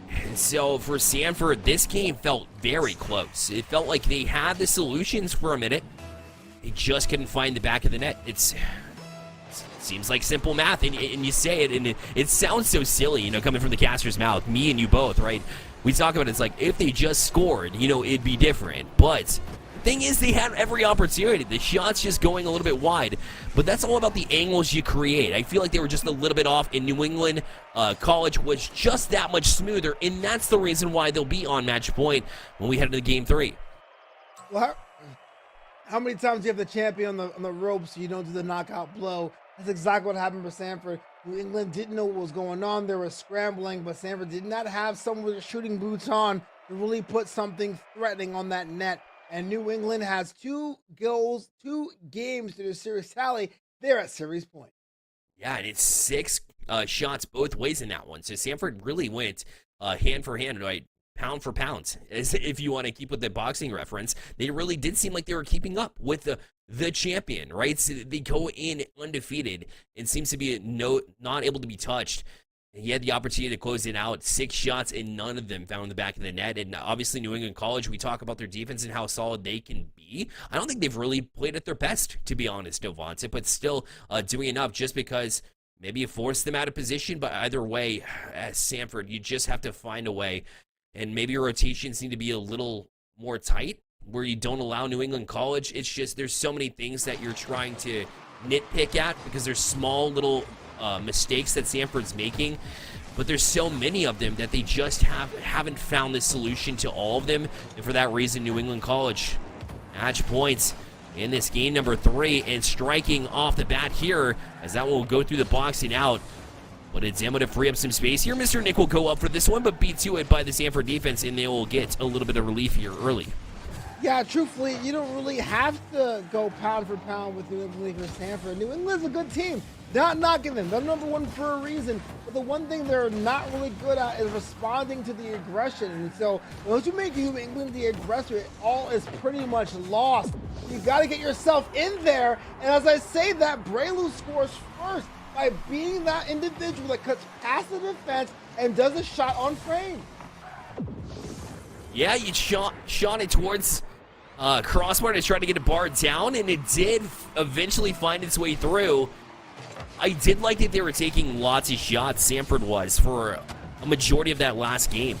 And so for Sanford, this game felt very close. It felt like they had the solutions for a minute. They just couldn't find the back of the net. It seems like simple math, and you say it, and it sounds so silly, coming from the caster's mouth. Me and you both, right? We talk about it, it's like, if they just scored, it'd be different. But the thing is, they had every opportunity. The shot's just going a little bit wide. But that's all about the angles you create. I feel like they were just a little bit off, and New England College was just that much smoother, and that's the reason why they'll be on match point when we head into Game 3. Well, how many times do you have the champion on the ropes so you don't do the knockout blow? That's exactly what happened for Sanford. New England didn't know what was going on. They were scrambling, but Sanford did not have someone with shooting boots on to really put something threatening on that net. And New England has 2 goals, 2 games to the series tally. They're at series point. Yeah, and it's 6 shots both ways in that one. So Sanford really went hand for hand, right? Pound for pound, as if you want to keep with the boxing reference. They really did seem like they were keeping up with the champion, right? So they go in undefeated and seems to be not able to be touched. And he had the opportunity to close it out. 6 shots and none of them found the back of the net. And obviously New England College, we talk about their defense and how solid they can be. I don't think they've really played at their best, to be honest, Novante, but still doing enough just because maybe you forced them out of position. But either way, as Sanford, you just have to find a way. And maybe your rotations need to be a little more tight, where you don't allow New England College. It's just there's so many things that you're trying to nitpick at because there's small little mistakes that Sanford's making. But there's so many of them that they just haven't found the solution to all of them. And for that reason, New England College match points in this game number 3. And striking off the bat here, as that will go through the box and out. But it's able to free up some space here. Mr. Nick will go up for this one, but beat to it by the Sanford defense, and they will get a little bit of relief here early. Yeah, truthfully, you don't really have to go pound for pound with New England or Sanford. New England's a good team. Not knocking them. They're number 1 for a reason. But the one thing they're not really good at is responding to the aggression. And so once you make New England the aggressor, it all is pretty much lost. You got to get yourself in there. And as I say that, Braylu scores first by being that individual that cuts past the defense and does a shot on frame. Yeah, you shot it towards crossbar to try to get a bar down, and it did eventually find its way through. I did like that they were taking lots of shots, Sanford was, for a majority of that last game.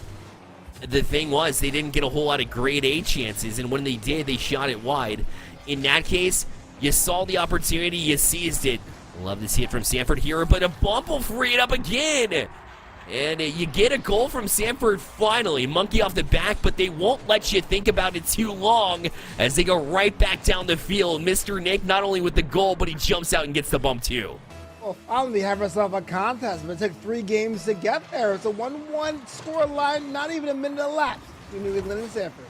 The thing was, they didn't get a whole lot of grade A chances, and when they did, they shot it wide. In that case, you saw the opportunity, you seized it. Love to see it from Sanford here, but a bump will free it up again. And you get a goal from Sanford finally. Monkey off the back, but they won't let you think about it too long as they go right back down the field. Mr. Nick not only with the goal, but he jumps out and gets the bump too. Well, finally have ourselves a contest, but it took 3 games to get there. It's a 1-1 score line, not even a minute elapsed between New England and Sanford.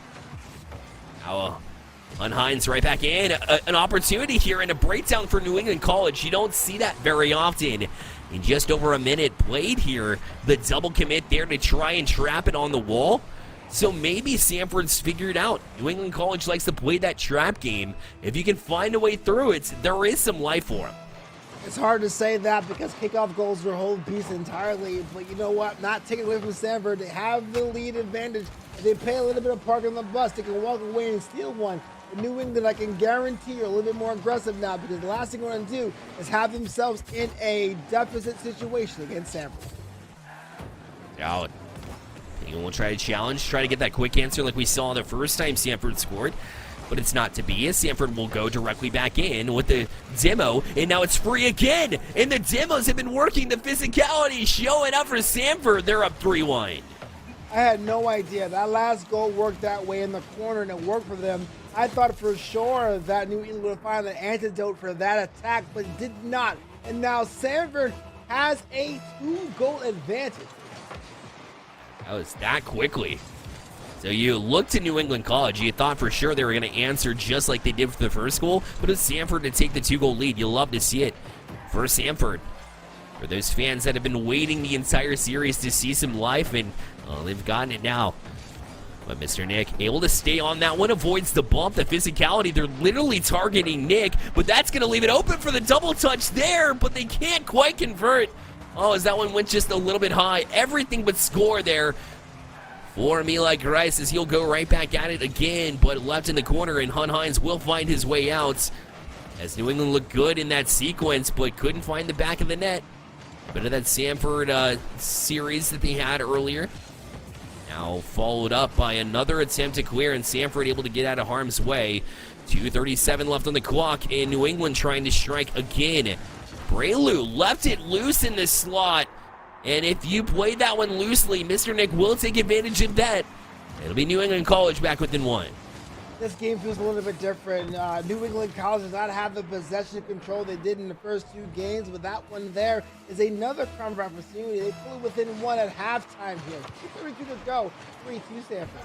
Now, Hines right back in. An opportunity here and a breakdown for New England College. You don't see that very often. In just over a minute played here, the double commit there to try and trap it on the wall. So maybe Sanford's figured out. New England College likes to play that trap game. If you can find a way through it, there is some life for them. It's hard to say that because kickoff goals are a whole beast entirely, but you know what? Not taking away from Stanford, they have the lead advantage. If they pay a little bit of park on the bus, they can walk away and steal one. In New England, I can guarantee, are a little bit more aggressive now because the last thing they want to do is have themselves in a deficit situation against Stanford. Out. Anyone will try to challenge, try to get that quick answer like we saw the first time Stanford scored. But it's not to be, as Stanford will go directly back in with the demo, and now it's free again, and the demos have been working, the physicality showing up for Stanford. They're up 3-1. I had no idea. That last goal worked that way in the corner, and it worked for them. I thought for sure that New England would find an antidote for that attack, but it did not. And now Stanford has a 2-goal advantage. That was that quickly. So you looked to New England College, you thought for sure they were going to answer just like they did for the first goal, but it's Stanford to take the 2-goal lead. You'll love to see it for Stanford. For those fans that have been waiting the entire series to see some life, and they've gotten it now. But Mr. Nick able to stay on that one, avoids the bump, the physicality. They're literally targeting Nick, but that's going to leave it open for the double touch there, but they can't quite convert. Oh, as that one went just a little bit high. Everything but score there for Bearlight as he'll go right back at it again, but left in the corner, and Hun Hines will find his way out. As New England looked good in that sequence, but couldn't find the back of the net. A bit of that Stanford series that they had earlier. Now followed up by another attempt to clear, and Stanford able to get out of harm's way. 2:37 left on the clock, and New England trying to strike again. Braylu left it loose in the slot. And if you played that one loosely, Mr. Nick will take advantage of that. It'll be New England College back within one. This game feels a little bit different. New England College does not have the possession control they did in the first 2 games, but that one there is another crumb opportunity. They pull it within 1 at halftime here. 2:32 to go. 3-2 Stanford.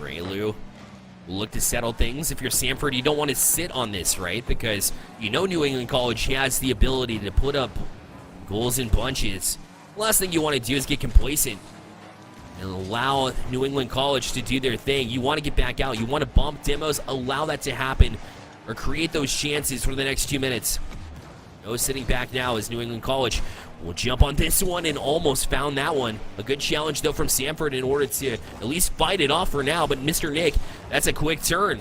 Braylu will look to settle things. If you're Stanford, you don't want to sit on this, right? Because you know New England College has the ability to put up goals in bunches. The last thing you want to do is get complacent and allow New England College to do their thing. You want to get back out. You want to bump demos, allow that to happen, or create those chances for the next 2 minutes. No sitting back now as New England College will jump on this one and almost found that one. A good challenge, though, from Stanford in order to at least fight it off for now. But Mr. Nick, that's a quick turn.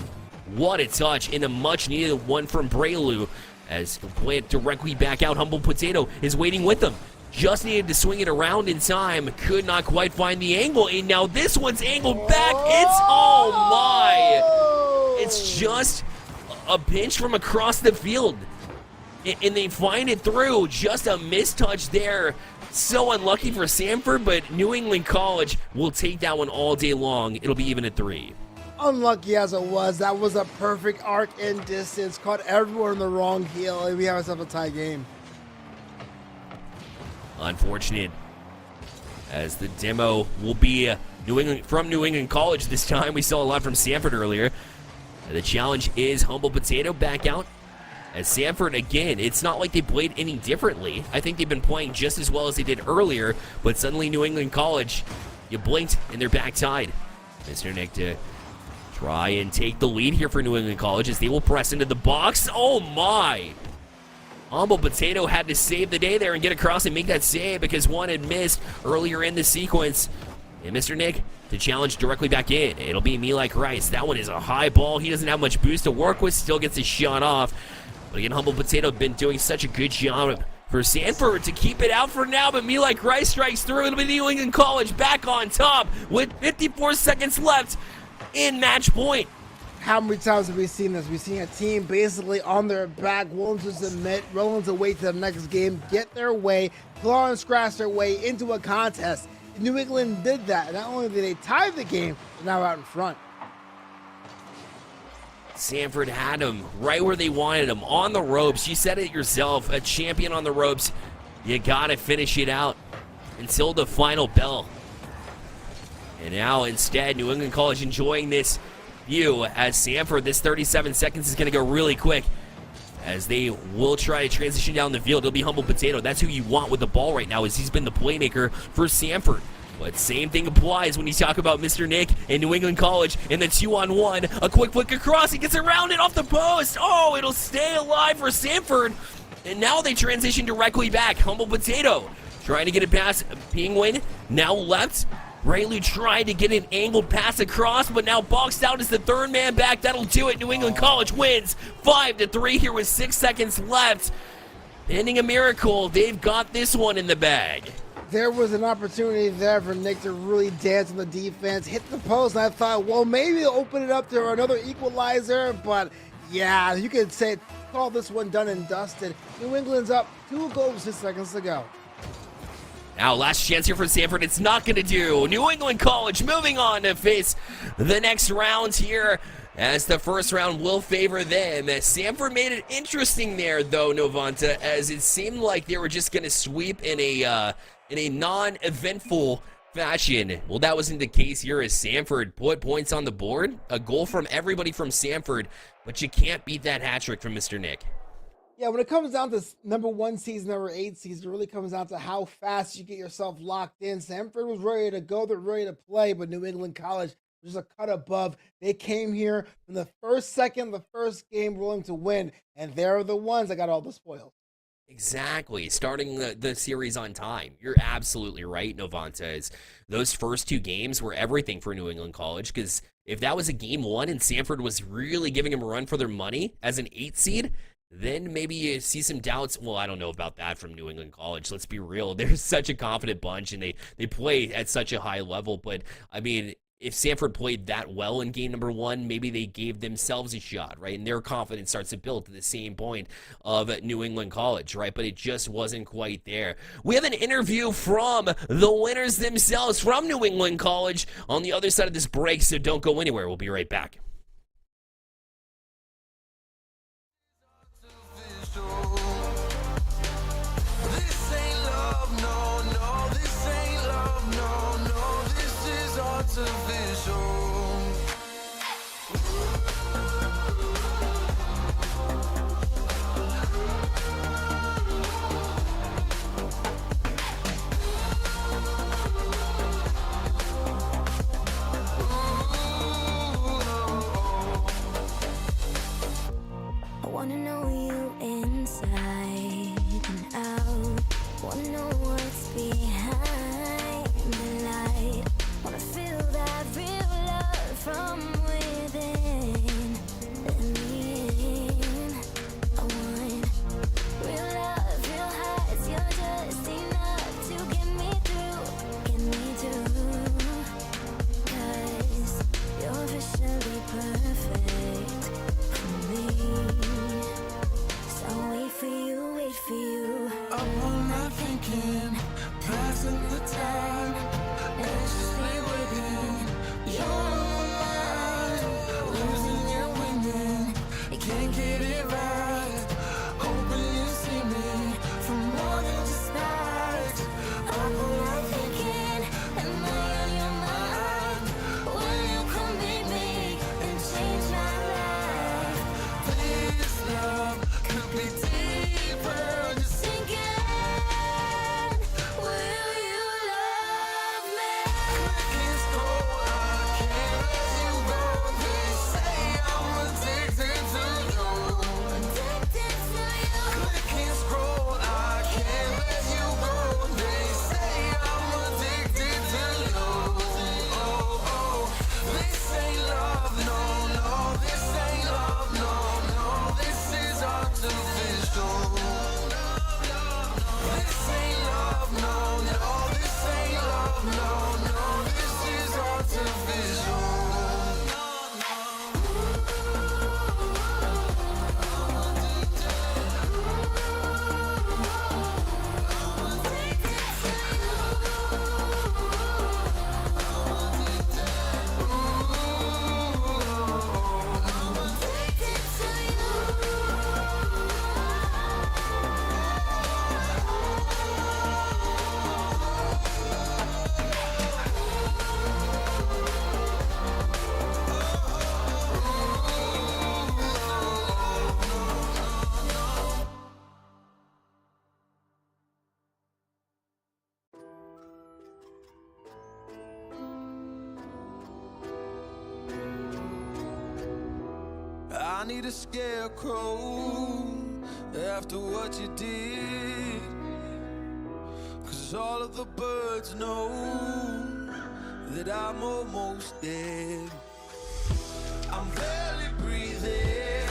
What a touch, and a much-needed one from Braylu as he'll play it directly back out. Humble Potato is waiting with them. Just needed to swing it around in time. Could not quite find the angle, and now this one's angled back. It's, oh my! It's just a pinch from across the field. And they find it through. Just a mistouch there. So unlucky for Stanford, but New England College will take that one all day long. It'll be even at 3. Unlucky as it was, that was a perfect arc and distance. Caught everyone in the wrong heel, and we have ourselves a tie game. Unfortunate, as the demo will be New England College this time. We saw a lot from Stanford earlier. The challenge is Humble Potato back out. As Stanford, again, it's not like they played any differently. I think they've been playing just as well as they did earlier, but suddenly New England College, you blinked and they're back tied. Mr. Nick to try and take the lead here for New England College as they will press into the box. Oh my! Humble Potato had to save the day there and get across and make that save because one had missed earlier in the sequence. And Mr. Nick to challenge directly back in. It'll be Bearlight. That one is a high ball. He doesn't have much boost to work with, still gets his shot off. But again, Humble Potato been doing such a good job for Stanford to keep it out for now, but Bearlight strikes through. It'll be New England College back on top with 54 seconds left in match point. How many times have we seen this? We've seen a team basically on their back, willing to submit, willing to wait to the next game, get their way, claw and scratch their way into a contest. New England did that. Not only did they tie the game, they're now out in front. Stanford had him right where they wanted him, on the ropes. You said it yourself, a champion on the ropes. You gotta finish it out until the final bell. And now instead, New England College enjoying this view as Stanford, this 37 seconds is gonna go really quick as they will try to transition down the field. It'll be Humble Potato. That's who you want with the ball right now, as he's been the playmaker for Stanford. But same thing applies when you talk about Mr. Nick and New England College in the 2-on-1. A quick flick across. He gets around it off the post. Oh, it'll stay alive for Sanford. And now they transition directly back. Humble Potato trying to get it past Penguin. Now left. Rayleigh tried to get an angled pass across, but now boxed out as the third man back. That'll do it. New England College wins 5-3 here with 6 seconds left. Pending a miracle, they've got this one in the bag. There was an opportunity there for Nick to really dance on the defense, hit the post, and I thought, well, maybe they'll open it up to another equalizer, but yeah, you could say, call this one done and dusted. New England's up 2 goals, 6 seconds to go. Now, last chance here for Sanford. It's not going to do. New England College moving on to face the next round here, as the first round will favor them. Sanford made it interesting there, though, Novanta, as it seemed like they were just going to sweep in a non-eventful fashion. Well, that wasn't the case here as Sanford put points on the board. A goal from everybody from Sanford, but you can't beat that hat trick from Mr. Nick. Yeah, when it comes down to number 1 seeds, number 8 seeds, it really comes down to how fast you get yourself locked in. Sanford was ready to go, they're ready to play, but New England College was a cut above. They came here from the first second, the first game, willing to win, and they're the ones that got all the spoils. Exactly. Starting the series on time. You're absolutely right, Novanta. Those first 2 games were everything for New England College, because if that was a game 1 and Sanford was really giving them a run for their money as an 8 seed, then maybe you see some doubts. Well, I don't know about that from New England College. Let's be real. They're such a confident bunch, and they play at such a high level. But, I mean, if Sanford played that well in game number 1, maybe they gave themselves a shot, right? And their confidence starts to build to the same point of New England College, right? But it just wasn't quite there. We have an interview from the winners themselves from New England College on the other side of this break, so don't go anywhere. We'll be right back. This ain't love, no, no. This ain't love, no, no. This is artificial. I wanna know you inside and out. Wanna know what's behind the light. Wanna feel that real love from within. Let me in. I want real love, real hearts. You're just enough to get me through, get me through. 'Cause you're officially perfect for me. So wait for you. Up all night thinking, passing the time, anxiously waiting. You're on my mind, losing and winning. You can't get it right. Hoping you see me for more than just nights. Up all night thinking, am I on your mind? Will you come meet me and change my life? This love could be deeper. Just thinking. need a scarecrow after what you did, 'cause all of the birds know that I'm almost dead. I'm barely breathing,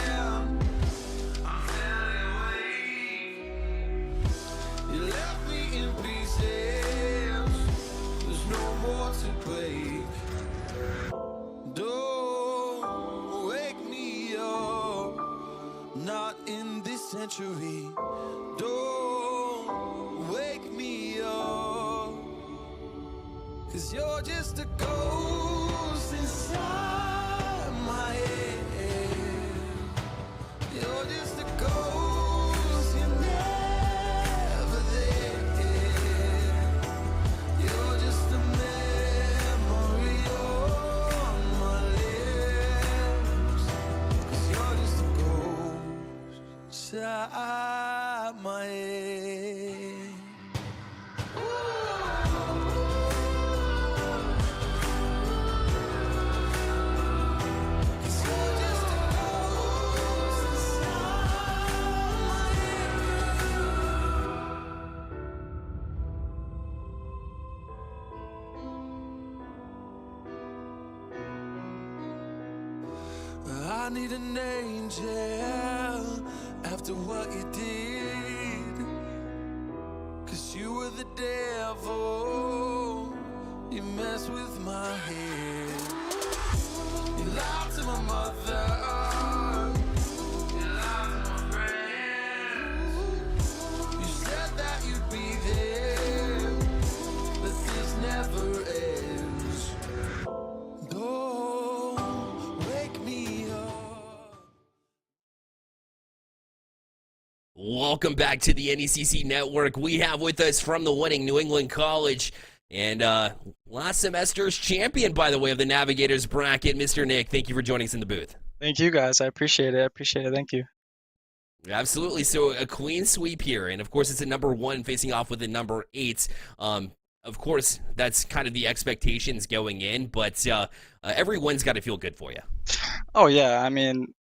I'm barely awake. You left me in pieces, there's no more to break. Don't wake me up, not in this century. Don't wake me up, 'cause you're just a ghost inside my head. You're just a ghost, you're never there. You're just a memory on my lips, 'cause you're just a ghost inside my head. I need an angel after what you did, 'cause you were the devil, you messed with my head. You lied to my mother, you lied to my friends. You said that you'd be there, but this never ends. Don't wake me up. Welcome back to the NECC Network. We have with us from the winning New England College and last semester's champion, by the way, of the Navigators bracket, Mr. Nick. Thank you for joining us in the booth. Thank you, guys. I appreciate it. Thank you. Absolutely. So a clean sweep here, and of course it's a number 1 facing off with a number 8. Of course, that's kind of the expectations going in, but every win's got to feel good for you. Oh yeah, I mean,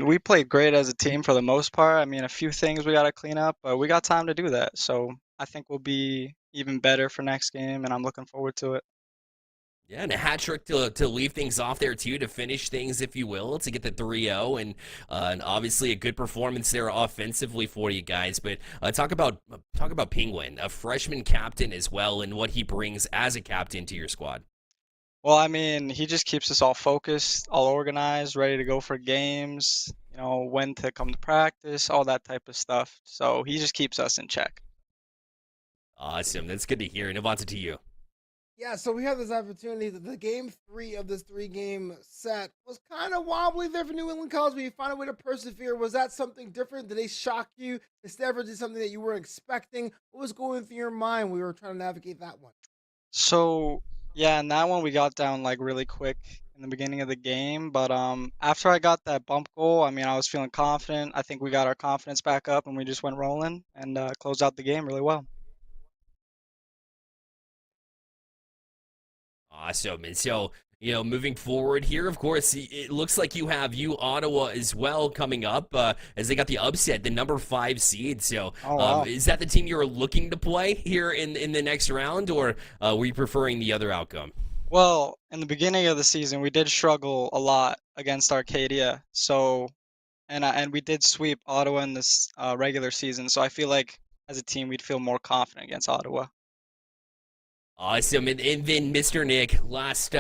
we played great as a team for the most part. I mean, a few things we got to clean up, but we got time to do that. So I think we'll be even better for next game, and I'm looking forward to it. Yeah, and a hat trick to leave things off there, too, to finish things, if you will, to get the 3-0, and obviously a good performance there offensively for you guys. But talk about Penguin, a freshman captain as well, and what he brings as a captain to your squad. Well, I mean, he just keeps us all focused, all organized, ready to go for games, when to come to practice, all that type of stuff. So he just keeps us in check. Awesome. That's good to hear. And Avanta, to you. Yeah, so we have this opportunity that the game 3 of this 3-game set was kind of wobbly there for New England College, but you found a way to persevere. Was that something different? Did they shock you? Is that ever something that you weren't expecting? What was going through your mind when we were trying to navigate that one? So yeah, in that one we got down like really quick in the beginning of the game, but after I got that bump goal, I mean, I was feeling confident. I think we got our confidence back up and we just went rolling and closed out the game really well. Awesome. And so, moving forward here, of course, it looks like you have Ottawa as well coming up as they got the upset, the number 5 seed. So wow. Is that the team you're looking to play here in the next round, or were you preferring the other outcome? Well, in the beginning of the season, we did struggle a lot against Arcadia. So, and we did sweep Ottawa in this regular season. So I feel like as a team, we'd feel more confident against Ottawa. Awesome. And then, Mr. Nick, last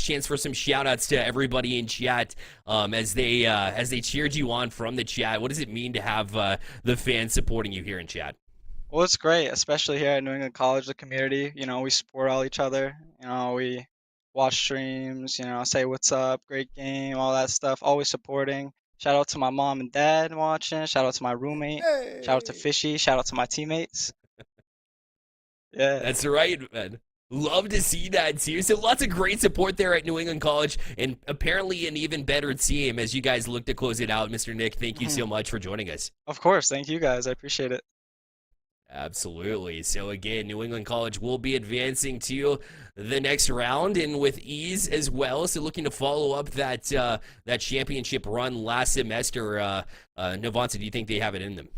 chance for some shout-outs to everybody in chat as they cheered you on from the chat. What does it mean to have the fans supporting you here in chat? Well, it's great, especially here at New England College, the community. We support all each other. We watch streams, say what's up, great game, all that stuff, always supporting. Shout out to my mom and dad watching. Shout out to my roommate. Hey! Shout out to Fishy. Shout out to my teammates. Yeah. That's right, man. Love to see that, too. So lots of great support there at New England College, and apparently an even better team as you guys look to close it out. Mr. Nick, thank you so much for joining us. Of course. Thank you, guys. I appreciate it. Absolutely. So again, New England College will be advancing to the next round and with ease as well. So looking to follow up that championship run last semester. Navonta, do you think they have it in them?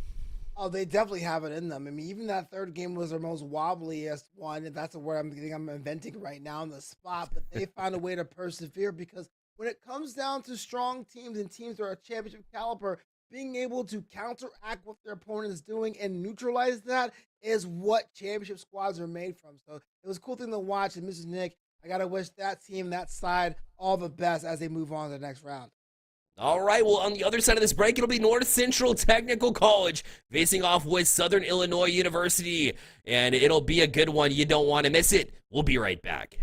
Oh, they definitely have it in them. I mean, even that third game was their most wobbliest one. If that's a word I'm inventing right now on the spot, but they found a way to persevere because when it comes down to strong teams and teams that are a championship caliber, being able to counteract what their opponent is doing and neutralize that is what championship squads are made from. So it was a cool thing to watch. And Mrs. Nick, I got to wish that team, that side, all the best as they move on to the next round. All right, well, on the other side of this break, it'll be North Central Technical College facing off with Southern Illinois University, and it'll be a good one. You don't want to miss it. We'll be right back.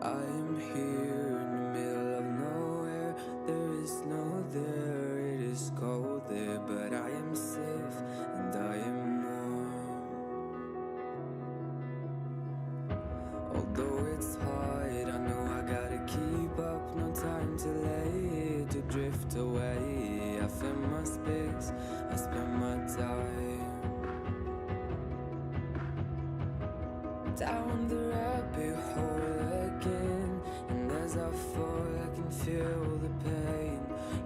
I am here in the middle of nowhere. There is no there, it is cold there, but I am safe and I am warm. Although it's hard, I know I gotta keep up. No time to lay to drift away. I fill my space, I spend my time down the rabbit hole again. And as I fall, I can feel the pain.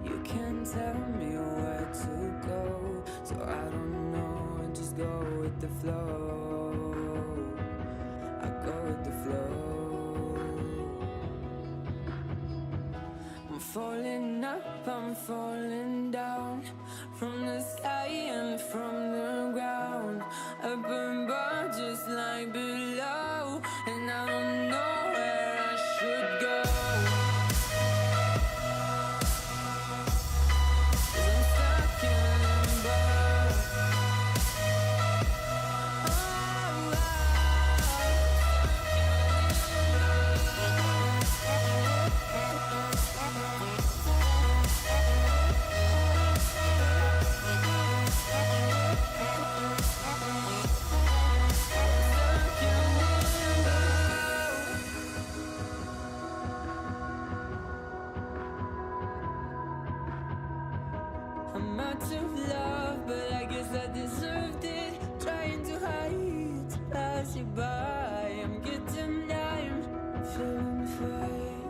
You can't tell me where to go, so I don't know, I just go with the flow. I go with the flow. I'm falling up, I'm falling down, from the sky and from the ground. Up above just like below, and I don't know where I should go. 'Cause I'm stuck in limbo. I'm out of love, but I guess I deserved it. Trying to hide, to pass you by. I'm getting down, feeling fine.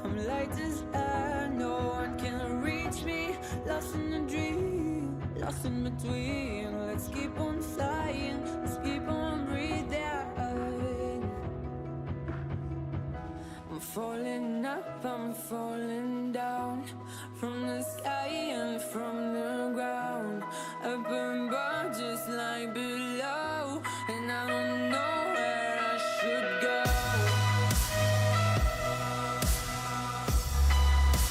I'm light as air, no one can reach me. Lost in a dream, lost in between. Let's keep on flying, let's keep on breathing. I'm falling up, I'm falling down, from the sky and from the ground. Up above just like below, and I don't know where I should go.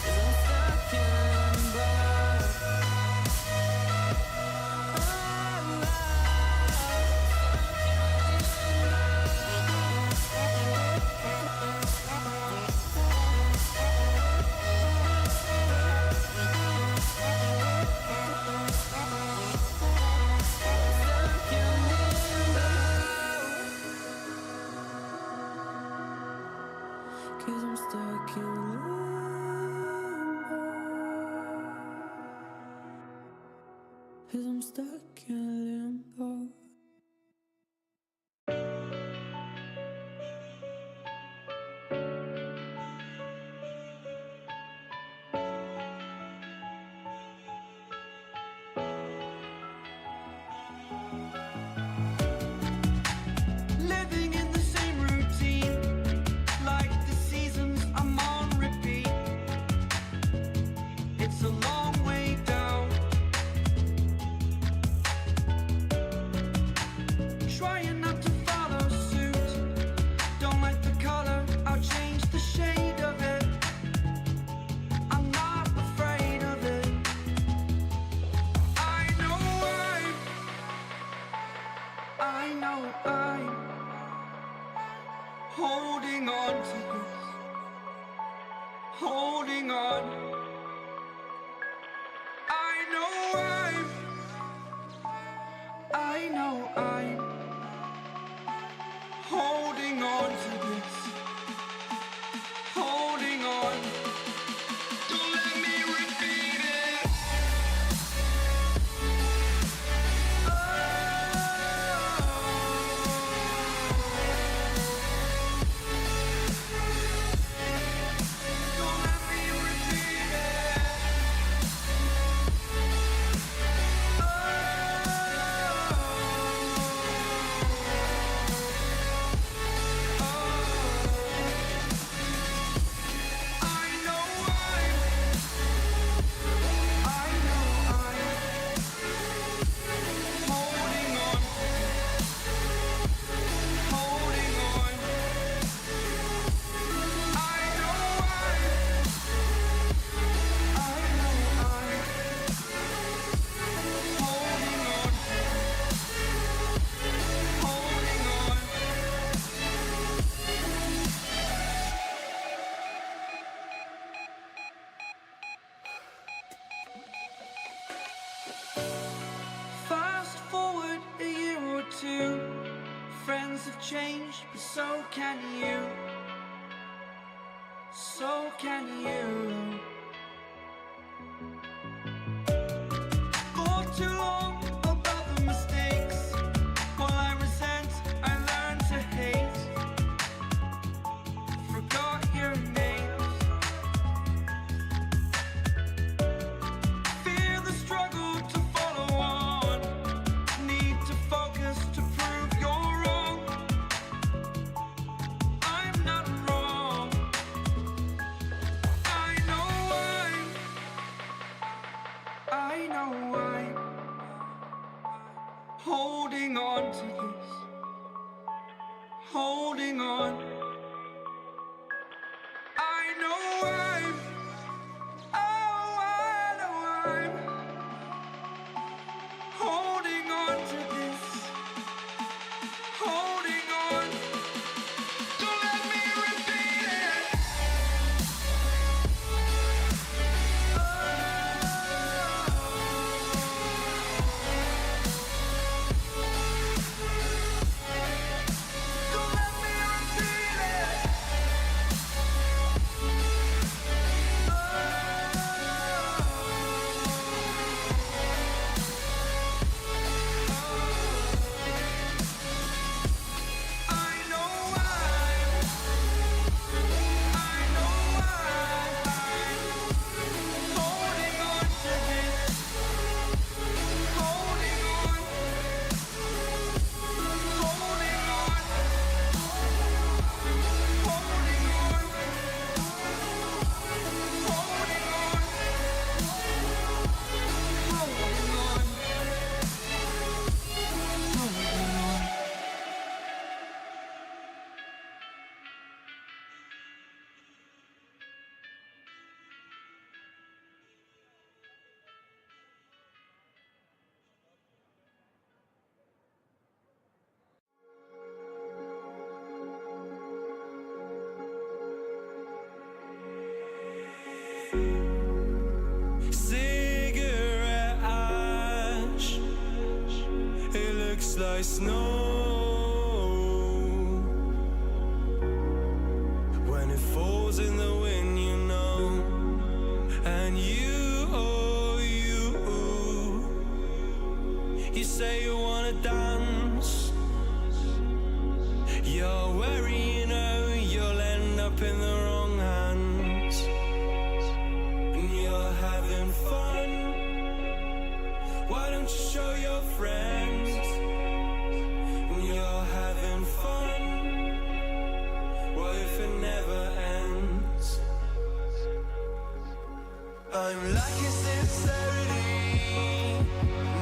'Cause I'm stuck in limbo. Cause I'm stuck in limbo. Cause I'm stuck in limbo. Living in the same routine, like the seasons I'm on repeat. It's a long way down. Trying not to follow suit. Don't like the color, I'll change the shade of it. I'm not afraid of it. I know I'm holding on to this, holding on. I know I'm holding on to this, holding on. Don't let me repeat it. Don't let me repeat it. Times have changed, but so can you. So can you. For too long about the mistakes, while I resent, I learned to hate. Forgot your names. Fear the struggle to follow on. Need to focus to prove you're wrong. I'm not wrong. I know I'm holding on to this. Holding on. I know I'm holding on to this. Holding on. Don't let me repeat it. Don't let me repeat it. I know I'm holding on to this. Holding on. Holding on. Holding on. Holding on. Holding on. Holding on. Cigarette ash, it looks like snow when it falls in the wind, you know. And you say you wanna dance. You're wary, you know, you'll end up in the wrong hands. And you're having fun. Why don't you show your friends? And you're having fun. What if it never ends? I'm lacking sincerity,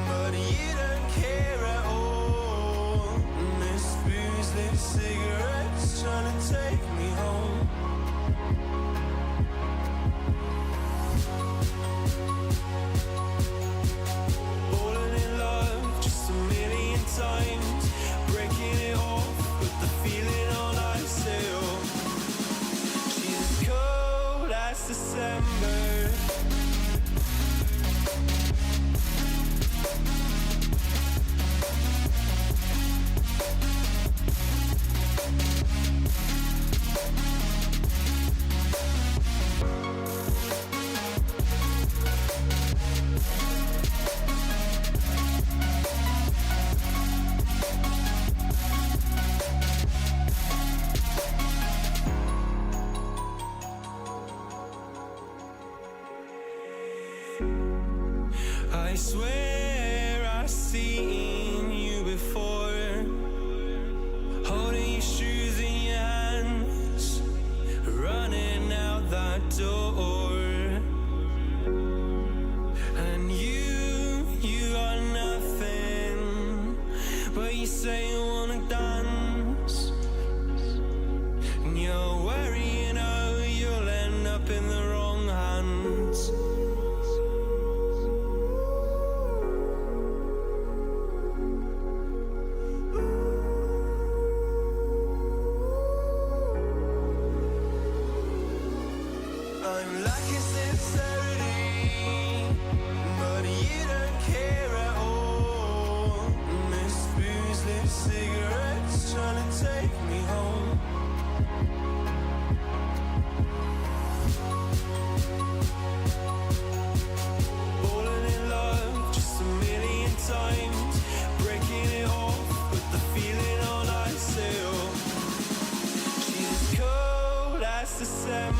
but you don't care at all. This booze, this cigarettes trying to take me home. Falling in love just a million times, breaking it off with the feeling on I sail. She's as cold as December. I swear I've seen you before, holding your shoes in your hands, running out that door. And you got nothing, but you say you wanna dance. And you're worried, you know, you'll end up in the wrong hands. I'm lacking sincerity, but you don't care at all. Miss booze, lit cigarettes trying to take me home. Falling in love just a million times, breaking it off with the feeling on I sail. She's as cold as December.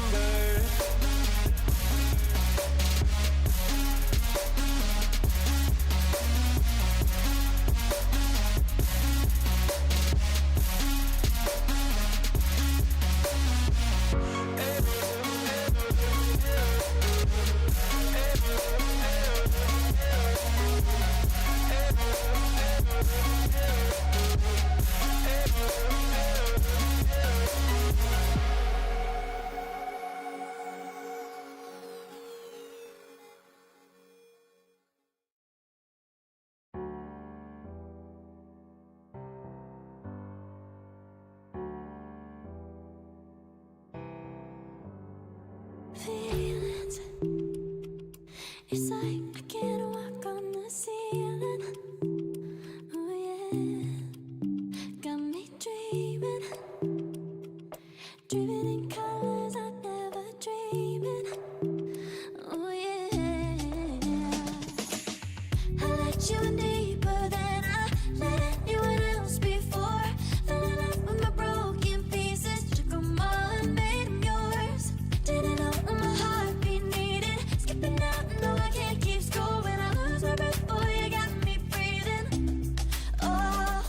Feelings, it's like I can't walk on the ceiling. Oh yeah, got me dreaming, dreaming in colors I never dreamed. Oh yeah, I let you in deeper than I let anyone else before. Fell in love with my broken pieces, took 'em all and made 'em yours. Didn't know what my heartbeat needed, skipping out, no I can't keep score. When I lose my breath, boy, you got me breathing. Oh,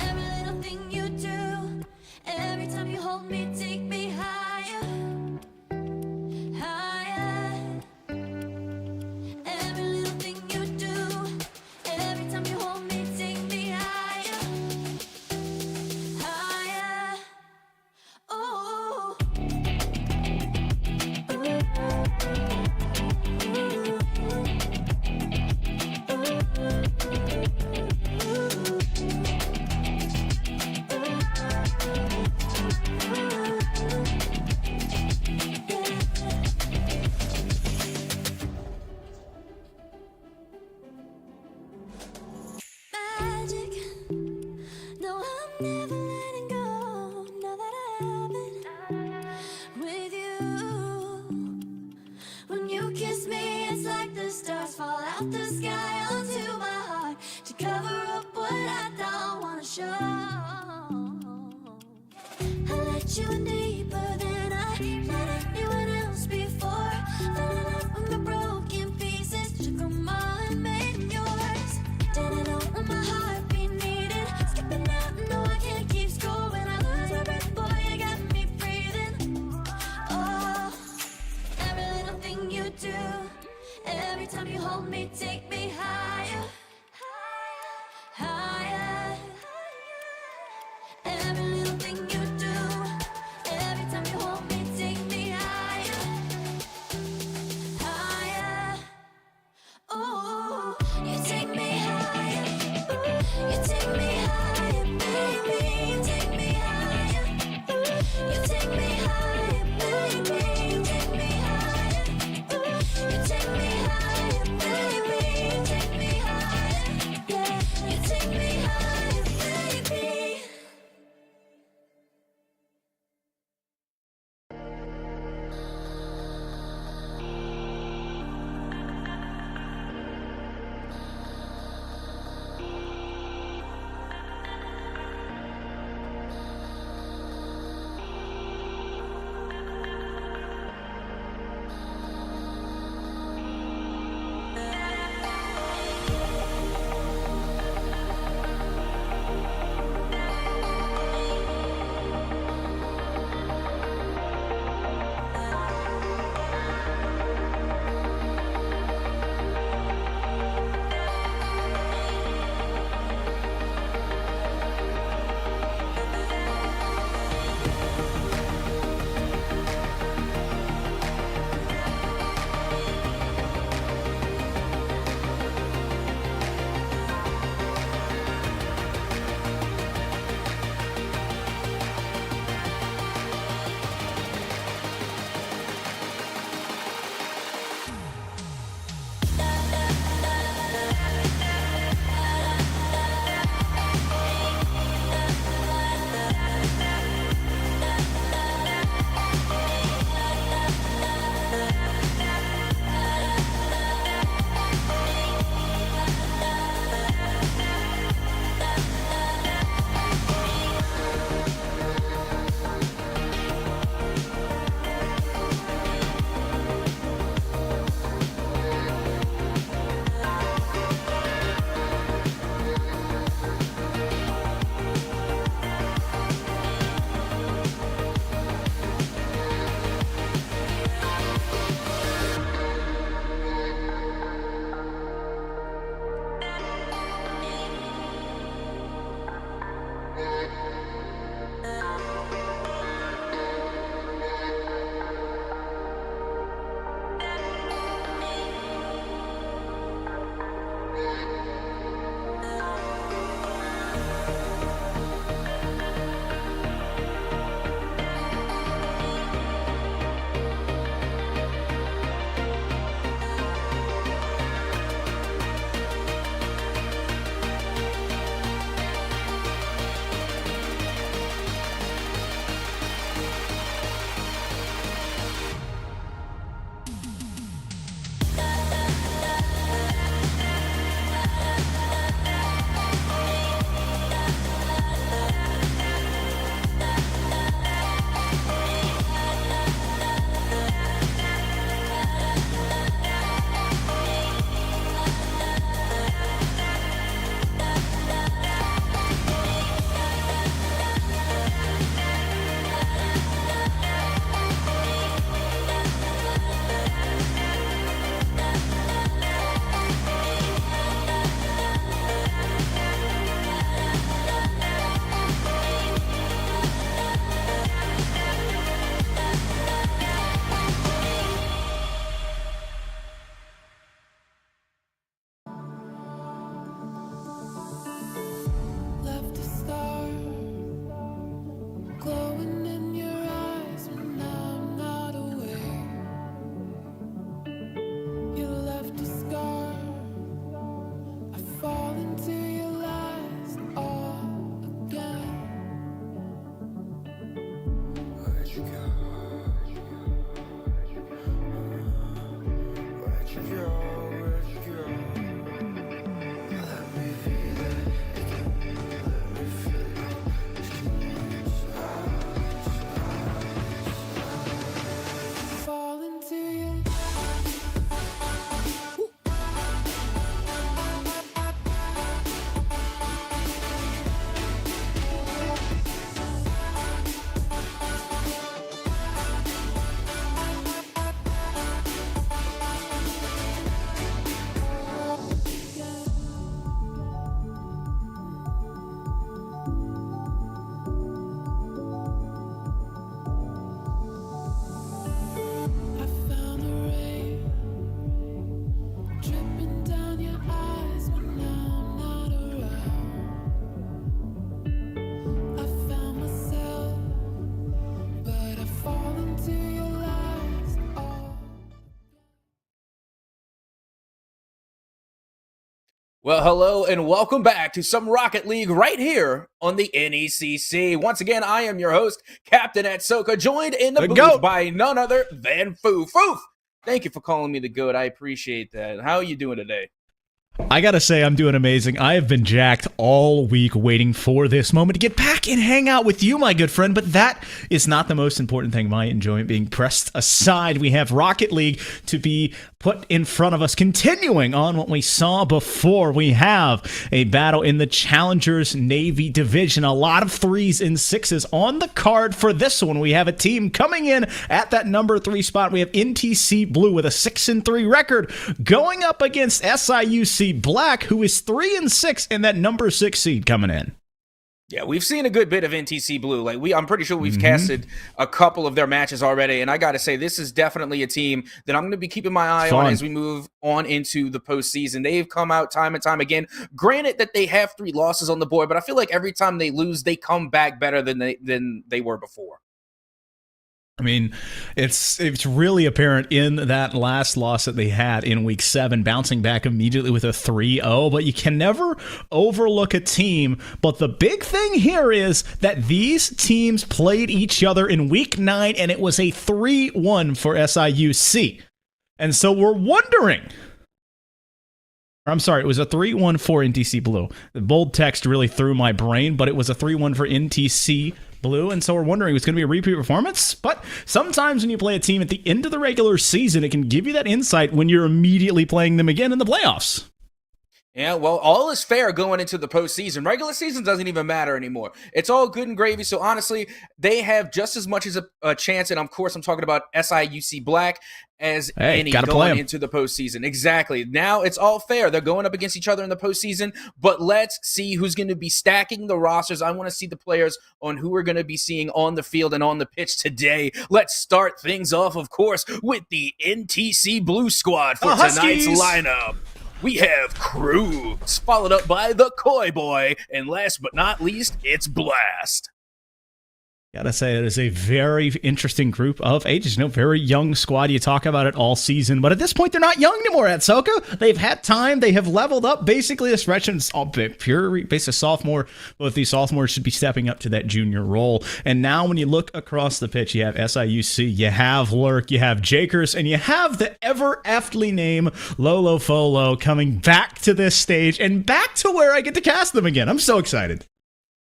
every little thing you do, every time you hold me, take me higher, higher. Every little thing you do, every time you hold me, take me higher, higher. Oh. Magic. No, I'm never letting go. Now that I have it with you. When you kiss me, it's like the stars fall out the sky onto my heart to cover up what I don't wanna show. I let you in deeper than I let anyone else before. Fell in love with my broken pieces, took 'em all and made 'em yours. Didn't know what my heartbeat needed, skipping out, no I can't keep score. When I lose my breath, boy, you got me breathing. Oh, every little thing you do, every time you hold me, take me higher, higher. Every little thing you do, Well, hello and welcome back to some Rocket League right here on the NECC. Once again, I am your host, Captain Atsoka, joined in the booth GOAT by none other than Foof. Foof, thank you for calling me the GOAT. I appreciate that. How are you doing today? I gotta say, I'm doing amazing. I have been jacked all week waiting for this moment to get back and hang out with you, my good friend, but that is not the most important thing. My enjoyment being pressed aside. We have Rocket League to be put in front of us, continuing on what we saw before. We have a battle in the Challengers Navy division. A lot of 3s and 6s on the card for this one. We have a team coming in at that number 3 spot. We have NTC Blue with a 6-3 record going up against SIUC Black, who is 3-6 in that number 6 seed coming in. Yeah, we've seen a good bit of NTC Blue. I'm pretty sure we've casted a couple of their matches already, and I got to say, this is definitely a team that I'm going to be keeping my eye on as we move on into the postseason. They've come out time and time again. Granted that they have 3 losses on the board, but I feel like every time they lose, they come back better than they were before. I mean, it's really apparent in that last loss that they had in week 7, bouncing back immediately with a 3-0, but you can never overlook a team. But the big thing here is that these teams played each other in week 9, and it was a 3-1 for SIUC. And so we're wondering... I'm sorry, it was a 3-1 for NTC Blue. The bold text really threw my brain, but it was a 3-1 for NTC Blue, and so we're wondering, it's going to be a repeat performance? But sometimes when you play a team at the end of the regular season, it can give you that insight when you're immediately playing them again in the playoffs. Yeah, well, all is fair going into the postseason. Regular season doesn't even matter anymore. It's all good and gravy. So honestly, they have just as much as a chance, and of course I'm talking about SIUC Black, as any going into the postseason. Exactly. Now it's all fair. They're going up against each other in the postseason, but let's see who's going to be stacking the rosters. I want to see the players on who we're going to be seeing on the field and on the pitch today. Let's start things off, of course, with the NTC Blue squad for tonight's lineup. We have Cruz, followed up by the Koi Boy, and last but not least, it's Blast. Gotta say, it is a very interesting group of ages. Very young squad. You talk about it all season, but at this point, they're not young anymore at Soka. They've had time. They have leveled up. Basically, this freshman, pure basic sophomore. Both these sophomores should be stepping up to that junior role. And now, when you look across the pitch, you have SIUC, you have Lurk, you have Jakers, and you have the ever-aptly named Lolo Folo coming back to this stage and back to where I get to cast them again. I'm so excited.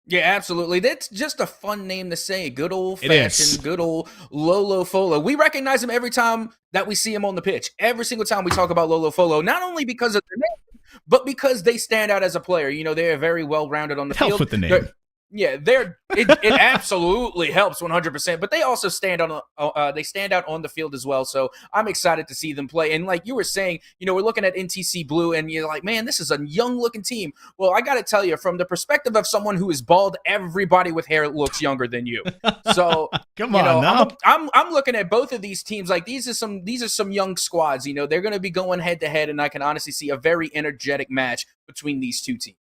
Yeah, absolutely. That's just a fun name to say. Good old-fashioned, good old Lolo Folo. We recognize him every time that we see him on the pitch. Every single time we talk about Lolo Folo, not only because of their name, but because they stand out as a player. You know, they're very well-rounded on the field. Helps with the name. It absolutely helps 100%, but they also stand out on the field as well. So I'm excited to see them play. And like you were saying, you know, we're looking at NTC Blue and you're like, man, this is a young looking team. Well, I got to tell you, from the perspective of someone who is bald, everybody with hair looks younger than you. So come on, now. I'm looking at both of these teams like these are some young squads. You know, they're going to be going head to head, and I can honestly see a very energetic match between these two teams.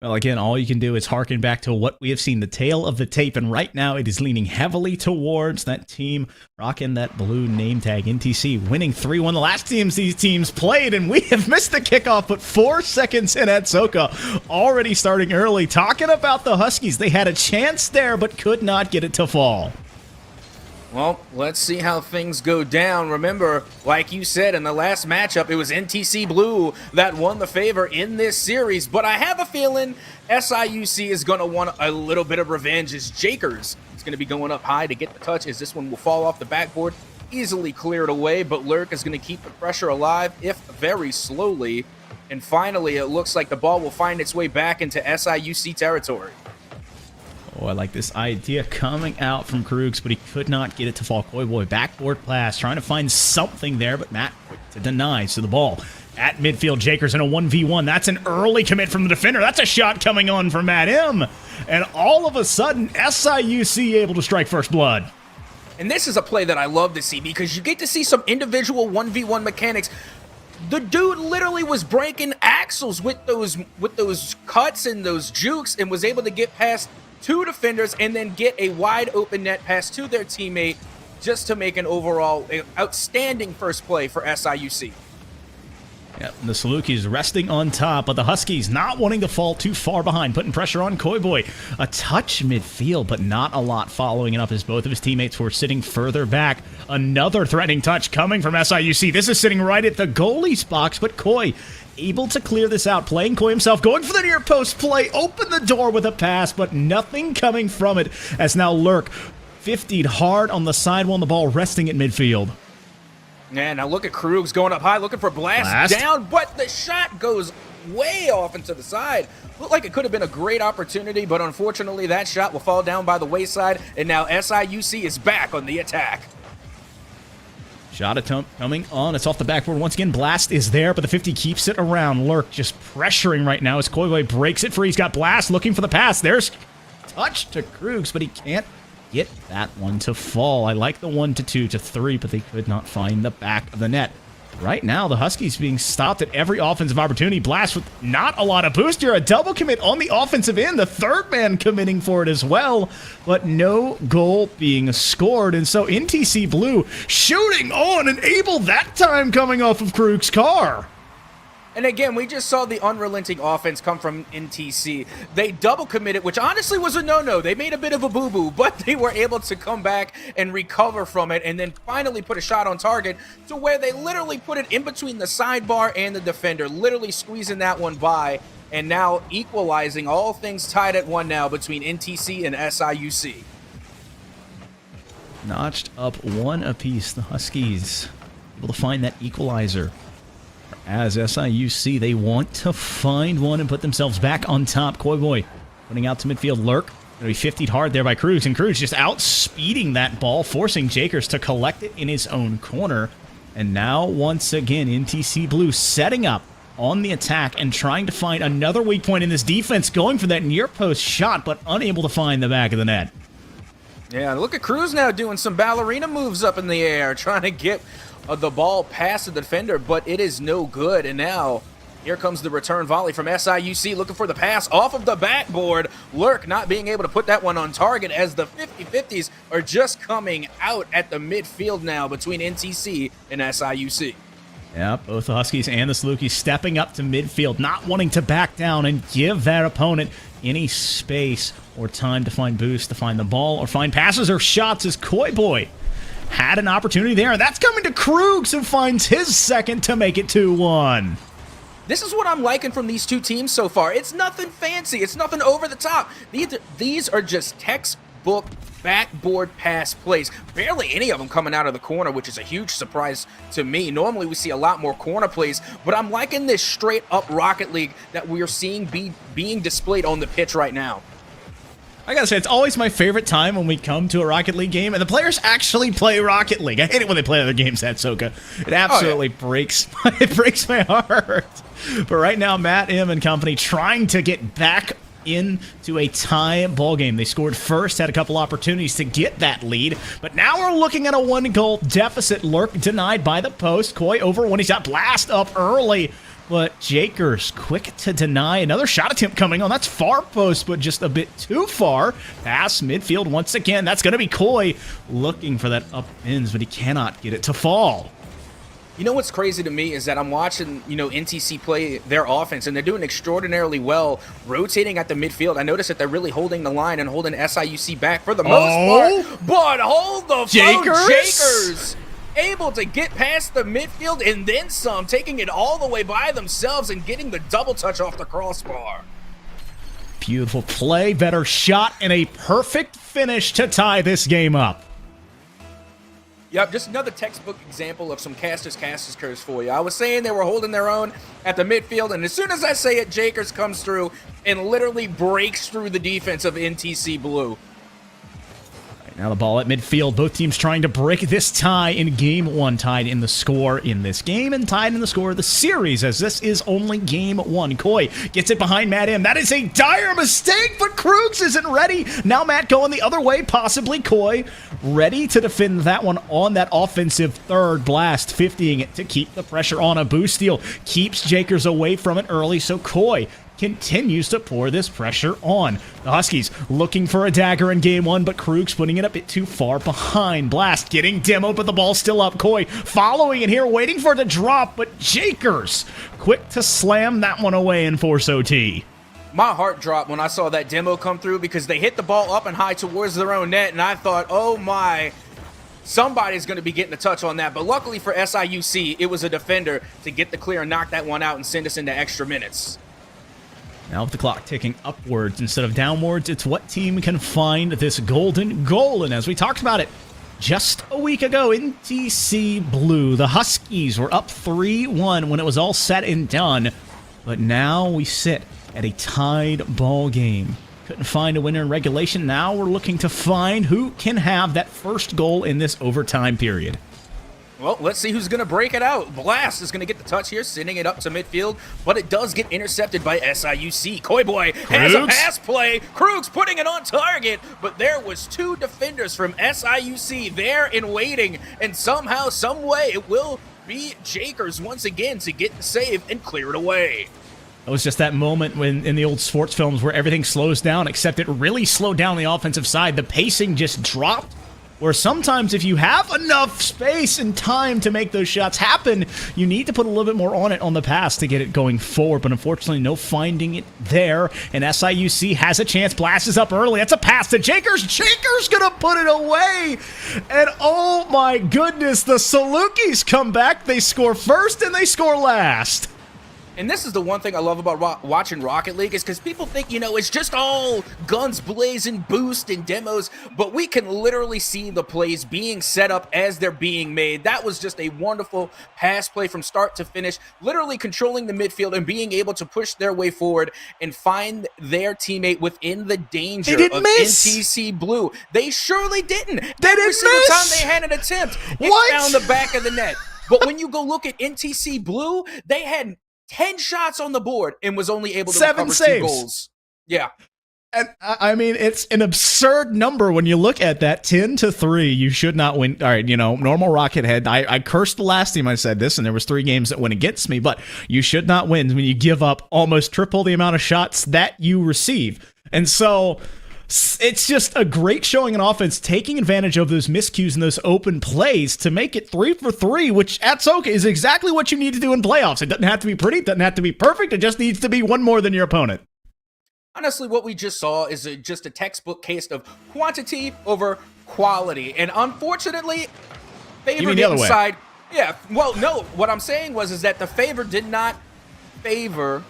Well, again, all you can do is harken back to what we have seen, the tail of the tape, and right now it is leaning heavily towards that team rocking that blue name tag, NTC, winning 3-1 the last times these teams played, and we have missed the kickoff, but 4 seconds in at Soka, already starting early, talking about the Huskies. They had a chance there, but could not get it to fall. Well, let's see how things go down. Remember, like you said, in the last matchup, it was NTC Blue that won the favor in this series. But I have a feeling SIUC is going to want a little bit of revenge as Jakers is going to be going up high to get the touch, as this one will fall off the backboard. Easily cleared away, but Lurk is going to keep the pressure alive, if very slowly. And finally, it looks like the ball will find its way back into SIUC territory. Oh, I like this idea coming out from Krugs, but he could not get it to fall. Koi Boy, backboard pass, trying to find something there, but Matt quick to deny. So the ball at midfield, Jakers in a 1v1. That's an early commit from the defender. That's a shot coming on from Matt M. And all of a sudden, SIUC able to strike first blood. And this is a play that I love to see because you get to see some individual 1v1 mechanics. The dude literally was breaking axles with those cuts and those jukes and was able to get past 2 defenders and then get a wide open net pass to their teammate just to make an overall outstanding first play for SIUC. Yep, the Salukis resting on top, but the Huskies not wanting to fall too far behind, putting pressure on Koi Boy. A touch midfield, but not a lot following it up as both of his teammates were sitting further back. Another threatening touch coming from SIUC. This is sitting right at the goalie's box, but Koi able to clear this out, playing Koi himself, going for the near post play, open the door with a pass, but nothing coming from it as now Lurk 50'd hard on the sidewall and the ball resting at midfield. Yeah, now look at Krugs going up high, looking for blast down, but the shot goes way off into the side. Looked like it could have been a great opportunity, but unfortunately that shot will fall down by the wayside, and now SIUC is back on the attack. Shot attempt coming on. It's off the backboard. Once again, Blast is there, but the 50 keeps it around. Lurk just pressuring right now as Koi Boy breaks it free. He's got Blast looking for the pass. There's touch to Krugs, but he can't get that one to fall. I like the 1 to 2 to 3, but they could not find the back of the net. Right now, the Huskies being stopped at every offensive opportunity. Blast with not a lot of boost here. A double commit on the offensive end. The third man committing for it as well, but no goal being scored. And so NTC Blue shooting on and able that time coming off of Krug's car. And again, we just saw the unrelenting offense come from NTC. They double committed, which honestly was a no-no. They made a bit of a boo-boo, but they were able to come back and recover from it and then finally put a shot on target to where they literally put it in between the sidebar and the defender, literally squeezing that one by and now equalizing, all things tied at 1 now between NTC and SIUC. Notched up 1 apiece. The Huskies able to find that equalizer. As SIUC, they want to find one and put themselves back on top. Koi Boy putting out to midfield. Lurk going to be 50'd hard there by Krugs, and Krugs just outspeeding that ball, forcing Jakers to collect it in his own corner. And now, once again, NTC Blue setting up on the attack and trying to find another weak point in this defense, going for that near post shot, but unable to find the back of the net. Yeah, look at Cruz now doing some ballerina moves up in the air, trying to get the ball past the defender, but it is no good. And now here comes the return volley from SIUC, looking for the pass off of the backboard. Lurk not being able to put that one on target as the 50-50s are just coming out at the midfield now between NTC and SIUC. Yeah, both the Huskies and the Salukis stepping up to midfield, not wanting to back down and give that opponent any space or time to find boost, to find the ball, or find passes or shots as Koi Boy had an opportunity there. That's coming to Krugs, who finds his second to make it 2-1. This is what I'm liking from these two teams so far. It's nothing fancy. It's nothing over the top. These are just textbook backboard pass plays. Barely any of them coming out of the corner, which is a huge surprise to me. Normally we see a lot more corner plays, but I'm liking this straight up Rocket League that we are seeing being displayed on the pitch right now. I gotta say, it's always my favorite time when we come to a Rocket League game and the players actually play Rocket League. I hate it when they play other games at Soka. It absolutely breaks my heart. But right now, Matt M and company trying to get back into a tie ball game. They scored first, had a couple opportunities to get that lead, but now we're looking at a 1-goal deficit. Lurk denied by the post. Koi over when he's got Blast up early, but Jakers quick to deny. Another shot attempt coming on. That's far post, but just a bit too far. Pass midfield once again. That's going to be Koi looking for that up ends, but he cannot get it to fall. You know what's crazy to me is that I'm watching, NTC play their offense, and they're doing extraordinarily well, rotating at the midfield. I noticed that they're really holding the line and holding SIUC back for the most part. But hold the phone, Jakers able to get past the midfield and then some, taking it all the way by themselves and getting the double touch off the crossbar. Beautiful play, better shot, and a perfect finish to tie this game up. Yep, just another textbook example of some casters curse for you. I was saying they were holding their own at the midfield, and as soon as I say it, Jakers comes through and literally breaks through the defense of NTC Blue. Now the ball at midfield. Both teams trying to break this tie in game 1. Tied in the score in this game and tied in the score of the series, as this is only game 1. Koi gets it behind Matt M. That is a dire mistake, but Krugs isn't ready. Now Matt going the other way, possibly Koi ready to defend that one on that offensive third. Blast 50ing it to keep the pressure on. A boost steal keeps Jakers away from it early, so Koi continues to pour this pressure on. The Huskies looking for a dagger in game one, but Krug's putting it a bit too far behind. Blast getting demoed, but the ball's still up. Koi following it here, waiting for it to drop, but Jakers quick to slam that one away and force OT. My heart dropped when I saw that demo come through because they hit the ball up and high towards their own net, and I thought, oh my, somebody's going to be getting a touch on that. But luckily for SIUC, it was a defender to get the clear and knock that one out and send us into extra minutes. Now with the clock ticking upwards instead of downwards, it's what team can find this golden goal. And as we talked about it just a week ago, NECC Blue, the Huskies were up 3-1 when it was all said and done. But now we sit at a tied ball game. Couldn't find a winner in regulation. Now we're looking to find who can have that first goal in this overtime period. Well, let's see who's going to break it out. Blast is going to get the touch here, sending it up to midfield, but it does get intercepted by SIUC. Koi Boy has a pass play. Krug's putting it on target, but there was two defenders from SIUC there in waiting, and somehow, some way, it will be Jakers once again to get the save and clear it away. It was just that moment when in the old sports films where everything slows down, except it really slowed down the offensive side. The pacing just dropped, where sometimes if you have enough space and time to make those shots happen, you need to put a little bit more on it on the pass to get it going forward. But unfortunately, no finding it there. And SIUC has a chance. Blast is up early. That's a pass to Jakers. Jakers gonna put it away. And oh my goodness, the Salukis come back. They score first and they score last. And this is the one thing I love about watching Rocket League is because people think, it's just all guns blazing, boost, and demos, but we can literally see the plays being set up as they're being made. That was just a wonderful pass play from start to finish, literally controlling the midfield and being able to push their way forward and find their teammate within the danger of NECC Blue. They surely didn't. Every single time they had an attempt, it found the back of the net. But when you go look at NECC Blue, they had 10 shots on the board and was only able to recover 2 goals. Yeah. And I mean, it's an absurd number when you look at that. 10-3. You should not win. All right, normal Rocket Head. I cursed the last time I said this, and there was 3 games that went against me, but you should not win when you give up almost triple the amount of shots that you receive. And so it's just a great showing in offense, taking advantage of those miscues and those open plays to make it 3 for 3, which at Soka is exactly what you need to do in playoffs. It doesn't have to be pretty, it doesn't have to be perfect, it just needs to be one more than your opponent. Honestly, what we just saw is just a textbook case of quantity over quality, and unfortunately, favor didn't side. Yeah, well, no, what I'm saying is that the favor did not favor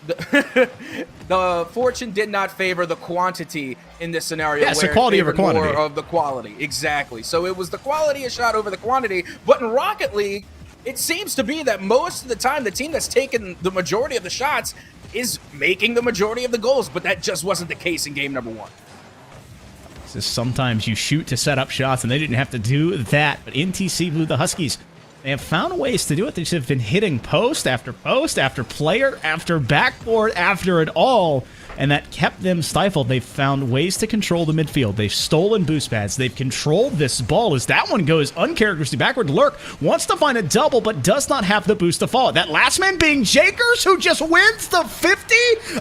the fortune did not favor the quantity in this scenario. Yes, the quality over quantity. More of the quality, exactly. So it was the quality of shot over the quantity. But in Rocket League, it seems to be that most of the time, the team that's taken the majority of the shots is making the majority of the goals. But that just wasn't the case in game number 1. Sometimes you shoot to set up shots, and they didn't have to do that. But NECC Blue, the Huskies, they have found ways to do it. They just have been hitting post after player after backboard after it all, and that kept them stifled. They've found ways to control the midfield. They've stolen boost pads. They've controlled this ball as that one goes uncharacteristically backward. Lurk wants to find a double, but does not have the boost to follow. That last man being Jakers, who just wins the 50?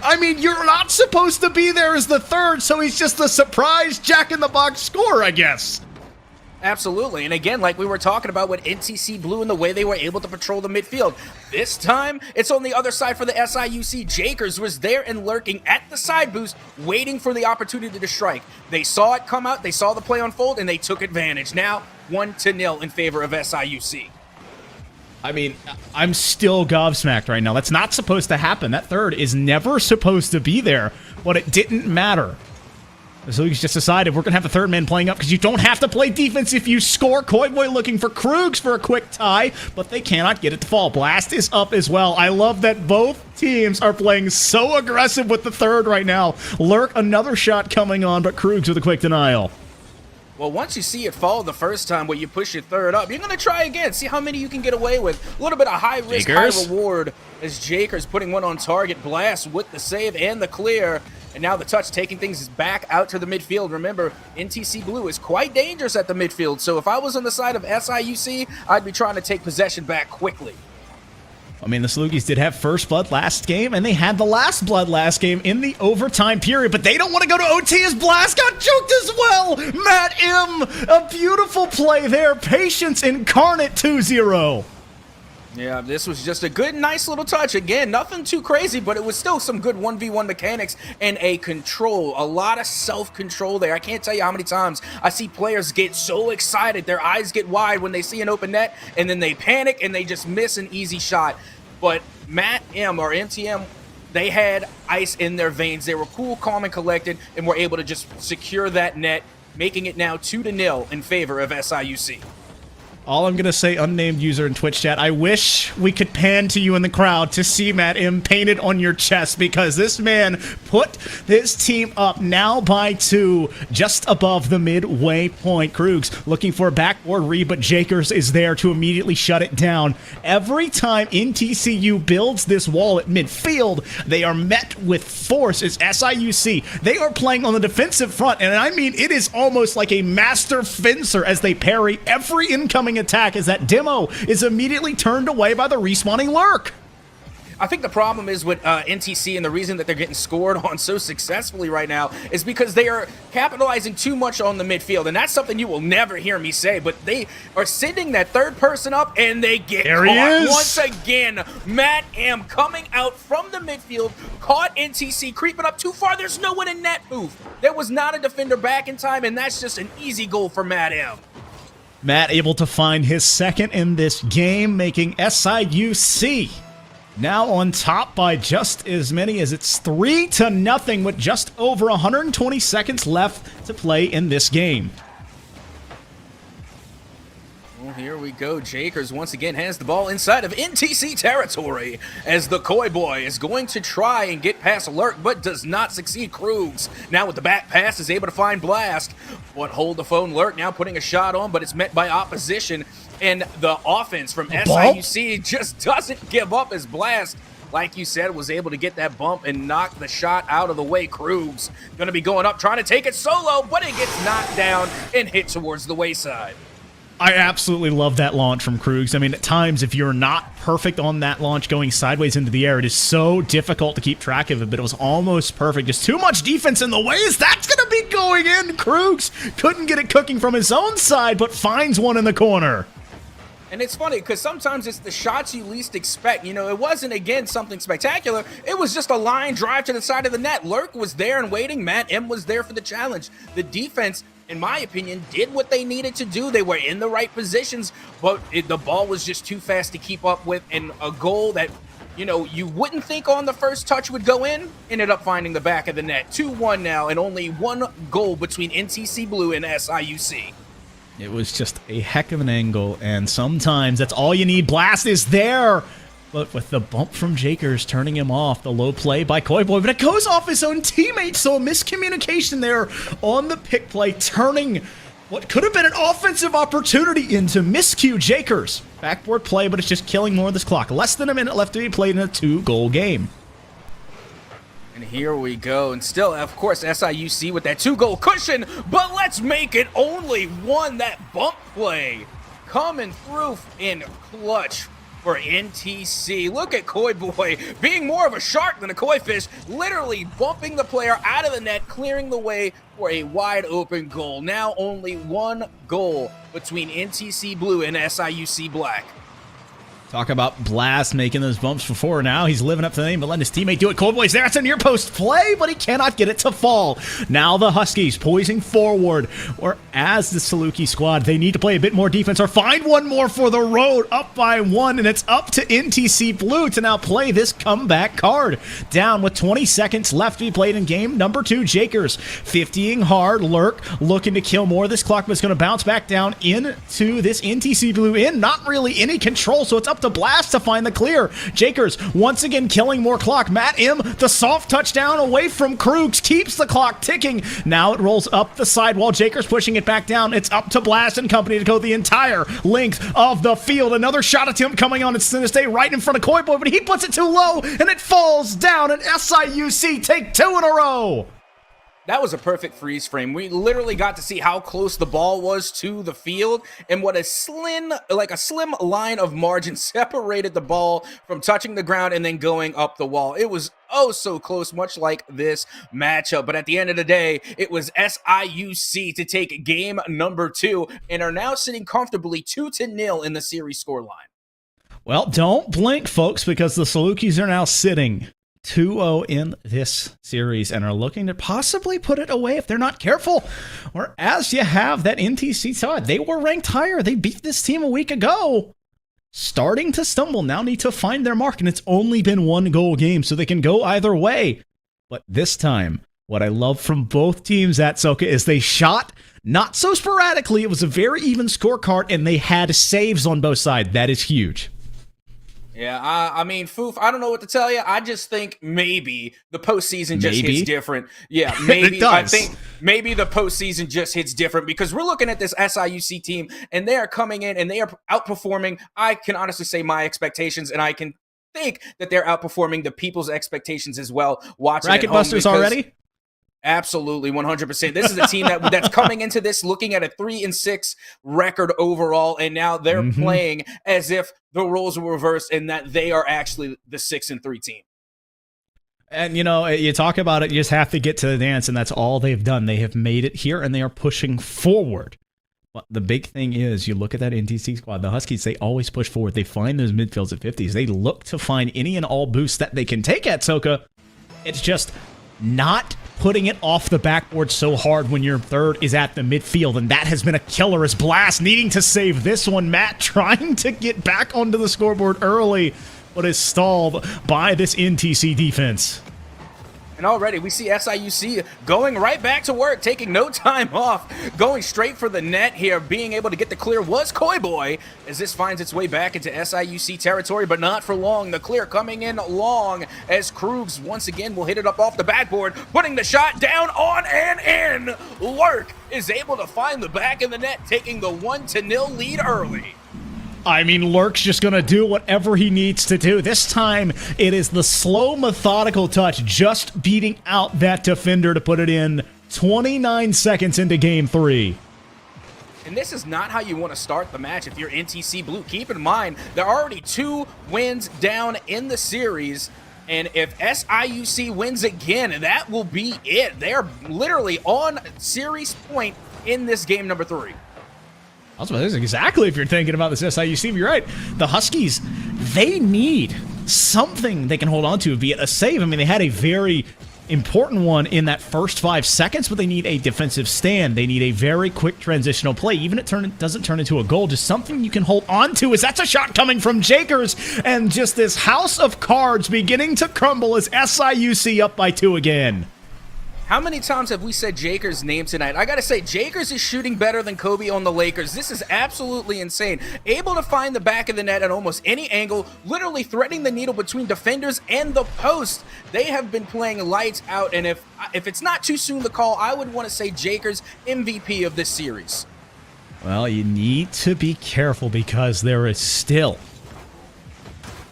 I mean, you're not supposed to be there as the third, so he's just the surprise jack-in-the-box scorer, I guess. Absolutely, and again, like we were talking about with NECC Blue and the way they were able to patrol the midfield. This time, it's on the other side for the SIUC. Jakers was there and lurking at the side boost, waiting for the opportunity to strike. They saw it come out, they saw the play unfold, and they took advantage. Now, 1-0 in favor of SIUC. I mean, I'm still gobsmacked right now. That's not supposed to happen. That third is never supposed to be there, but it didn't matter. So he's just decided we're going to have the third man playing up because you don't have to play defense if you score. Koi Boy looking for Krugs for a quick tie, but they cannot get it to fall. Blast is up as well. I love that both teams are playing so aggressive with the third right now. Lurk, another shot coming on, but Krugs with a quick denial. Well, once you see it fall the first time where you push your third up, you're going to try again. See how many you can get away with. A little bit of high risk, high reward as Jakers putting one on target. Blast with the save and the clear. And now the touch taking things back out to the midfield. Remember, NECC Blue is quite dangerous at the midfield. So if I was on the side of SIUC, I'd be trying to take possession back quickly. I mean, the Salukis did have first blood last game, and they had the last blood last game in the overtime period, but they don't want to go to OT as Blast got choked as well. Matt M, a beautiful play there. Patience incarnate 2-0. Yeah, this was just a good, nice little touch. Again, nothing too crazy, but it was still some good 1v1 mechanics and a control. A lot of self-control there. I can't tell you how many times I see players get so excited. Their eyes get wide when they see an open net, and then they panic and they just miss an easy shot. But Matt M, or MTM, they had ice in their veins. They were cool, calm, and collected, and were able to just secure that net, making it now 2-0 in favor of SIUC. All I'm going to say, unnamed user in Twitch chat, I wish we could pan to you in the crowd to see Matt M painted on your chest, because this man put his team up now by 2, just above the midway point. Krugs looking for a backboard read, but Jakers is there to immediately shut it down. Every time NTCU builds this wall at midfield, they are met with force. It's SIUC. They are playing on the defensive front, and I mean, it is almost like a master fencer as they parry every incoming attack, as that demo is immediately turned away by the respawning Lurk. I think the problem is with NTC, and the reason that they're getting scored on so successfully right now is because they are capitalizing too much on the midfield, and that's something you will never hear me say, but they are sending that third person up, and they get caught once again. Matt M coming out from the midfield, caught NTC creeping up too far. There's no one in net, Foof. There was not a defender back in time, and that's just an easy goal for Matt M. Matt able to find his second in this game, making SIUC now on top by just as many as it's 3-0 with just over 120 seconds left to play in this game. Well, here we go. Jakers once again has the ball inside of NTC territory as the Koi Boy is going to try and get past Lurk, but does not succeed. Krugs now with the back pass is able to find Blast, but hold the phone. Lurk now putting a shot on, but it's met by opposition, and the offense from SIUC just doesn't give up as Blast, like you said, was able to get that bump and knock the shot out of the way. Krugs going to be going up, trying to take it solo, but it gets knocked down and hit towards the wayside. I absolutely love that launch from Krugs. I mean, at times, if you're not perfect on that launch going sideways into the air, it is so difficult to keep track of it, but it was almost perfect. Just too much defense in the ways. That's going to be going in. Krugs couldn't get it cooking from his own side, but finds one in the corner. And it's funny because sometimes it's the shots you least expect. You know, it wasn't, again, something spectacular. It was just a line drive to the side of the net. Lurk was there and waiting. Matt M was there for the challenge. The defense, in my opinion, did what they needed to do. They were in the right positions, but the ball was just too fast to keep up with. And a goal that, you know, you wouldn't think on the first touch would go in, ended up finding the back of the net. 2-1 now, and only one goal between NTC Blue and SIUC. It was just a heck of an angle, and sometimes that's all you need. Blast is there, but with the bump from Jakers turning him off, the low play by Koi Boy, but it goes off his own teammate, so a miscommunication there on the pick play, turning what could have been an offensive opportunity into miscue. Jakers. Backboard play, but it's just killing more of this clock. Less than a minute left to be played in a 2-goal game. And here we go, and still, of course, SIUC with that 2-goal cushion, but let's make it only one. That bump play coming through in clutch for NTC. Look at Koi Boy being more of a shark than a koi fish, literally bumping the player out of the net, clearing the way for a wide open goal. Now only one goal between NTC Blue and SIUC Black. Talk about Blast making those bumps before. Now he's living up to the name, but letting his teammate do it. Koi Boy's there. It's a near post play, but he cannot get it to fall. Now the Huskies poising forward, or as the Saluki squad, they need to play a bit more defense or find one more for the road. Up by 1, and it's up to NTC Blue to now play this comeback card. Down with 20 seconds left to be played in game number 2. Jakers 50ing hard. Lurk looking to kill more of this clock, but it's going to bounce back down into this NTC Blue in. Not really any control, so it's up to Blast to find the clear. Jakers once again killing more clock. Matt M, the soft touchdown away from Krugs, keeps the clock ticking. Now it rolls up the side while Jakers pushing it back down. It's up to Blast and company to go the entire length of the field. Another shot attempt coming on. It's going to stay right in front of Koi Boy, but he puts it too low and it falls down, and SIUC take 2 in a row. That was a perfect freeze frame. We literally got to see how close the ball was to the field and what a slim line of margin separated the ball from touching the ground and then going up the wall. It was oh so close, much like this matchup. But at the end of the day, it was SIUC to take game number 2 and are now sitting comfortably 2-0 in the series scoreline. Well, don't blink, folks, because the Salukis are now sitting 2-0 in this series and are looking to possibly put it away if they're not careful. Or as you have that NTC side, they were ranked higher. They beat this team a week ago. Starting to stumble, now need to find their mark, and it's only been 1-goal game, so they can go either way. But this time, what I love from both teams at Soka is they shot not so sporadically. It was a very even scorecard, and they had saves on both sides. That is huge. Yeah, I mean, Foof, I don't know what to tell you. I just think maybe the postseason just hits different. Yeah, maybe. It does. I think maybe the postseason just hits different because we're looking at this SIUC team, and they are coming in, and they are outperforming, I can honestly say, my expectations, and I can think that they're outperforming the people's expectations as well. Watching Bracket Busters already? Absolutely, 100%. This is a team that's coming into this looking at a 3-6 record overall, and now they're playing as if the roles were reversed and that they are actually the 6-3 team. And, you know, you talk about it, you just have to get to the dance, and that's all they've done. They have made it here, and they are pushing forward. But the big thing is, you look at that NTC squad, the Huskies, they always push forward. They find those midfields at 50s. They look to find any and all boosts that they can take at Soka. It's just not putting it off the backboard so hard when your third is at the midfield, and that has been a killer as Blast needing to save this one. Matt trying to get back onto the scoreboard early, but is stalled by this NTC defense. And already we see SIUC going right back to work, taking no time off, going straight for the net here. Being able to get the clear was Koi Boy as this finds its way back into SIUC territory, but not for long. The clear coming in long as Krugs once again will hit it up off the backboard, putting the shot down on and in. Lurk is able to find the back of the net, taking the 1-0 lead early. I mean, Lurk's just going to do whatever he needs to do. This time, it is the slow, methodical touch, just beating out that defender to put it in 29 seconds into Game 3. And this is not how you want to start the match if you're NTC Blue. Keep in mind, there are already 2 wins down in the series. And if SIUC wins again, that will be it. They are literally on series point in this game number 3. That's exactly if you're thinking about this SIUC. You're right. The Huskies, they need something they can hold on to, be it a save. I mean, they had a very important one in that first 5 seconds, but they need a defensive stand. They need a very quick transitional play. Even if it doesn't turn into a goal, just something you can hold on to, as that's a shot coming from Jakers, and just this house of cards beginning to crumble as SIUC up by 2 again. How many times have we said Jakers' name tonight? I gotta say, Jakers is shooting better than Kobe on the Lakers. This is absolutely insane. Able to find the back of the net at almost any angle, literally threading the needle between defenders and the post. They have been playing lights out, and if it's not too soon to call, I would want to say Jakers MVP of this series. Well, you need to be careful because there is still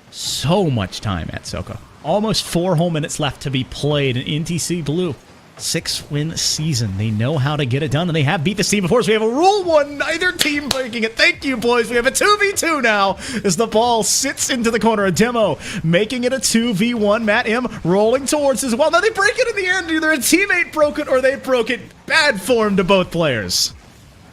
so much time at Soka. Almost 4 whole minutes left to be played in NTC Blue. 6-win season. They know how to get it done, and they have beat this team before, so we have a Rule 1, neither team breaking it. Thank you, boys. We have a 2v2 now as the ball sits into the corner. A demo making it a 2v1. Matt M rolling towards as well. Now they break it in the end. Either a teammate broke it or they broke it. Bad form to both players.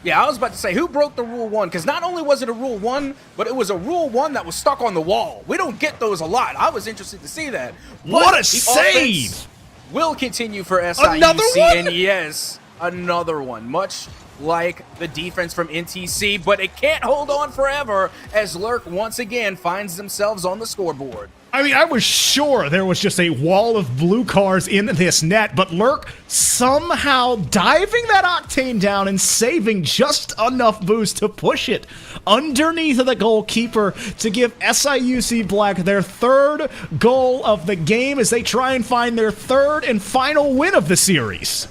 Yeah, I was about to say, who broke the Rule 1? Because not only was it a Rule 1, but it was a Rule 1 that was stuck on the wall. We don't get those a lot. I was interested to see that. What a save! Will continue for SIUC, Another one? and yes, another one, much like the defense from NTC, but it can't hold on forever as Lurk once again finds themselves on the scoreboard. I mean, I was sure there was just a wall of blue cars in this net, but Lurk somehow diving that octane down and saving just enough boost to push it underneath of the goalkeeper to give SIUC Black their 3rd goal of the game as they try and find their 3rd and final win of the series.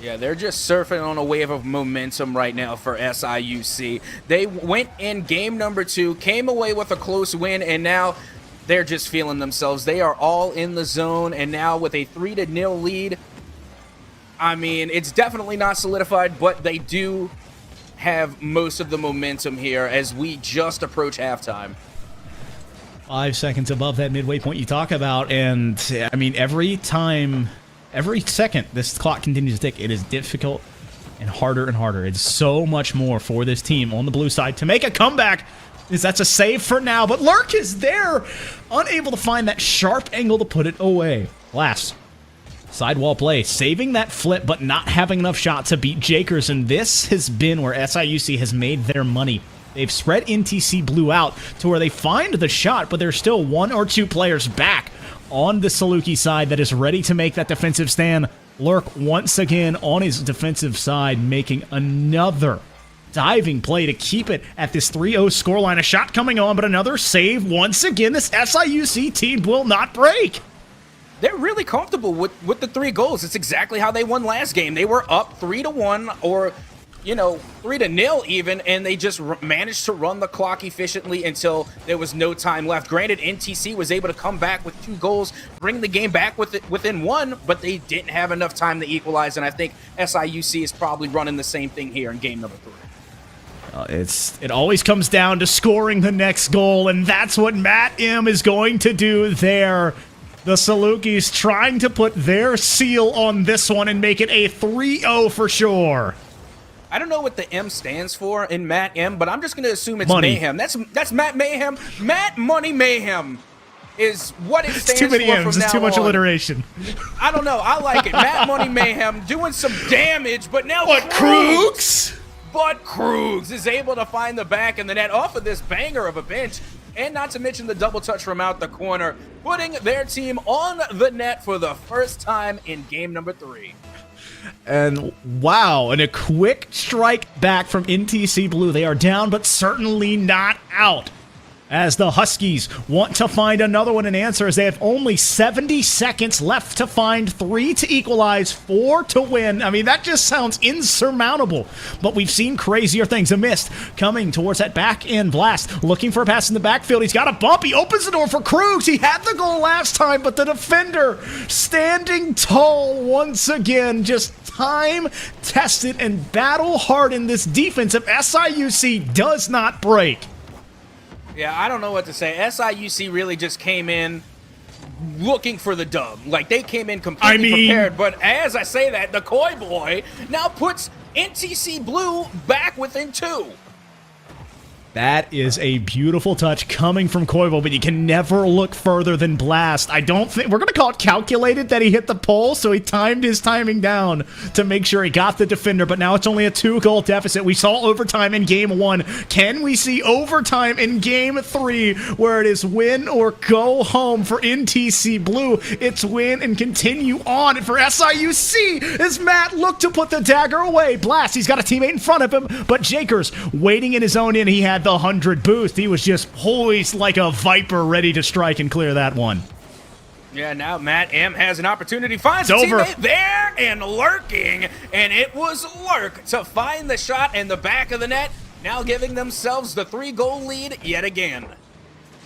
Yeah, they're just surfing on a wave of momentum right now for SIUC. They went in game number 2, came away with a close win, and now they're just feeling themselves. They are all in the zone, and now with a 3-0 lead, I mean, it's definitely not solidified, but they do have most of the momentum here as we just approach halftime. 5 seconds above that midway point you talk about, and I mean, every second this clock continues to tick, it is difficult and harder. It's so much more for this team on the blue side to make a comeback. That's a save for now, but Lurk is there, unable to find that sharp angle to put it away. Last sidewall play, saving that flip, but not having enough shot to beat Jakers, and this has been where SIUC has made their money. They've spread NTC Blue out to where they find the shot, but there's still 1 or 2 players back on the Saluki side that is ready to make that defensive stand. Lurk once again on his defensive side, making another diving play to keep it at this 3-0 scoreline. A shot coming on, but another save. Once again, this SIUC team will not break. They're really comfortable with the 3 goals. It's exactly how they won last game. They were up 3-1 or, 3-0 even, and they just managed to run the clock efficiently until there was no time left. Granted, NTC was able to come back with 2 goals, bring the game back within 1, but they didn't have enough time to equalize, and I think SIUC is probably running the same thing here in game number 3. It always comes down to scoring the next goal, and that's what Matt M is going to do there. The Salukis trying to put their seal on this one and make it a 3-0 for sure. I don't know what the M stands for in Matt M, but I'm just going to assume it's Money. Mayhem. That's Matt Mayhem. Matt Money Mayhem is what it stands Too many for M's. from It's now too much on. alliteration. I don't know. I like it. Matt Money Mayhem doing some damage, but now What, Kroogs? But Kroogs is able to find the back of the net off of this banger of a bench, and not to mention the double touch from out the corner, putting their team on the net for the first time in game number 3. And wow, and a quick strike back from NTC Blue. They are down, but certainly not out, as the Huskies want to find another one and answer, as they have only 70 seconds left to find 3 to equalize, 4 to win. I mean, that just sounds insurmountable, but we've seen crazier things. A mist coming towards that back end blast, looking for a pass in the backfield. He's got a bump. He opens the door for Kroogs. He had the goal last time, but the defender standing tall once again, just time-tested and battle-hardened. This defense of SIUC does not break. Yeah, I don't know what to say. SIUC really just came in looking for the dub. Like, they came in completely prepared. But as I say that, the Koi Boy now puts NTC Blue back within 2. That is a beautiful touch coming from Koivu, but you can never look further than Blast. I don't think we're going to call it calculated that he hit the pole, so he timed his timing down to make sure he got the defender, but now it's only a 2-goal deficit. We saw overtime in game 1. Can we see overtime in game 3, where it is win or go home for NTC Blue? It's win and continue on for SIUC as Matt looked to put the dagger away. Blast, he's got a teammate in front of him, but Jakers waiting in his own end. He had the 100 boost. He was just poised like a viper, ready to strike and clear that one. Yeah, now Matt M has an opportunity. Finds a over. teammate there and lurking, and it was Lurk to find the shot in the back of the net, now giving themselves the 3-goal lead yet again.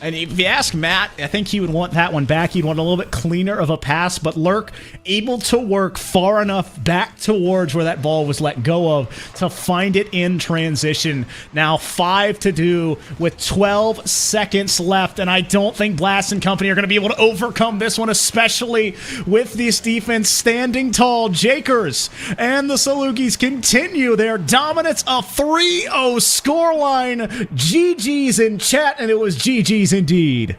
And if you ask Matt, I think he would want that one back. He'd want a little bit cleaner of a pass, but Lurk able to work far enough back towards where that ball was let go of to find it in transition. Now 5 to do with 12 seconds left, and I don't think Blast and company are going to be able to overcome this one, especially with this defense standing tall. Jakers and the Salukis continue their dominance, a 3-0 scoreline. GG's in chat, and it was GG's indeed.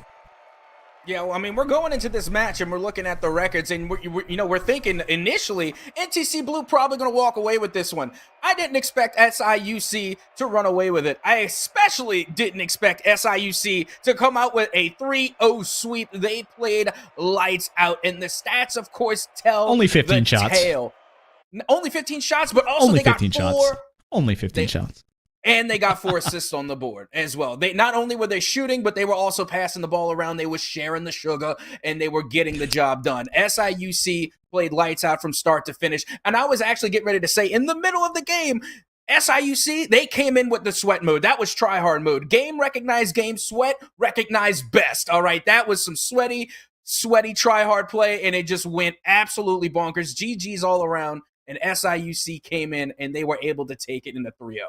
Yeah, well, I mean, we're going into this match and we're looking at the records, and we're thinking initially NTC Blue probably going to walk away with this one. I didn't expect SIUC to run away with it. I especially didn't expect SIUC to come out with a 3-0 sweep. They played lights out, and the stats, of course, tell Only 15 the shots. tale. Only 15 shots, but also Only they got 15 4. shots. Only 15 shots. And they got 4 assists on the board as well. They not only were they shooting, but they were also passing the ball around. They were sharing the sugar, and they were getting the job done. SIUC played lights out from start to finish. And I was actually getting ready to say, in the middle of the game, SIUC, they came in with the sweat mode. That was try-hard mode. Game recognized game, sweat recognized best. All right, that was some sweaty try-hard play, and it just went absolutely bonkers. GG's all around and SIUC came in and they were able to take it in the 3-0.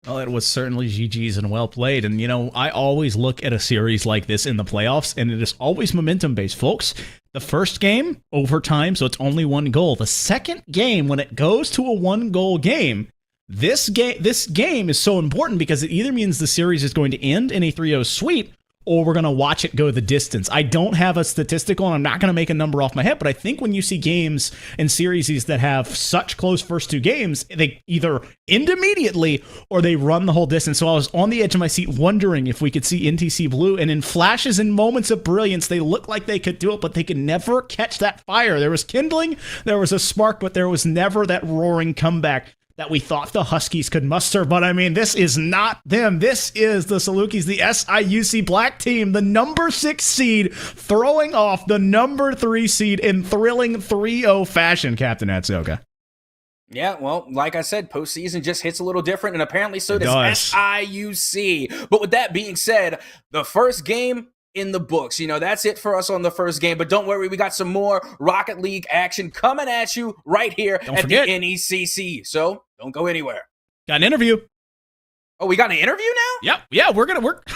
Well, it was certainly GG's and well played. And, I always look at a series like this in the playoffs, and it is always momentum-based, folks. The first game, overtime, so it's only 1 goal. The second game, when it goes to a 1-goal game, this game is so important because it either means the series is going to end in a 3-0 sweep, or we're going to watch it go the distance. I don't have a statistical, and I'm not going to make a number off my head, but I think when you see games and series that have such close first 2 games, they either end immediately or they run the whole distance. So I was on the edge of my seat wondering if we could see NTC Blue, and in flashes and moments of brilliance, they looked like they could do it, but they could never catch that fire. There was kindling, there was a spark, but there was never that roaring comeback that we thought the Huskies could muster. But I mean, this is not them. This is the Salukis, the SIUC Black team, the number 6 seed, throwing off the number 3 seed in thrilling 3-0 fashion, Captain Atsuoka. Yeah, well, like I said, postseason just hits a little different, and apparently so does SIUC. But with that being said, the first game in the books. That's it for us on the first game. But don't worry, we got some more Rocket League action coming at you right here the NECC. So don't go anywhere. Got an interview. Oh, we got an interview now? Yep. Yeah, we're going to work.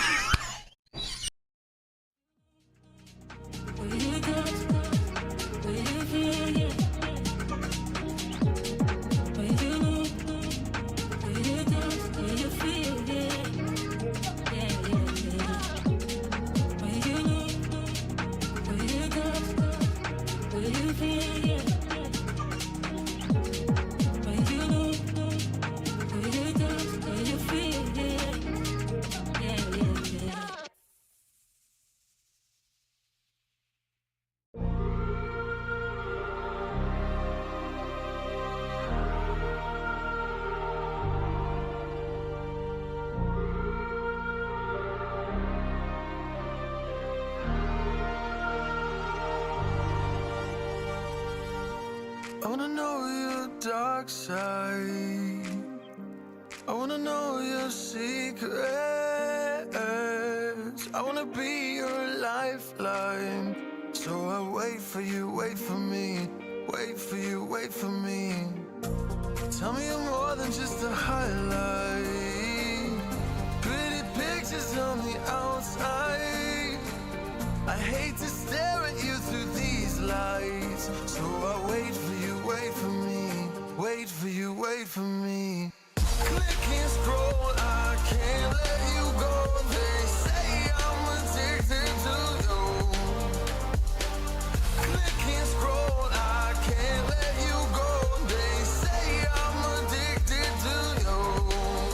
I wanna know your dark side. I wanna know your secrets. I wanna be your lifeline. So I wait for you, wait for me. Wait for you, wait for me. Tell me you're more than just a highlight. Pretty pictures on the outside. I hate to stare at you through these lights. So I wait for you, wait for me. Wait for you, wait for me. Click and scroll, I can't let you go. They say I'm addicted to you. Click and scroll, I can't let you go. They say I'm addicted to you.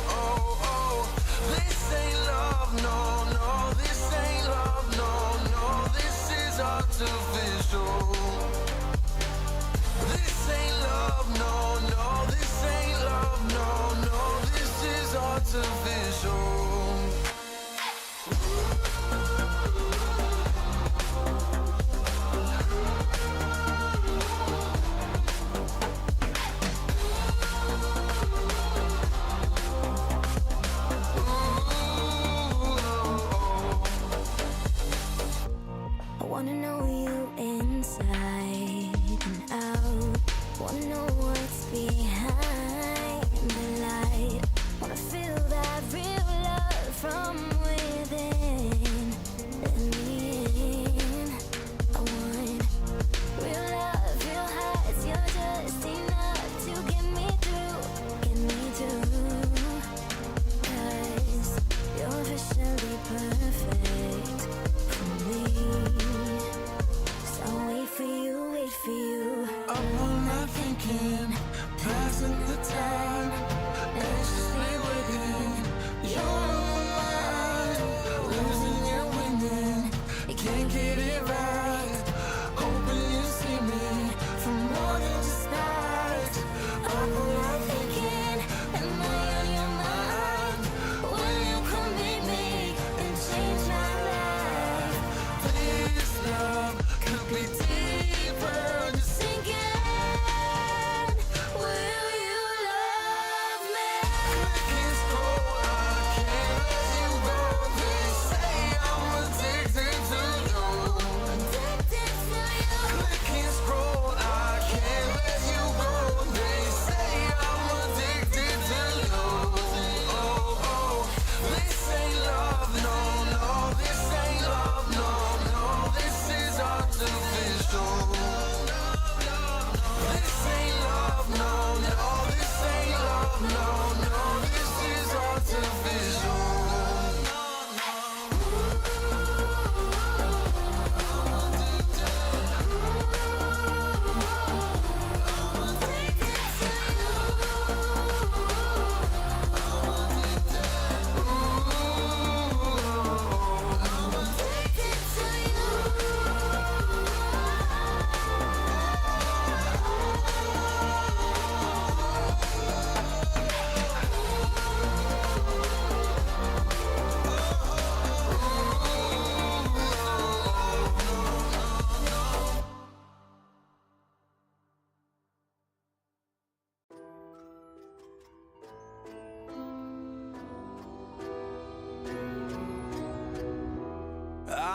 Oh, oh, this ain't love, no, no. This ain't love, no, no. This is artificial. This ain't love, no, no. This ain't love, no, no. This is artificial.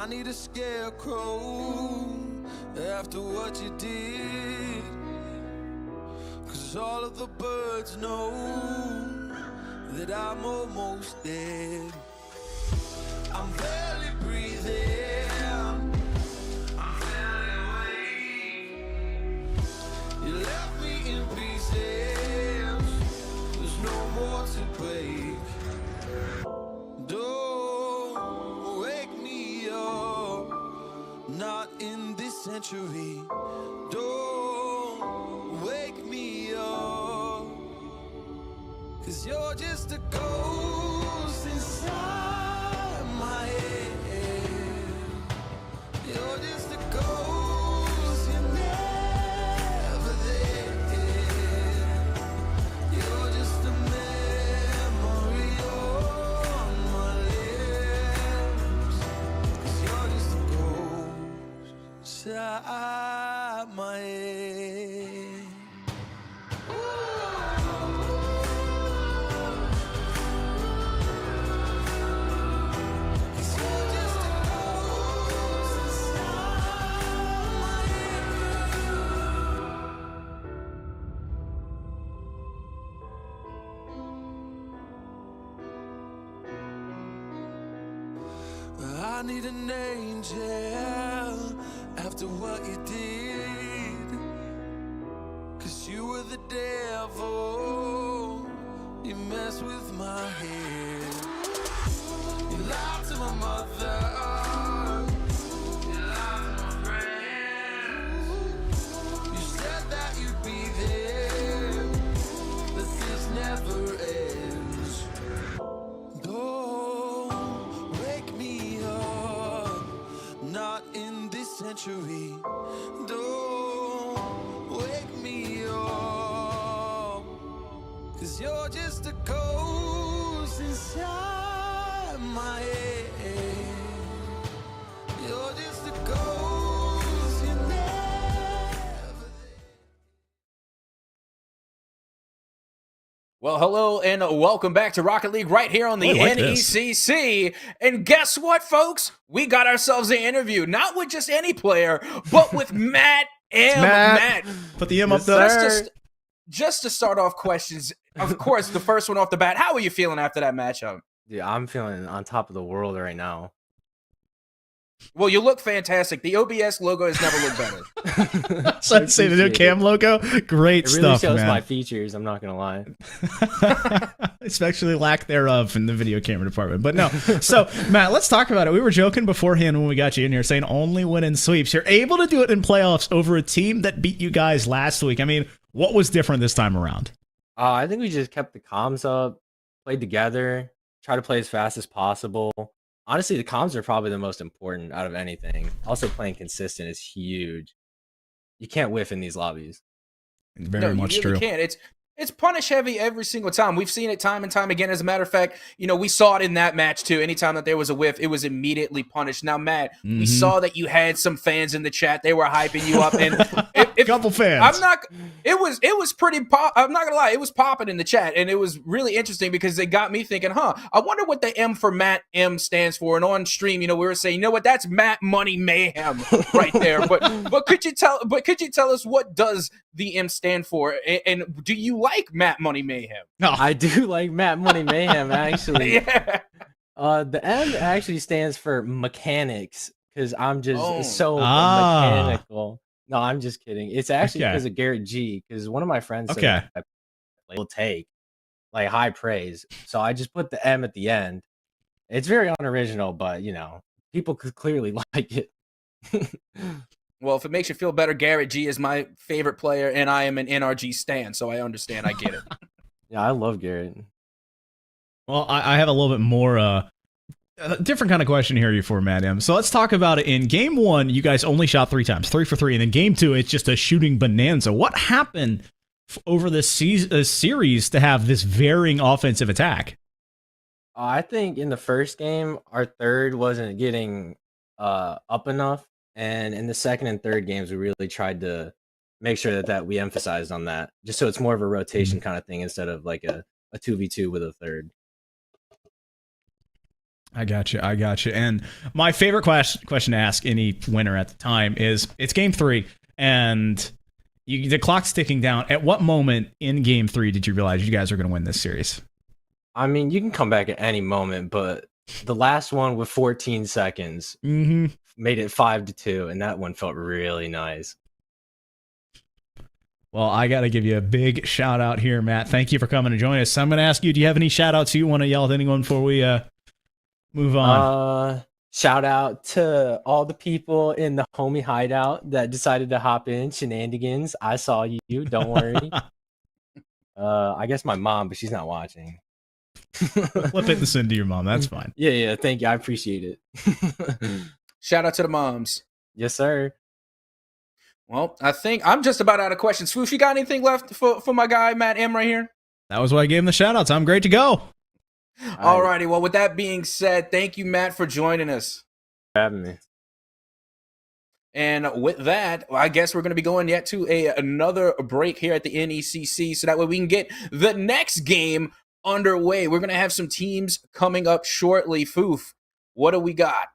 I need a scarecrow after what you did. 'Cause all of the birds know that I'm almost dead. I'm barely breathing, I'm barely awake. You left me in pieces, there's no more to break. Don't wake me up, not in this century. Don't wake me up, 'cause you're just a ghost inside my head. You're just a ghost, you're never there. You're just a memory on my lips. 'Cause you're just a ghost inside my head. I need an angel after what you did. 'Cause you were the devil, you messed with my head. You lied to my mother, you lied to my friends. You said that you'd be there, but this never ends. Don't wake me up, not in this century. Don't wake me up, 'cause you're just a ghost inside my head. You're just a ghost, you never. Well, hello and welcome back to Rocket League right here on the I like this. NECC. And guess what, folks? We got ourselves an interview, not with just any player, but with Matt M. Matt. Put the M up there. Just to start off questions, of course, the first one off the bat, how are you feeling after that matchup? Dude, I'm feeling on top of the world right now. Well, you look fantastic. The OBS logo has never looked better. So I'd say the new cam logo. Great It really stuff, shows man. my features, I'm not gonna lie. Especially lack thereof in the video camera department. But no. So, Matt, let's talk about it. We were joking beforehand when we got you in here saying only win in sweeps. You're able to do it in playoffs over a team that beat you guys last week. I mean, what was different this time around? I think we just kept the comms up, played together, try to play as fast as possible. Honestly, the comms are probably the most important out of anything. Also, playing consistent is huge. You can't whiff in these lobbies. Very much you really true. Can't. It's punish heavy every single time. We've seen it time and time again. As a matter of fact, we saw it in that match too. Anytime that there was a whiff, it was immediately punished. Now, Matt, we saw that you had some fans in the chat. They were hyping you up, and couple fans. It was pretty pop. I'm not gonna lie, it was popping in the chat, and it was really interesting because it got me thinking, I wonder what the M for Matt M stands for. And on stream, we were saying, what, that's Matt Money Mayhem right there. But could you tell us what does the M stand for, and do you like Matt Money Mayhem? No, I do like Matt Money Mayhem actually. Yeah. The M actually stands for mechanics because I'm just so mechanical. No, I'm just kidding. It's actually because of Garrett G. Because one of my friends said that will take like high praise, so I just put the M at the end. It's very unoriginal, but people could clearly like it. Well, if it makes you feel better, Garrett G is my favorite player, and I am an NRG stan, so I understand. I get it. Yeah, I love Garrett. Well, I have a little bit more a different kind of question here for Matt M. So let's talk about it. In game one, you guys only shot 3 times, 3 for 3, and then game 2, it's just a shooting bonanza. What happened over this series to have this varying offensive attack? I think in the first game, our third wasn't getting up enough. And in the second and third games, we really tried to make sure that we emphasized on that, just so it's more of a rotation kind of thing instead of like a 2v2 with a third. I got you. And my favorite question to ask any winner at the time is, it's game 3, and the clock's ticking down. At what moment in game 3 did you realize you guys are going to win this series? I mean, you can come back at any moment, but the last one with 14 seconds made it 5-2, and that one felt really nice. Well, I got to give you a big shout out here, Matt. Thank you for coming to join us. So I'm going to ask you, do you have any shout outs you want to yell at anyone before we move on? Shout out to all the people in the homie hideout that decided to hop in. Shenanigans, I saw you. Don't worry. I guess my mom, but she's not watching. Flip it and send to your mom. That's fine. Yeah. Thank you. I appreciate it. Shout out to the moms. Yes, sir. Well, I think I'm just about out of questions. Foof, you got anything left for my guy, Matt M, right here? That was why I gave him the shout outs. I'm great to go. All righty. Well, with that being said, thank you, Matt, for joining us. Having me. And with that, I guess we're going to be going yet to another break here at the NECC, so that way we can get the next game underway. We're going to have some teams coming up shortly. Foof, what do we got?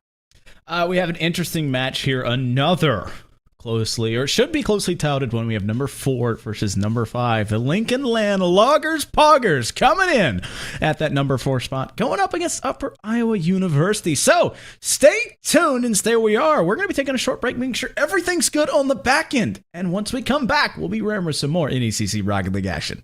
We have an interesting match here. Another closely, or should be closely touted one. We have number 4 versus number 5. The Lincoln Land Loggers Poggers coming in at that number 4 spot, going up against Upper Iowa University. So stay tuned and stay where we are. We're going to be taking a short break, making sure everything's good on the back end. And once we come back, we'll be raring with some more NECC Rocket League action.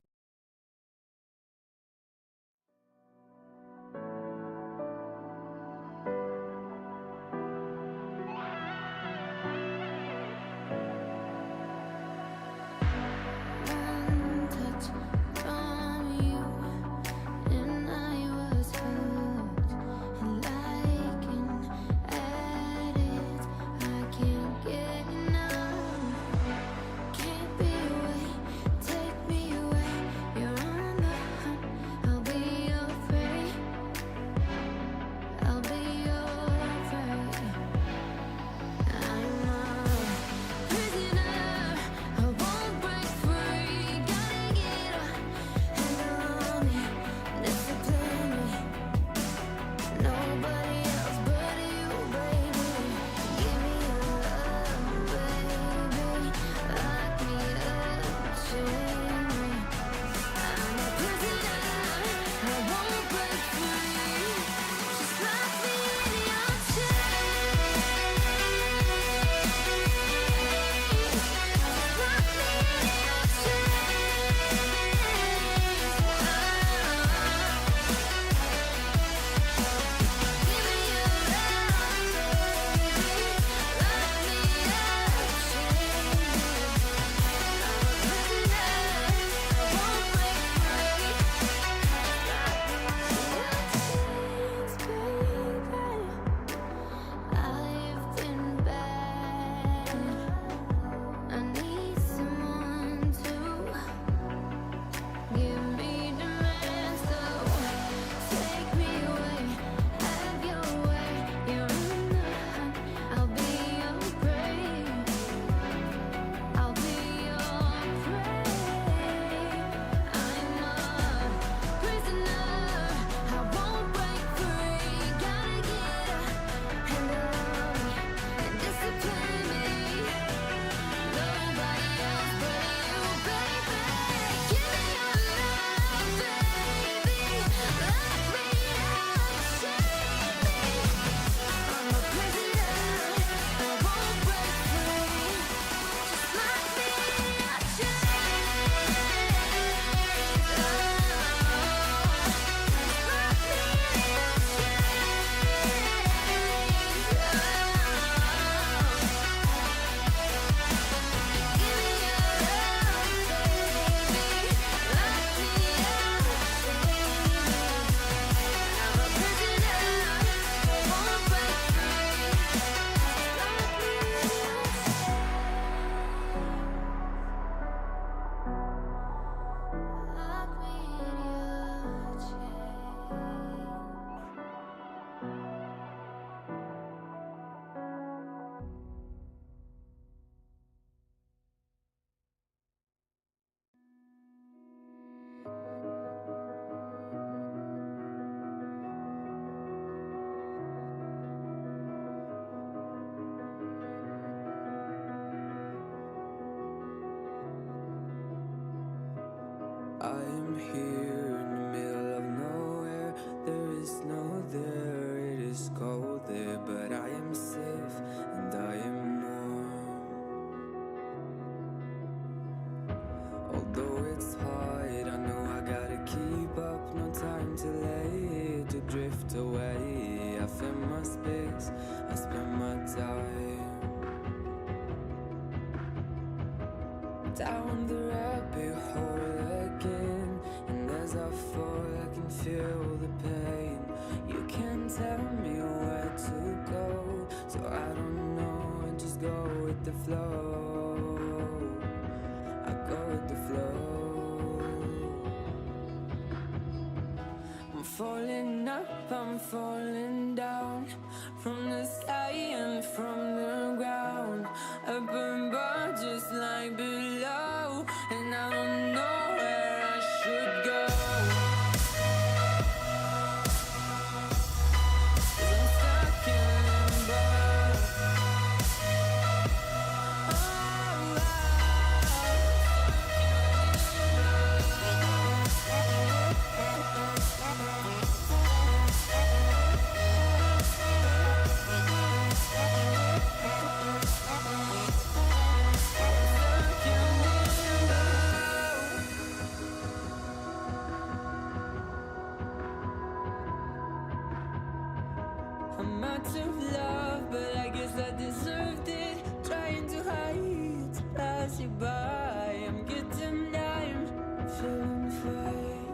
falling up, I'm falling down from the sky and from the ground. Up above, just like below, and I don't know where I should go. 'Cause I'm stuck in limbo. I'm out of love, but I guess I deserved it. Trying to hide, to pass you by. I'm getting down, I'm feeling fine.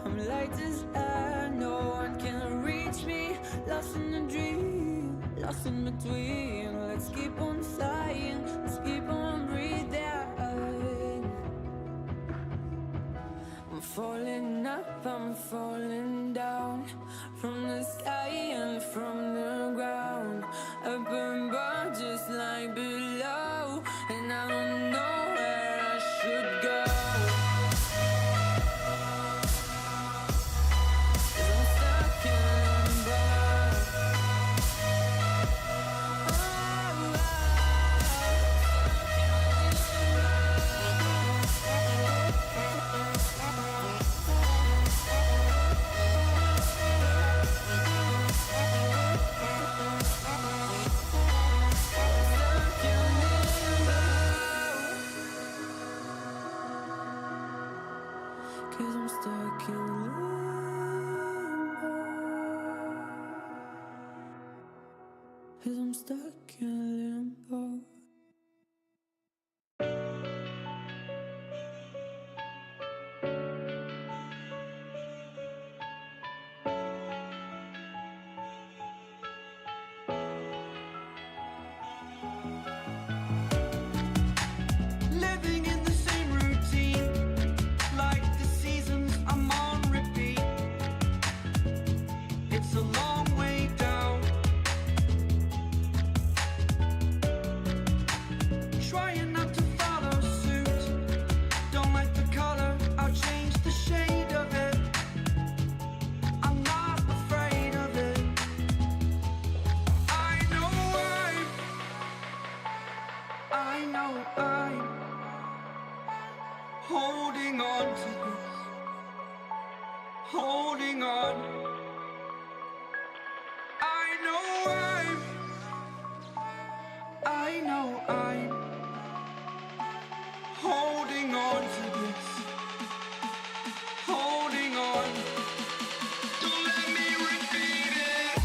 I'm light as air, no one can reach me. Lost in a dream, lost in between. Let's keep on flying, let's keep on breathing. I'm falling up, I'm falling down from the sky and from the ground. Up above, just like below, and I don't know where I should go. 'Cause I'm stuck in limbo. Cause I'm stuck in limbo. Cause I'm stuck in limbo. Living in the same routine, like the seasons I'm on repeat. It's a long way down. Trying not to follow suit. Don't like the color, I'll change the shade of it. I'm not afraid of it. I know I'm holding on to this, holding on. I know I'm holding on to this, holding on. Don't let me repeat it.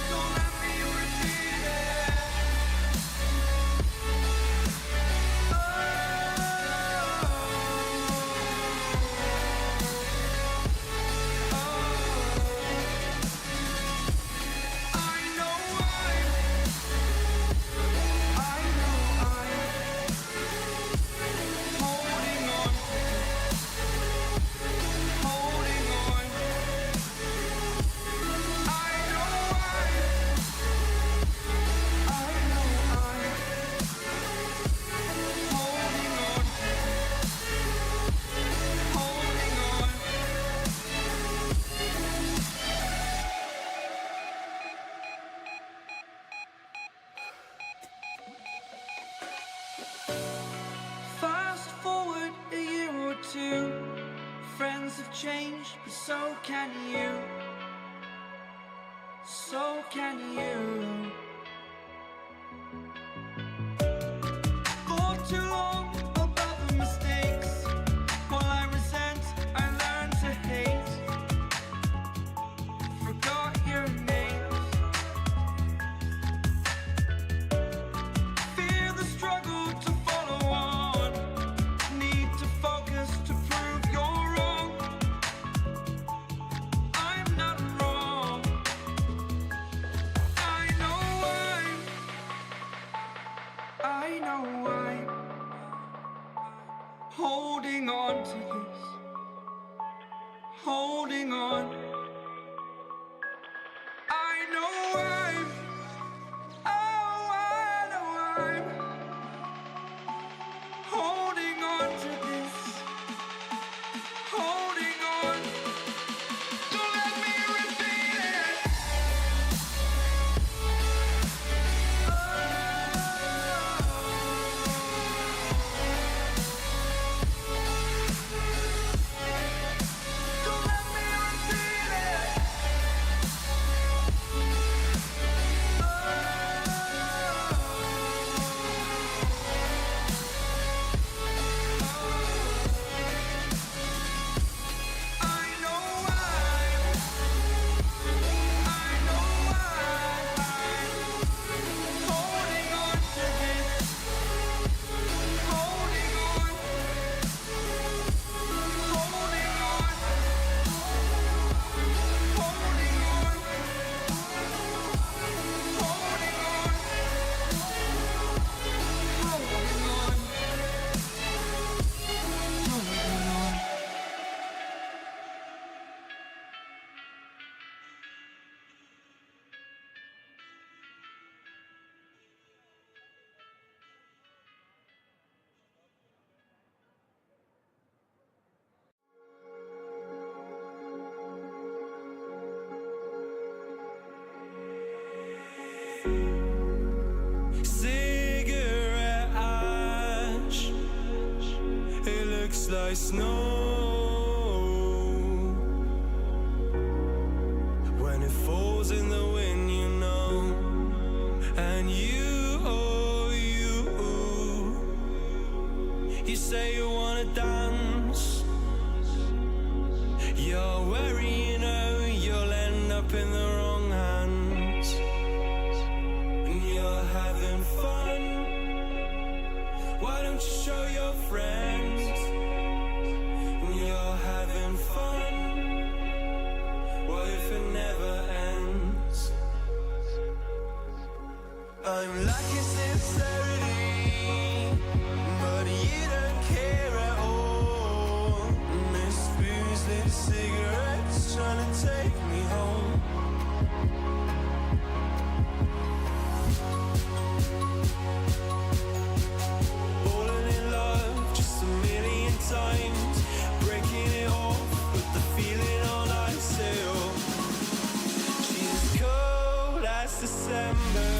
Don't let me repeat it. Fast forward a year or two, friends have changed, but so can you. So can you. For too long about the mistakes, while I resent, I learned to hate. Forgot your names. Fear the struggle to follow on. Need to focus to prove you're wrong. I'm not wrong. holding on. I know I know I'm holding on to this, holding on. Don't let me repeat it. Don't let me repeat it. Cigarette ash, it looks like snow when it falls in the wind, you know. And you say you wanna dance. You're worried, you know, you'll end up in the wrong hands. And you're having fun. Why don't you show your friends? And you're having fun. What if it never ends? I'm lacking sincerity, but you don't care at all. Miss booze, lit cigarettes, trying to take me home. Falling in love just a million times, breaking it off, put the feeling on ice still. She's cold as December.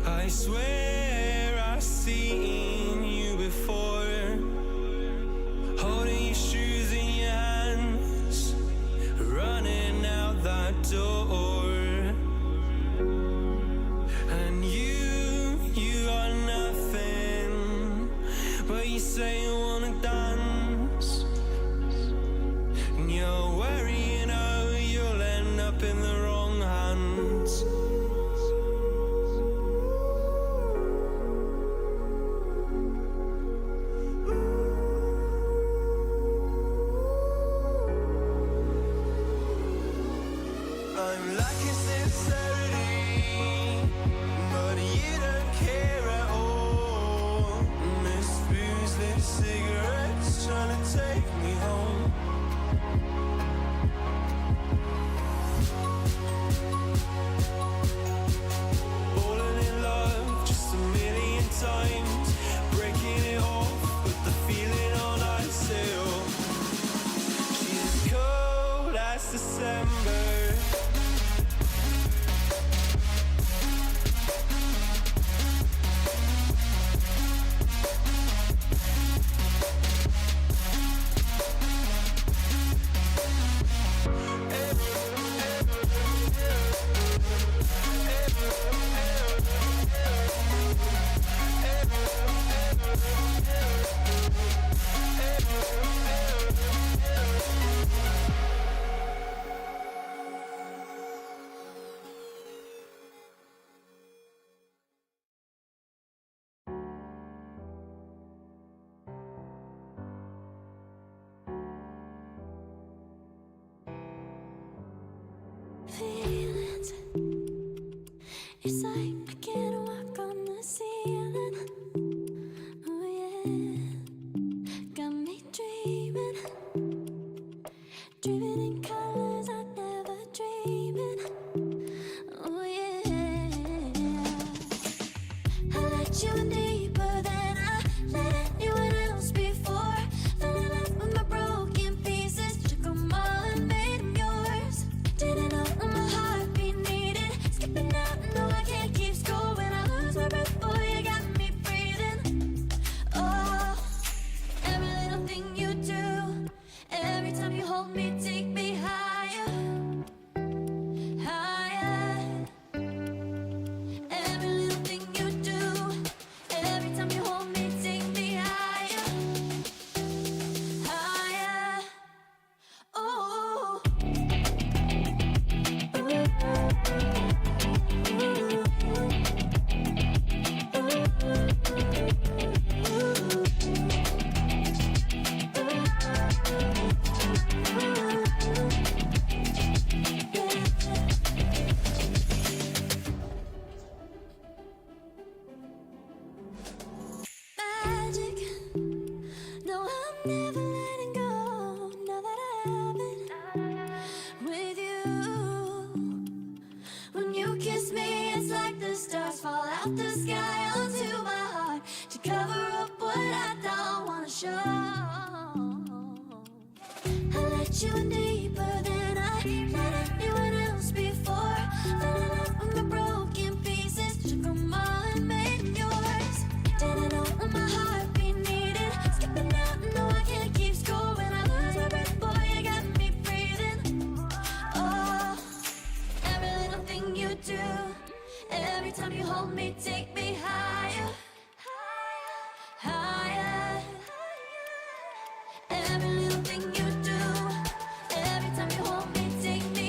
I swear I've seen you before, holding your shoes in your hands, running out that door. And you are nothing, but you say you wanna dance. And you're worried, you know, you'll end up in the wrong hands. I'm lacking sincerity, but you don't care at all. Miss booze, lit cigarettes, trying to take me home. Falling in love just a million times, breaking it off, put the feeling on ice still. She's cold as December. feelings. It's like I can't walk on the ceiling. Oh yeah, got me dreaming, dreaming in colors I never dreamed in. Oh yeah, I let you in deeper than I let anyone else before. Fell in love with my broken pieces, took 'em all and made 'em yours. Didn't know what my heartbeat needed, skipping out, no I can't keep score. When I lose my breath, boy, you got me breathing. Oh, every little thing you do, every time you hold me, take me higher, higher. Every little thing you do, every time you hold me, take me higher, higher. Oh. Magic. No, I'm never letting go. Now that I have it with you. When you kiss me, it's like the stars fall out the sky onto my heart to cover up what I don't wanna show. I let you in deeper than I let anyone else before. Fell in love with my broken pieces, took 'em all and made 'em yours. Didn't know what my heartbeat needed, skipping out, no I can't keep score. When I lose my breath, boy, you got me breathing. Oh, every little thing you do, every time you hold me, take me higher, higher. Every little thing you do, every time you hold me, take me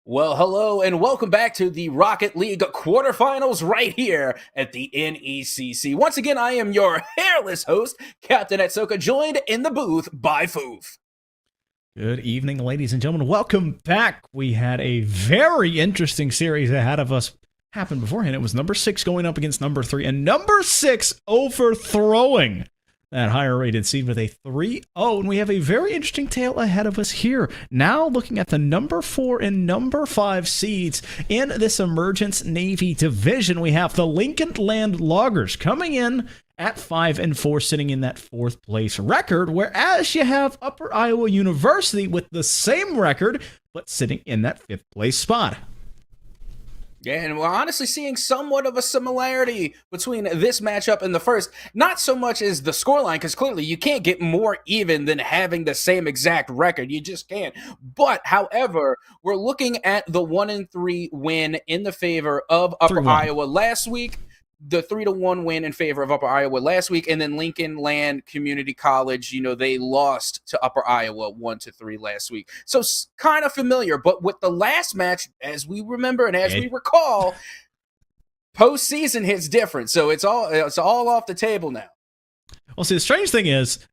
Well, hello and welcome back to the Rocket League quarterfinals right here at the NECC. Once again, I am your hairless host, Captain Etsoka, joined in the booth by Foof. Good evening, ladies and gentlemen. Welcome back. We had a very interesting series ahead of us happen beforehand. It was number 6 going up against number 3, and number 6 overthrowing that higher rated seed with a 3-0, and we have a very interesting tale ahead of us here. Now looking at the number 4 and number 5 seeds in this Emergence Navy division, we have the Lincoln Land Loggers coming in at 5-4, sitting in that 4th place record, whereas you have Upper Iowa University with the same record, but sitting in that 5th place spot. Yeah, and we're honestly seeing somewhat of a similarity between this matchup and the first. Not so much as the scoreline, because clearly you can't get more even than having the same exact record. You just can't. But, however, we're looking at the 1-3 win in the favor of Upper Iowa last week. The 3-1 win in favor of Upper Iowa last week, and then Lincoln Land Community College, they lost to Upper Iowa 1-3 last week. So kind of familiar, but with the last match, as we remember and as we recall, postseason hits different. So it's all off the table now. Well, see, the strange thing is,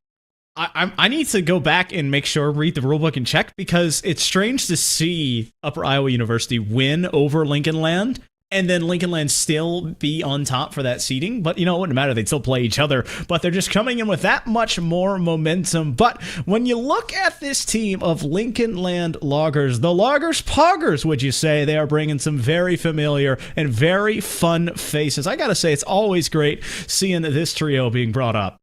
I need to go back and make sure, read the rulebook and check, because it's strange to see Upper Iowa University win over Lincoln Land, and then Lincoln Land still be on top for that seeding. But, it wouldn't matter. They'd still play each other. But they're just coming in with that much more momentum. But when you look at this team of Lincoln Land Loggers, the Loggers Poggers, would you say, they are bringing some very familiar and very fun faces. I got to say, it's always great seeing this trio being brought up.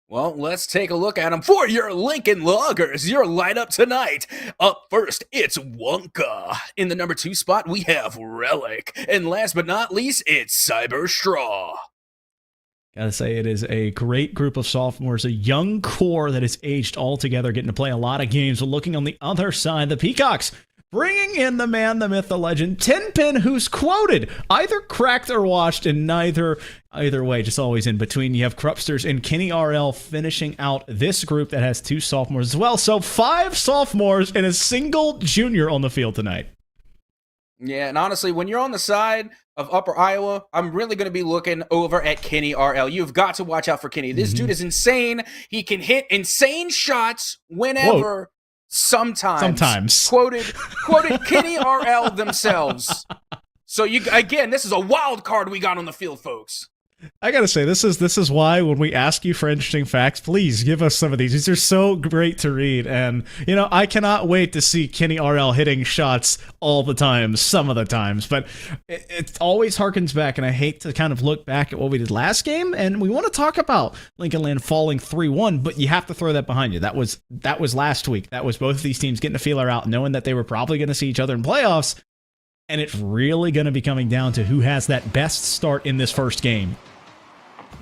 Well, let's take a look at them for your Lincoln Loggers, your lineup tonight. Up first, it's Wonka. In the number 2 spot, we have Relic. And last but not least, it's Cyber Straw. Gotta say, it is a great group of sophomores, a young core that is aged all together, getting to play a lot of games. But looking on the other side, the Peacocks, bringing in the man, the myth, the legend, Tinpin, who's quoted, either cracked or washed, and either way, just always in between. You have Crupsters and Kenny RL finishing out this group that has 2 sophomores as well. So 5 sophomores and a single junior on the field tonight. Yeah, and honestly, when you're on the side of Upper Iowa, I'm really going to be looking over at Kenny RL. You've got to watch out for Kenny. This dude is insane. He can hit insane shots whenever. Whoa. Sometimes. Quoted Kenny RL themselves. So this is a wild card we got on the field, folks. I gotta say, this is why when we ask you for interesting facts, please give us some of these. These are so great to read, and I cannot wait to see Kenny RL hitting shots all the time, some of the times. But it always harkens back, and I hate to kind of look back at what we did last game, and we want to talk about Lincoln Land falling 3-1, but you have to throw that behind you. That was last week. That was both of these teams getting a feeler out, knowing that they were probably going to see each other in playoffs, and it's really going to be coming down to who has that best start in this first game.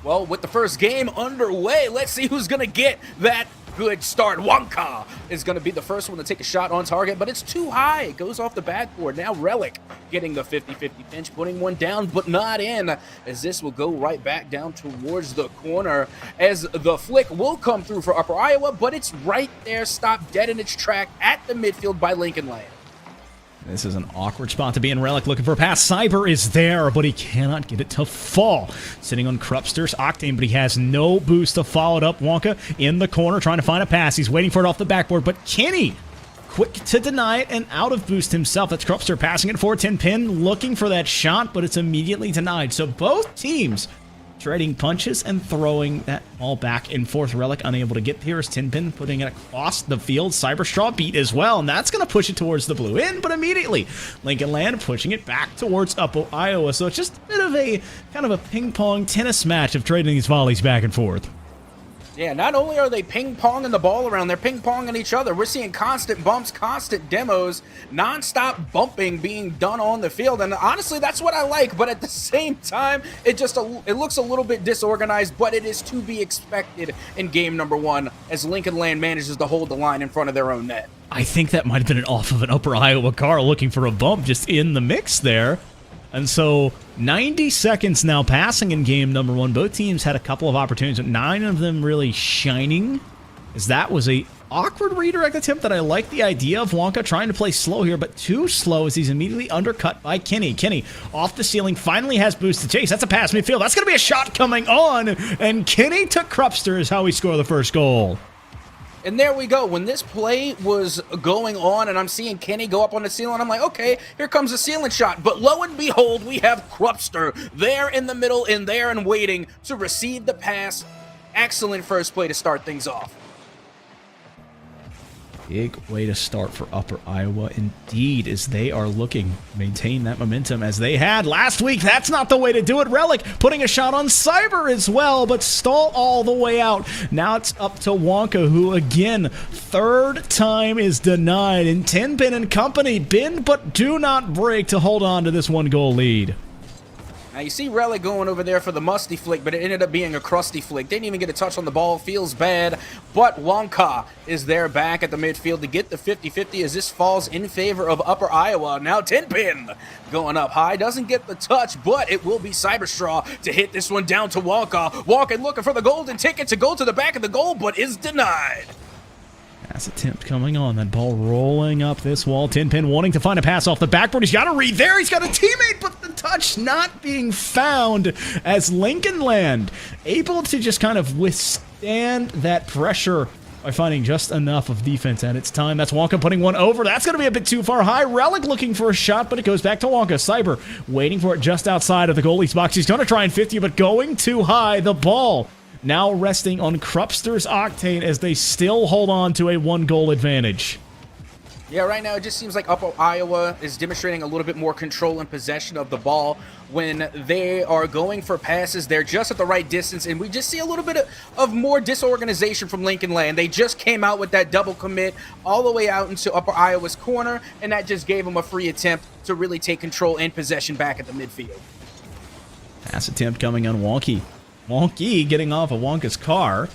Well, with the first game underway, let's see who's going to get that good start. Wonka is going to be the first one to take a shot on target, but it's too high. It goes off the backboard. Now Relic getting the 50-50 pinch, putting one down, but not in, as this will go right back down towards the corner, as the flick will come through for Upper Iowa, but it's right there, stopped dead in its track at the midfield by Lincoln Land. This is an awkward spot to be in. Relic looking for a pass. Cyber is there, but he cannot get it to fall. Sitting on Krupster's Octane, but he has no boost to follow it up. Wonka in the corner trying to find a pass. He's waiting for it off the backboard, but Kenny quick to deny it and out of boost himself. That's Krupster passing it for Tenpin, looking for that shot, but it's immediately denied. So both teams trading punches and throwing that ball back and forth. Relic unable to get here as Tenpin putting it across the field. Cyberstraw beat as well, and that's going to push it towards the blue end, but immediately Lincoln Land pushing it back towards Upper Iowa. So it's just a bit of a kind of a ping-pong tennis match of trading these volleys back and forth. Yeah, not only are they ping-ponging the ball around, they're ping-ponging each other. We're seeing constant bumps, constant demos, non-stop bumping being done on the field, and honestly, that's what I like, but at the same time, it looks a little bit disorganized, but it is to be expected in game number one as Lincoln Land manages to hold the line in front of their own net. I think that might have been off of an Upper Iowa car looking for a bump just in the mix there. And so 90 seconds now passing in game number one. Both teams had a couple of opportunities, but 9 of them really shining, as that was a awkward redirect attempt that I like the idea of. Wonka trying to play slow here, but too slow as he's immediately undercut by Kenny. Kenny off the ceiling, finally has boost to chase. That's a pass midfield. That's going to be a shot coming on, and Kenny to Krupster is how he scored the first goal. And there we go. When this play was going on and I'm seeing Kenny go up on the ceiling, I'm like, okay, here comes a ceiling shot. But lo and behold, we have Krupster there in the middle and there and waiting to receive the pass. Excellent first play to start things off. Big way to start for Upper Iowa indeed, as they are looking to maintain that momentum as they had last week. That's not the way to do it. Relic putting a shot on Cyber as well, but stall all the way out. Now it's up to Wonka, who again, third time is denied. And Tenpin and company bend but do not break to hold on to this 1-goal lead. Now you see Relic going over there for the musty flick, but it ended up being a crusty flick. Didn't even get a touch on the ball. Feels bad. But Wonka is there back at the midfield to get the 50-50 as this falls in favor of Upper Iowa. Now Tenpin going up high. Doesn't get the touch, but it will be Cyberstraw to hit this one down to Wonka. Wonka looking for the golden ticket to go to the back of the goal, but is denied. Pass attempt coming on. That ball rolling up this wall. Tenpin wanting to find a pass off the backboard. He's got a read there. He's got a teammate, but the touch not being found as Lincoln Land able to just kind of withstand that pressure by finding just enough of defense at its time. That's Wonka putting one over. That's going to be a bit too far high. Relic looking for a shot, but it goes back to Wonka. Cyber waiting for it just outside of the goalie's box. He's going to try and 50, but going too high. The ball now resting on Krupster's Octane as they still hold on to a 1-goal advantage. Yeah, right now it just seems like Upper Iowa is demonstrating a little bit more control and possession of the ball. When they are going for passes, they're just at the right distance, and we just see a little bit of more disorganization from Lincoln Land. They just came out with that double commit all the way out into Upper Iowa's corner, and that just gave them a free attempt to really take control and possession back at the midfield. Pass attempt coming on Wonky. Wonky getting off of Wonka's car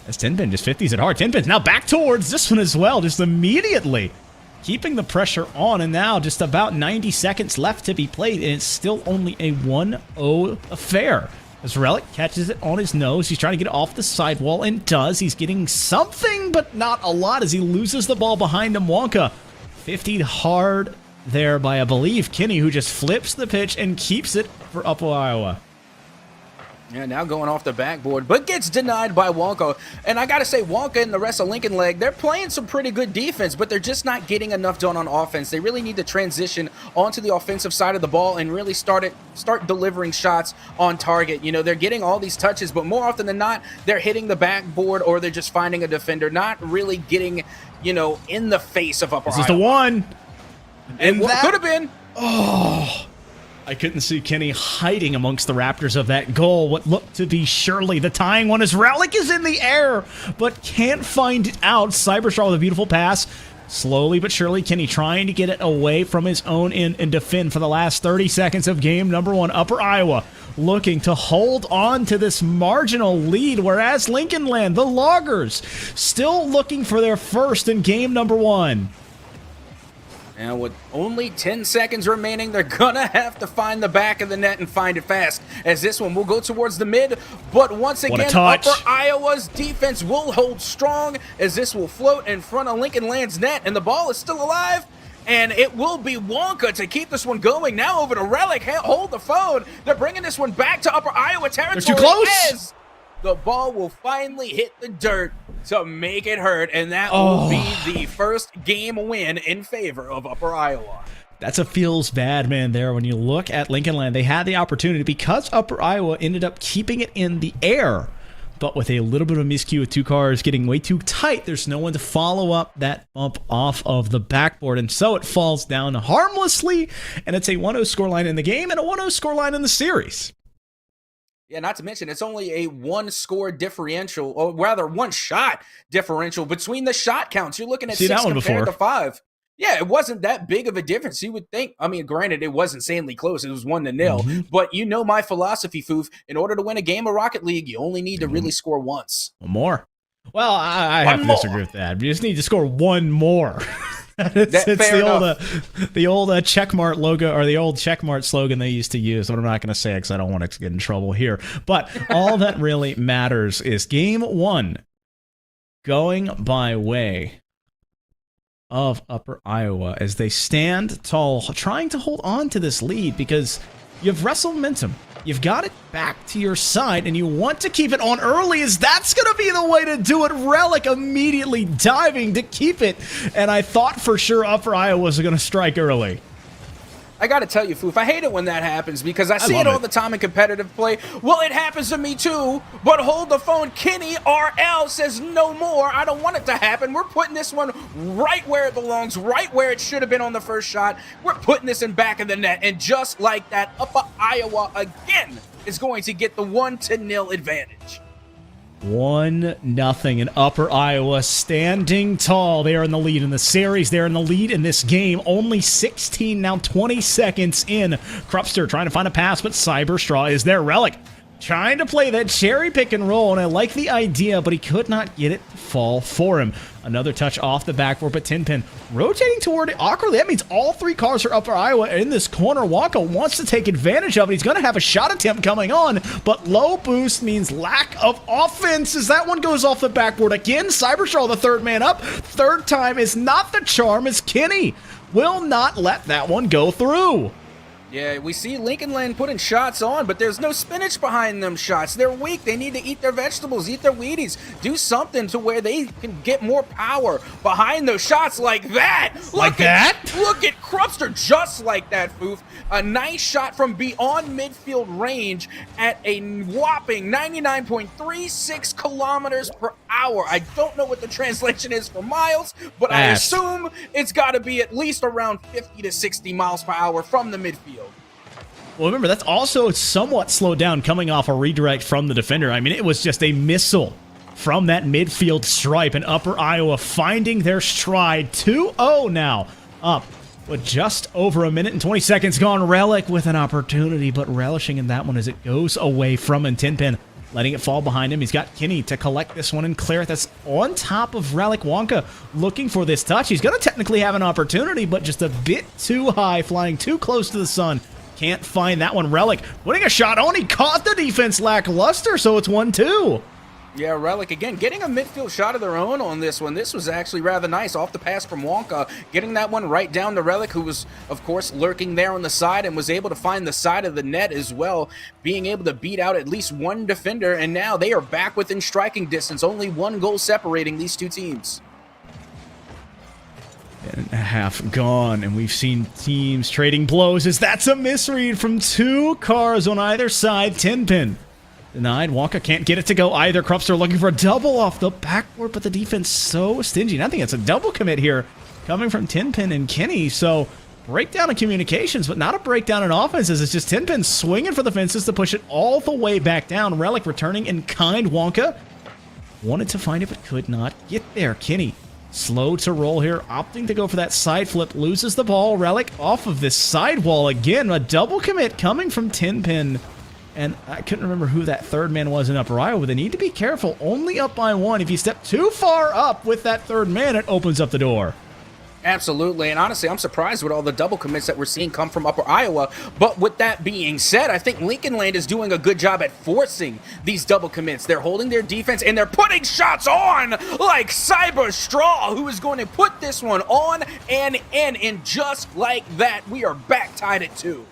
as Tenpin just 50s it hard. Tenpin's now back towards this one as well, just immediately keeping the pressure on, and now just about 90 seconds left to be played, and it's still only a 1-0 affair. As Relic catches it on his nose, he's trying to get it off the sidewall, and does. He's getting something, but not a lot, as he loses the ball behind him. Wonka 50'd hard there by, I believe, Kenny, who just flips the pitch and keeps it for Upper Iowa. Yeah, now going off the backboard, but gets denied by Wonka. And I got to say, Wonka and the rest of Lincoln Leg, they're playing some pretty good defense, but they're just not getting enough done on offense. They really need to transition onto the offensive side of the ball and really start delivering shots on target. You know, they're getting all these touches, but more often than not, they're hitting the backboard or they're just finding a defender, not really getting, you know, in the face of Upper Iowa. This is the one. And what could have been. Oh, I couldn't see Kenny hiding amongst the Raptors of that goal. What looked to be surely the tying one as Relic is in the air, but can't find it out. Cyberstraw with a beautiful pass. Slowly but surely, Kenny trying to get it away from his own end and defend for the last 30 seconds of game number 1. Upper Iowa looking to hold on to this marginal lead, whereas Lincoln Land, the Loggers, still looking for their first in game number 1. And with only 10 seconds remaining, they're gonna have to find the back of the net and find it fast, as this one will go towards the mid. But once again, Upper Iowa's defense will hold strong, as this will float in front of Lincoln Land's net, and the ball is still alive. And it will be Wonka to keep this one going. Now over to Relic. Hold the phone. They're bringing this one back to Upper Iowa territory. They're too close. As the ball will finally hit the dirt to make it hurt, and that will be the first game win in favor of Upper Iowa. That's a feels bad, man, there. When you look at Lincoln Land, they had the opportunity because Upper Iowa ended up keeping it in the air. But with a little bit of a miscue with 2 cars getting way too tight, there's no one to follow up that bump off of the backboard. And so it falls down harmlessly, and it's a 1-0 scoreline in the game and a 1-0 scoreline in the series. Yeah, not to mention, it's only a 1-score differential, or rather 1-shot differential between the shot counts. You're looking at 6 compared to 5. Yeah, it wasn't that big of a difference. You would think, I mean, granted, it was insanely close. It was 1-0. But you know my philosophy, Foof. In order to win a game of Rocket League, you only need to really score once. One more. Well, I have to disagree with that. You just need to score one more. It's the old checkmart logo, or the old checkmart slogan they used to use, but I'm not going to say it because I don't want to get in trouble here. But all that really matters is game 1 going by way of Upper Iowa as they stand tall, trying to hold on to this lead because you have wrestle momentum. You've got it back to your side, and you want to keep it on early, as that's going to be the way to do it. Relic immediately diving to keep it, and I thought for sure Upper Iowa was going to strike early. I got to tell you, Foof, I hate it when that happens because I see it all the time in competitive play. Well, it happens to me too, but hold the phone. Kenny RL says no more. I don't want it to happen. We're putting this one right where it belongs, right where it should have been on the first shot. We're putting this in back of the net, and just like that, Upper Iowa again is going to get the 1-0 advantage. 1-0 in Upper Iowa, standing tall. They are in the lead in the series. They're in the lead in this game. Only 16, now 20 seconds in. Krupster trying to find a pass, but Cyberstraw is there. Relic trying to play that cherry pick and roll, and I like the idea, but he could not get it to fall for him. Another touch off the backboard, but Tinpin rotating toward it awkwardly. That means all 3 cars are Upper Iowa in this corner. Wonka wants to take advantage of it. He's going to have a shot attempt coming on, but low boost means lack of offense as that one goes off the backboard again. Cyberstraw, the 3rd man up. 3rd time is not the charm, as Kenny will not let that one go through. Yeah, we see Lincoln Land putting shots on, but there's no spinach behind them shots. They're weak. They need to eat their vegetables, eat their Wheaties, do something to where they can get more power behind those shots like that. Look at Krupster, just like that, Foof. A nice shot from beyond midfield range at a whopping 99.36 kilometers per hour. I don't know what the translation is for miles, but I assume it's got to be at least around 50 to 60 miles per hour from the midfield. Well, remember, that's also somewhat slowed down coming off a redirect from the defender. I mean, it was just a missile from that midfield stripe, and Upper Iowa finding their stride. 2-0 now, up with just over a minute and 20 seconds gone. Relic with an opportunity, but relishing in that one as it goes away from him. Tinpin letting it fall behind him. He's got Kenny to collect this one and clear it. That's on top of Relic. Wonka looking for this touch. He's going to technically have an opportunity, but just a bit too high, flying too close to the sun. Can't find that one. Relic putting a shot on. He caught the defense lackluster, so it's 1-2. Yeah, Relic again getting a midfield shot of their own on this one. This was actually rather nice off the pass from Wonka, getting that one right down to Relic, who was, of course, lurking there on the side and was able to find the side of the net as well, being able to beat out at least one defender, and now they are back within striking distance, only 1 goal separating these 2 teams. And a half gone, and we've seen teams trading blows as that's a misread from 2 cars on either side. Tinpin denied. Wonka can't get it to go either. Krupster looking for a double off the backboard, but the defense so stingy. And I think it's a double commit here coming from Tinpin and Kenny. So breakdown in communications, but not a breakdown in offenses. It's just Tinpin swinging for the fences to push it all the way back down. Relic returning in kind. Wonka wanted to find it, but could not get there. Kenny slow to roll here, opting to go for that side flip, loses the ball. Relic off of this sidewall again. A double commit coming from Tinpin. And I couldn't remember who that third man was in Upper Iowa. They need to be careful. Only up by 1. If you step too far up with that third man, it opens up the door. Absolutely, and honestly, I'm surprised with all the double commits that we're seeing come from Upper Iowa. But with that being said, I think Lincoln Land is doing a good job at forcing these double commits. They're holding their defense, and they're putting shots on like Cyber Straw, who is going to put this one on and in. And just like that, we are back tied at 2.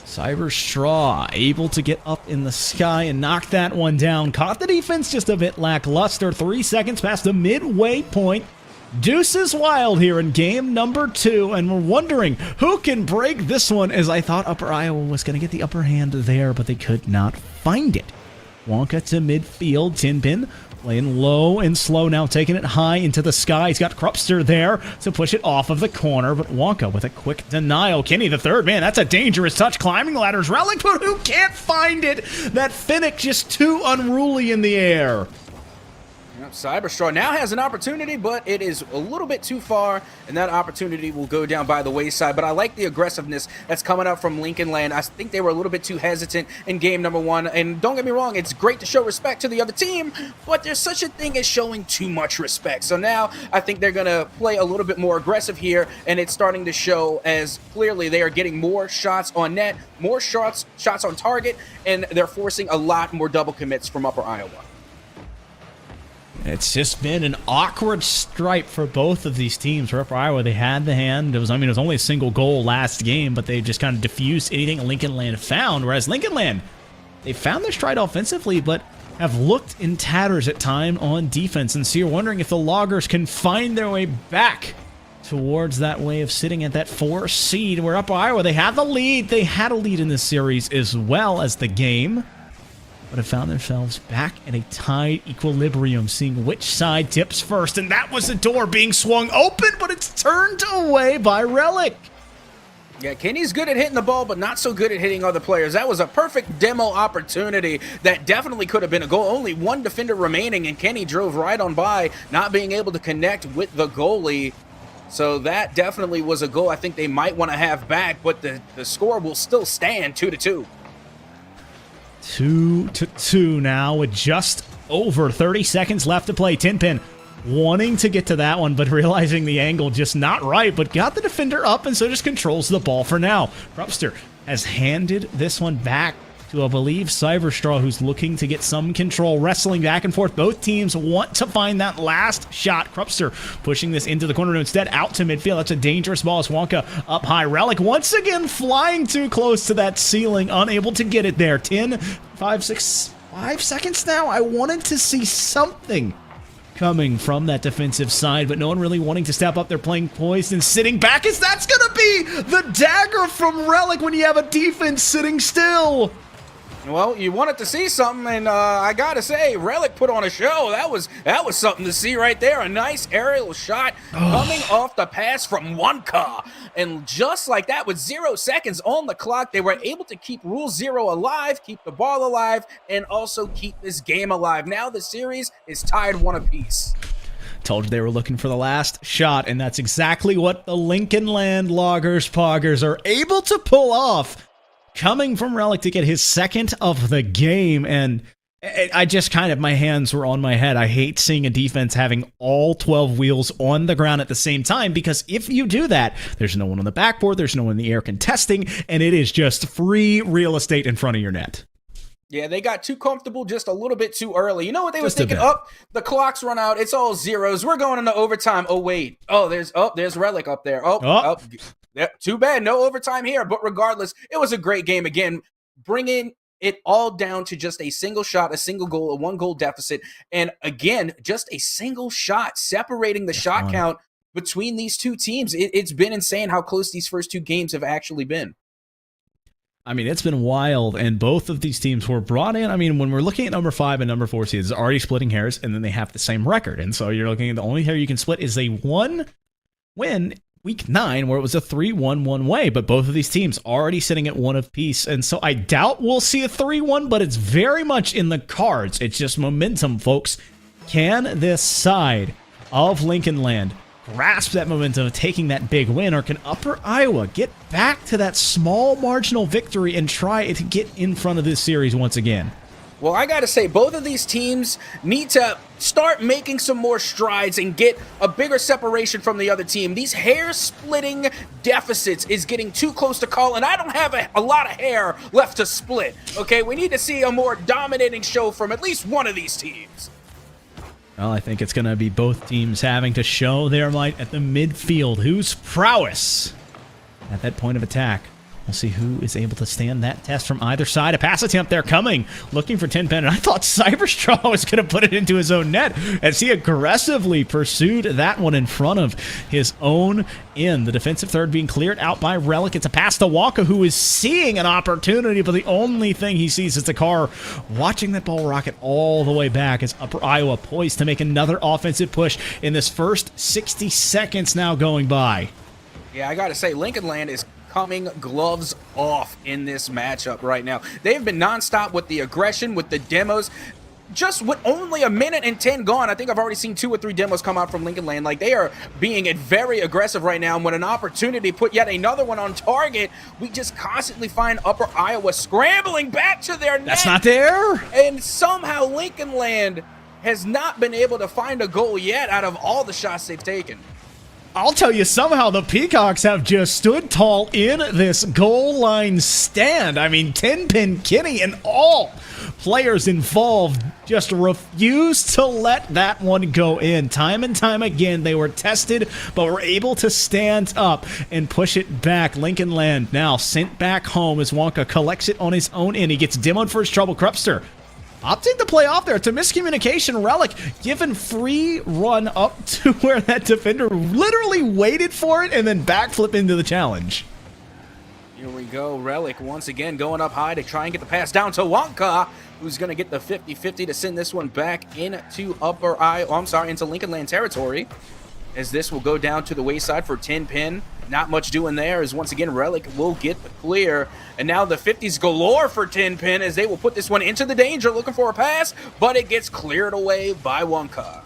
Cyber Straw able to get up in the sky and knock that one down. Caught the defense just a bit lackluster. 3 seconds past the midway point. Deuce is wild here in game number 2, and we're wondering who can break this one, as I thought Upper Iowa was going to get the upper hand there, but they could not find it. Wonka to midfield. Tinpin playing low and slow now, taking it high into the sky. He's got Krupster there to push it off of the corner, but Wonka with a quick denial. Kenny, the third man, that's a dangerous touch. Climbing the ladders. Relic, but who can't find it? That Finnick just too unruly in the air. Cyberstraw now has an opportunity, but it is a little bit too far, and that opportunity will go down by the wayside. But I like the aggressiveness that's coming up from Lincoln Land. I think they were a little bit too hesitant in game number 1, and don't get me wrong, it's great to show respect to the other team, but there's such a thing as showing too much respect. So now I think they're going to play a little bit more aggressive here, and it's starting to show as clearly they are getting more shots on net, more shots on target, and they're forcing a lot more double commits from Upper Iowa. It's just been an awkward stripe for both of these teams. For Upper Iowa, they had the hand. It was only a single goal last game, but they just kind of diffused anything Lincoln Land found. Whereas Lincoln Land, they found their stride offensively, but have looked in tatters at time on defense. And so you're wondering if the Loggers can find their way back towards that way of sitting at that 4 seed. Where Upper Iowa, they have the lead. They had a lead in this series as well as the game, but have found themselves back in a tied equilibrium, seeing which side tips first. And that was the door being swung open, but it's turned away by Relic. Yeah, Kenny's good at hitting the ball, but not so good at hitting other players. That was a perfect demo opportunity that definitely could have been a goal. Only one defender remaining, and Kenny drove right on by, not being able to connect with the goalie. So that definitely was a goal I think they might want to have back, but the score will still stand 2-2. 2-2 now with just over 30 seconds left to play. Tinpin wanting to get to that one, but realizing the angle just not right, but got the defender up and so just controls the ball for now. Krupster has handed this one back to, I believe, Cyberstraw, who's looking to get some control, wrestling back and forth. Both teams want to find that last shot. Krupster pushing this into the corner instead, out to midfield. That's a dangerous ball. Swanka up high. Relic once again flying too close to that ceiling, unable to get it there. 5 seconds now. I wanted to see something coming from that defensive side, but no one really wanting to step up. They're playing poised and sitting back, as that's going to be the dagger from Relic when you have a defense sitting still. Well, you wanted to see something, and I gotta say, Relic put on a show. That was something to see right there. A nice aerial shot coming off the pass from Wonka. And just like that, with 0 seconds on the clock, they were able to keep Rule 0 alive, keep the ball alive, and also keep this game alive. Now the series is tied 1 apiece. Told you they were looking for the last shot, and that's exactly what the Lincoln Land Loggers Poggers are able to pull off. Coming from Relic to get his second of the game, and I just my hands were on my head. I hate seeing a defense having all 12 wheels on the ground at the same time, because if you do that, there's no one on the backboard, there's no one in the air contesting, and it is just free real estate in front of your net. Yeah, they got too comfortable just a little bit too early. You know what they were thinking? The clock's run out. It's all zeros. We're going into overtime. Oh, wait. There's Relic up there. Yeah, too bad. No overtime here. But regardless, it was a great game. Again, bringing it all down to just a single shot, a single goal, a 1-goal deficit. And again, just a single shot separating the shot count between these two teams. It's been insane how close these first 2 games have actually been. I mean, it's been wild, and both of these teams were brought in. I mean, when we're looking at number 5 and number 4 seeds, it's already splitting hairs, and then they have the same record. And so you're looking at the only hair you can split is a 1-win Week 9, where it was a 3-1 one way, but both of these teams already sitting at 1 apiece. And so I doubt we'll see a 3-1, but it's very much in the cards. It's just momentum, folks. Can this side of Lincoln Land grasp that momentum of taking that big win, or can Upper Iowa get back to that small marginal victory and try to get in front of this series once again? Well, I gotta say, both of these teams need to start making some more strides and get a bigger separation from the other team. These hair-splitting deficits is getting too close to call, and I don't have a lot of hair left to split, okay? We need to see a more dominating show from at least one of these teams. Well, I think it's going to be both teams having to show their might at the midfield. Whose prowess at that point of attack. We'll see who is able to stand that test from either side. A pass attempt there coming, looking for Tenpen, and I thought Cyberstraw was going to put it into his own net as he aggressively pursued that one in front of his own end. The defensive third being cleared out by Relic. It's a pass to Wonka, who is seeing an opportunity, but the only thing he sees is the car watching that ball rocket all the way back as Upper Iowa poised to make another offensive push in this first 60 seconds now going by. Yeah, I gotta say, Lincoln Land is coming gloves off in this matchup right now. They've been nonstop with the aggression, with the demos. Just with only 1:10 gone, I think I've already seen 2 or 3 demos come out from Lincoln Land. Like, they are being very aggressive right now, and when an opportunity put yet another one on target, we just constantly find Upper Iowa scrambling back to their net. That's not there. And somehow Lincoln Land has not been able to find a goal yet out of all the shots they've taken. I'll tell you, somehow the Peacocks have just stood tall in this goal line stand. I mean, Tenpen, Kenny, and all players involved just refused to let that one go in. Time and time again, they were tested, but were able to stand up and push it back. Lincoln Land now sent back home as Wonka collects it on his own end. He gets demoed for his trouble. Krupster opting to play off there. It's a miscommunication. Relic given free run up to where that defender literally waited for it and then backflip into the challenge. Here we go. Relic once again going up high to try and get the pass down to Wonka, who's going to get the 50-50 to send this one back into into Lincoln Land territory, as this will go down to the wayside for Tenpen. Not much doing there, as once again Relic will get the clear. And now the 50s galore for Tenpen as they will put this one into the danger, looking for a pass, but it gets cleared away by Wonka.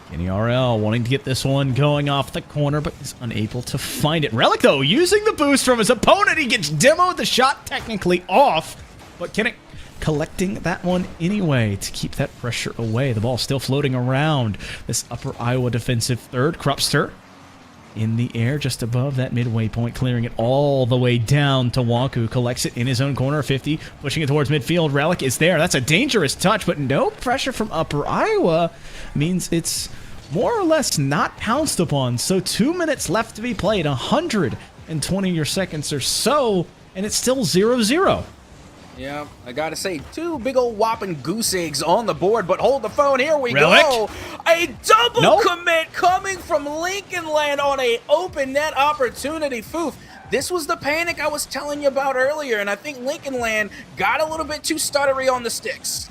Kenny RL wanting to get this one going off the corner, but is unable to find it. Relic, though, using the boost from his opponent. He gets demoed, the shot technically off, but Kenny collecting that one anyway to keep that pressure away. The ball still floating around this Upper Iowa defensive third. Krupster in the air just above that midway point, clearing it all the way down to Wonka, who collects it in his own corner, 50, pushing it towards midfield. Relic is there. That's a dangerous touch, but no pressure from Upper Iowa means it's more or less not pounced upon. So 2 minutes left to be played, 120 seconds or so, and it's still 0-0. Yeah, I gotta say, 2 big old whopping goose eggs on the board, but hold the phone, here we Relic? go! A double commit coming from Lincoln Land on a open net opportunity. Foof, this was the panic I was telling you about earlier, and I think Lincoln Land got a little bit too stuttery on the sticks.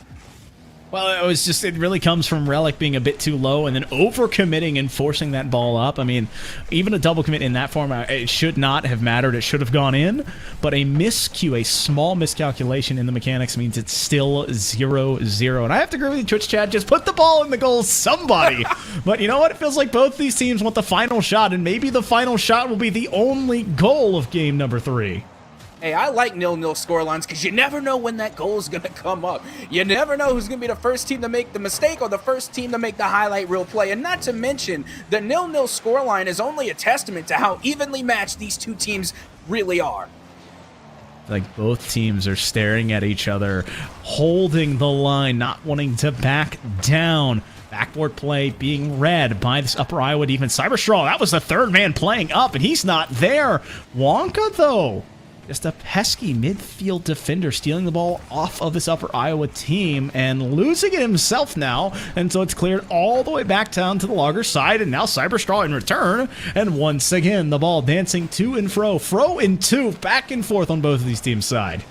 Well, it really comes from Relic being a bit too low and then over-committing and forcing that ball up. I mean, even a double commit in that form, it should not have mattered. It should have gone in. But a miscue, a small miscalculation in the mechanics means it's still 0-0. And I have to agree with you, Twitch chat. Just put the ball in the goal, somebody. But you know what? It feels like both these teams want the final shot, and maybe the final shot will be the only goal of game number 3. Hey, I like 0-0 scorelines because you never know when that goal is going to come up. You never know who's going to be the first team to make the mistake or the first team to make the highlight reel play. And not to mention, the 0-0 scoreline is only a testament to how evenly matched these two teams really are. Like both teams are staring at each other, holding the line, not wanting to back down. Backboard play being read by this Upper Iowa defense. Cyberstraw, that was the third man playing up, and he's not there. Wonka, though, just a pesky midfield defender stealing the ball off of this Upper Iowa team and losing it himself now. And so it's cleared all the way back down to the Logger side. And now Cyberstraw in return. And once again, the ball dancing to and fro and to, back and forth on both of these teams' side.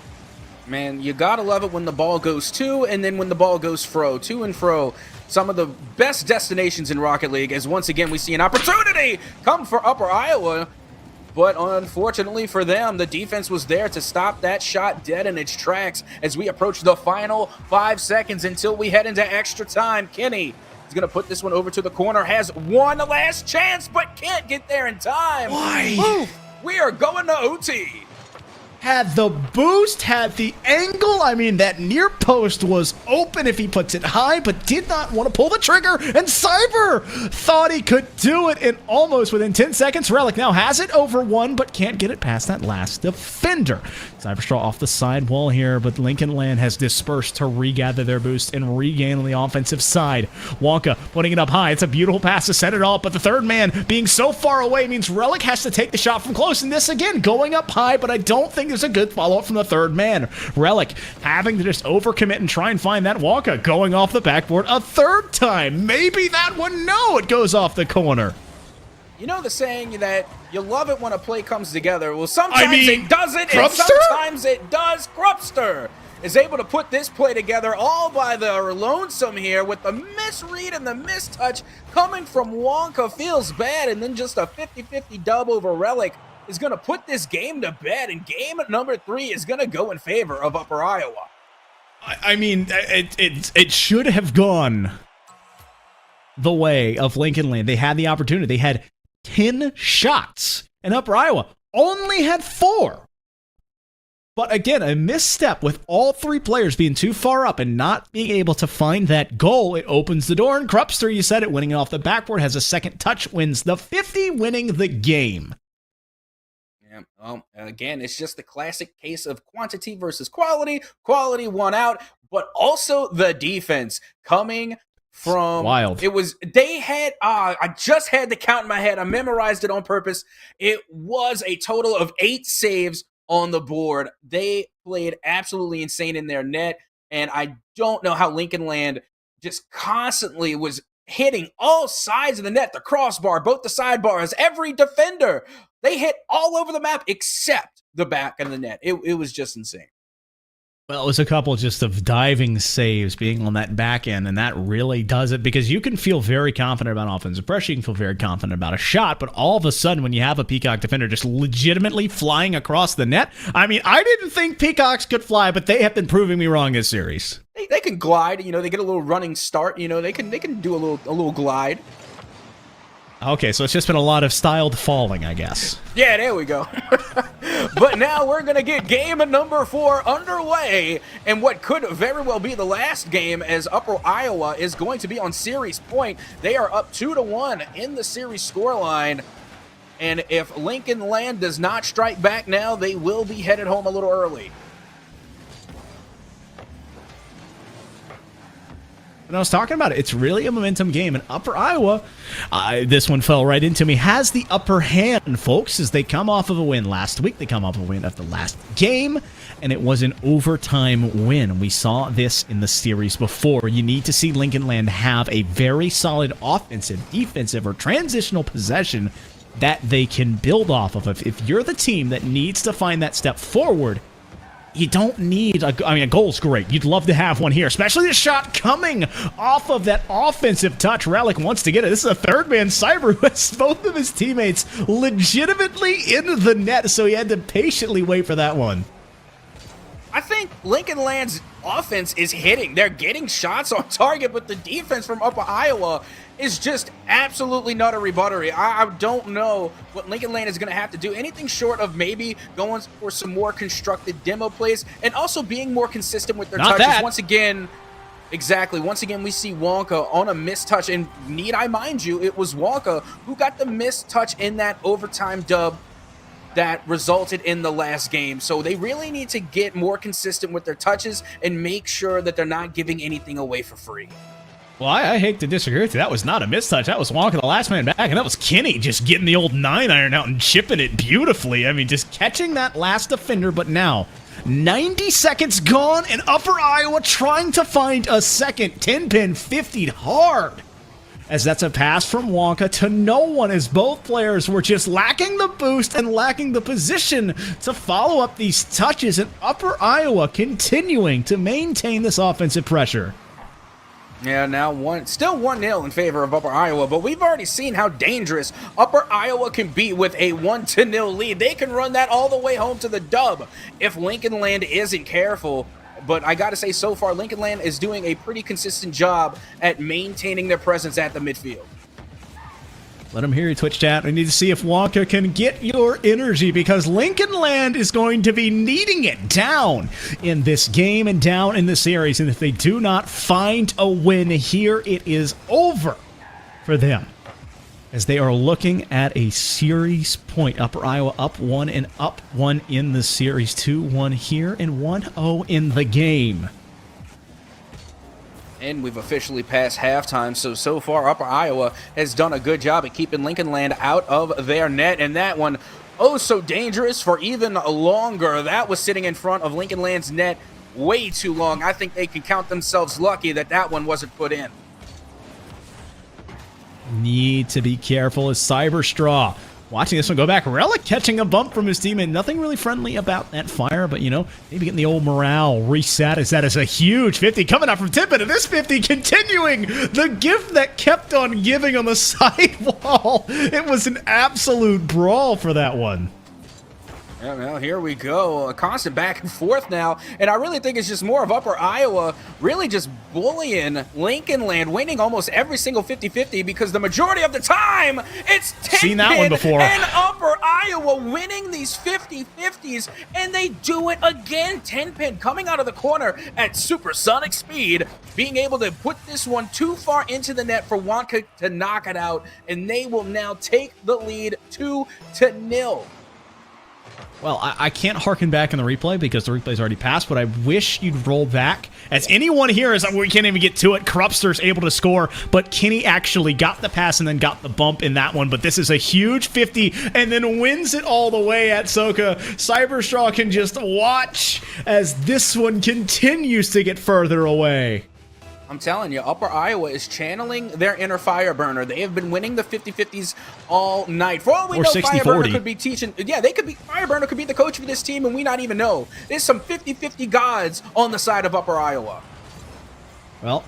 Man, you gotta love it when the ball goes to and then when the ball goes fro, to and fro. Some of the best destinations in Rocket League, as once again we see an opportunity come for Upper Iowa. But unfortunately for them, the defense was there to stop that shot dead in its tracks as we approach the final 5 seconds until we head into extra time. Kenny, He's going to put this one over to the corner, has one last chance, but can't get there in time. Why? We are going to OT. Had the boost, had the angle. I mean, that near post was open if he puts it high, but did not want to pull the trigger. And Cyber thought he could do it, and almost within 10 seconds, Relic now has it over one, but can't get it past that last defender. Cyberstraw off the side wall here, but Lincoln Land has dispersed to regather their boost and regain on the offensive side. Wonka putting it up high. It's a beautiful pass to set it all, but the third man being so far away means Relic has to take the shot from close, and this again going up high, but I don't think there's a good follow-up from the third man. Relic having to just overcommit and try and find that Wonka going off the backboard a third time. Maybe that one, no, it goes off the corner. You know the saying that you love it when a play comes together. Well, sometimes it doesn't, and sometimes it does. Krupster is able to put this play together all by the lonesome here with the misread and the mistouch coming from Wonka. Feels bad, and then just a 50-50 dub over Relic is going to put this game to bed, and game number 3 is going to go in favor of Upper Iowa. I mean, it should have gone the way of Lincoln Land. They had the opportunity. They had 10 shots, and Upper Iowa only had 4. But again, a misstep with all 3 players being too far up and not being able to find that goal. It opens the door, and Krupster, you said it, winning it off the backboard, has a second touch, wins the 50, winning the game. Yeah, well, again, it's just the classic case of quantity versus quality. Quality won out, but also the defense coming from wild. It was, they had, I just had the count in my head. I memorized it on purpose. It was a total of 8 saves on the board. They played absolutely insane in their net, and I don't know how Lincoln Land just constantly was hitting all sides of the net, the crossbar, both the sidebars, every defender. They hit all over the map except the back of the net. It was just insane. Well, it was a couple just of diving saves being on that back end, and that really does it, because you can feel very confident about offensive pressure, you can feel very confident about a shot, but all of a sudden when you have a Peacock defender just legitimately flying across the net, I mean, I didn't think Peacocks could fly, but they have been proving me wrong this series. They can glide, you know, they get a little running start, you know, they can do a little glide. Okay, so it's just been a lot of styled falling, I guess. Yeah, there we go. But now we're going to get game number 4 underway, and what could very well be the last game, as Upper Iowa is going to be on series point. They are up 2-1 in the series scoreline, and if Lincoln Land does not strike back now, they will be headed home a little early. And I was talking about it. It's really a momentum game. And Upper Iowa, this one fell right into me, has the upper hand, folks, as they come off of a win last week. They come off of a win of the last game, and it was an overtime win. We saw this in the series before. You need to see Lincoln Land have a very solid offensive, defensive, or transitional possession that they can build off of. If you're the team that needs to find that step forward, you don't need a goal's great. You'd love to have one here, especially the shot coming off of that offensive touch. Relic wants to get it. This is a third man, Cyber, who has both of his teammates legitimately in the net, so he had to patiently wait for that one. I think Lincoln Land's offense is hitting. They're getting shots on target, but the defense from Upper Iowa is just absolutely nuttery buttery. I don't know what Lincoln Land is going to have to do. Anything short of maybe going for some more constructed demo plays and also being more consistent with their touches. That. Once again, exactly. Once again, we see Wonka on a missed touch. And need I mind you, it was Wonka who got the missed touch in that overtime dub that resulted in the last game. So they really need to get more consistent with their touches and make sure that they're not giving anything away for free. Well, I hate to disagree with you. That was not a mistouch. That was Wonka, the last man back, and that was Kenny just getting the old 9-iron out and chipping it beautifully. I mean, just catching that last defender, but now 90 seconds gone, and Upper Iowa trying to find a second 10-pin 50'd hard. As that's a pass from Wonka to no one, as both players were just lacking the boost and lacking the position to follow up these touches, and Upper Iowa continuing to maintain this offensive pressure. Yeah, now still 1-0 in favor of Upper Iowa, but we've already seen how dangerous Upper Iowa can be with a 1-0 lead. They can run that all the way home to the dub if Lincoln Land isn't careful. But I got to say, so far, Lincoln Land is doing a pretty consistent job at maintaining their presence at the midfield. Let them hear you, Twitch chat. We need to see if Wonka can get your energy because Lincoln Land is going to be needing it down in this game and down in the series. And if they do not find a win here, it is over for them as they are looking at a series point. Upper Iowa up 1 and up 1 in the series. 2-1 here and 1-0 in the game. And we've officially passed halftime, so far Upper Iowa has done a good job at keeping Lincoln Land out of their net, and that one, oh so dangerous for even longer. That was sitting in front of Lincoln Land's net way too long. I think they can count themselves lucky that that one wasn't put in. Need to be careful as Cyberstraw watching this one go back. Relic catching a bump from his teammate. Nothing really friendly about that fire, but, you know, maybe getting the old morale reset as that is a huge 50 coming out from Tippett. And this 50 continuing the gift that kept on giving on the sidewall. It was an absolute brawl for that one. Yeah, well, here we go. A constant back and forth now. And I really think it's just more of Upper Iowa really just bullying Lincoln Land, winning almost every single 50-50 because the majority of the time, it's Seen that one before. and Upper Iowa winning these 50-50s. And they do it again. 10-pin coming out of the corner at supersonic speed, being able to put this one too far into the net for Wonka to knock it out. And they will now take the lead 2-0. Well, I can't harken back in the replay because the replay's already passed, but I wish you'd roll back. As anyone here is, we can't even get to it. Corrupster's able to score, but Kenny actually got the pass and then got the bump in that one. But this is a huge 50 and then wins it all the way at Soka. Cyberstraw can just watch as this one continues to get further away. I'm telling you, Upper Iowa is channeling their inner Fireburner. They have been winning the 50-50s all night. For all we know, 60-40. Fireburner could be teaching. Yeah, Fireburner could be the coach for this team, and we not even know. There's some 50-50 gods on the side of Upper Iowa. Well,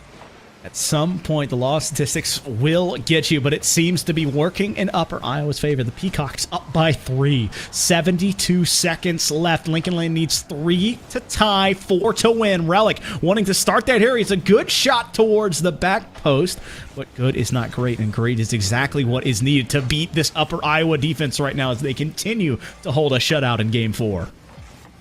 at some point, the law of statistics will get you, but it seems to be working in Upper Iowa's favor. The Peacocks up by 3. 72 seconds left. Lincoln Land needs 3 to tie, 4 to win. Relic wanting to start that here. It's a good shot towards the back post, but good is not great, and great is exactly what is needed to beat this Upper Iowa defense right now as they continue to hold a shutout in Game 4.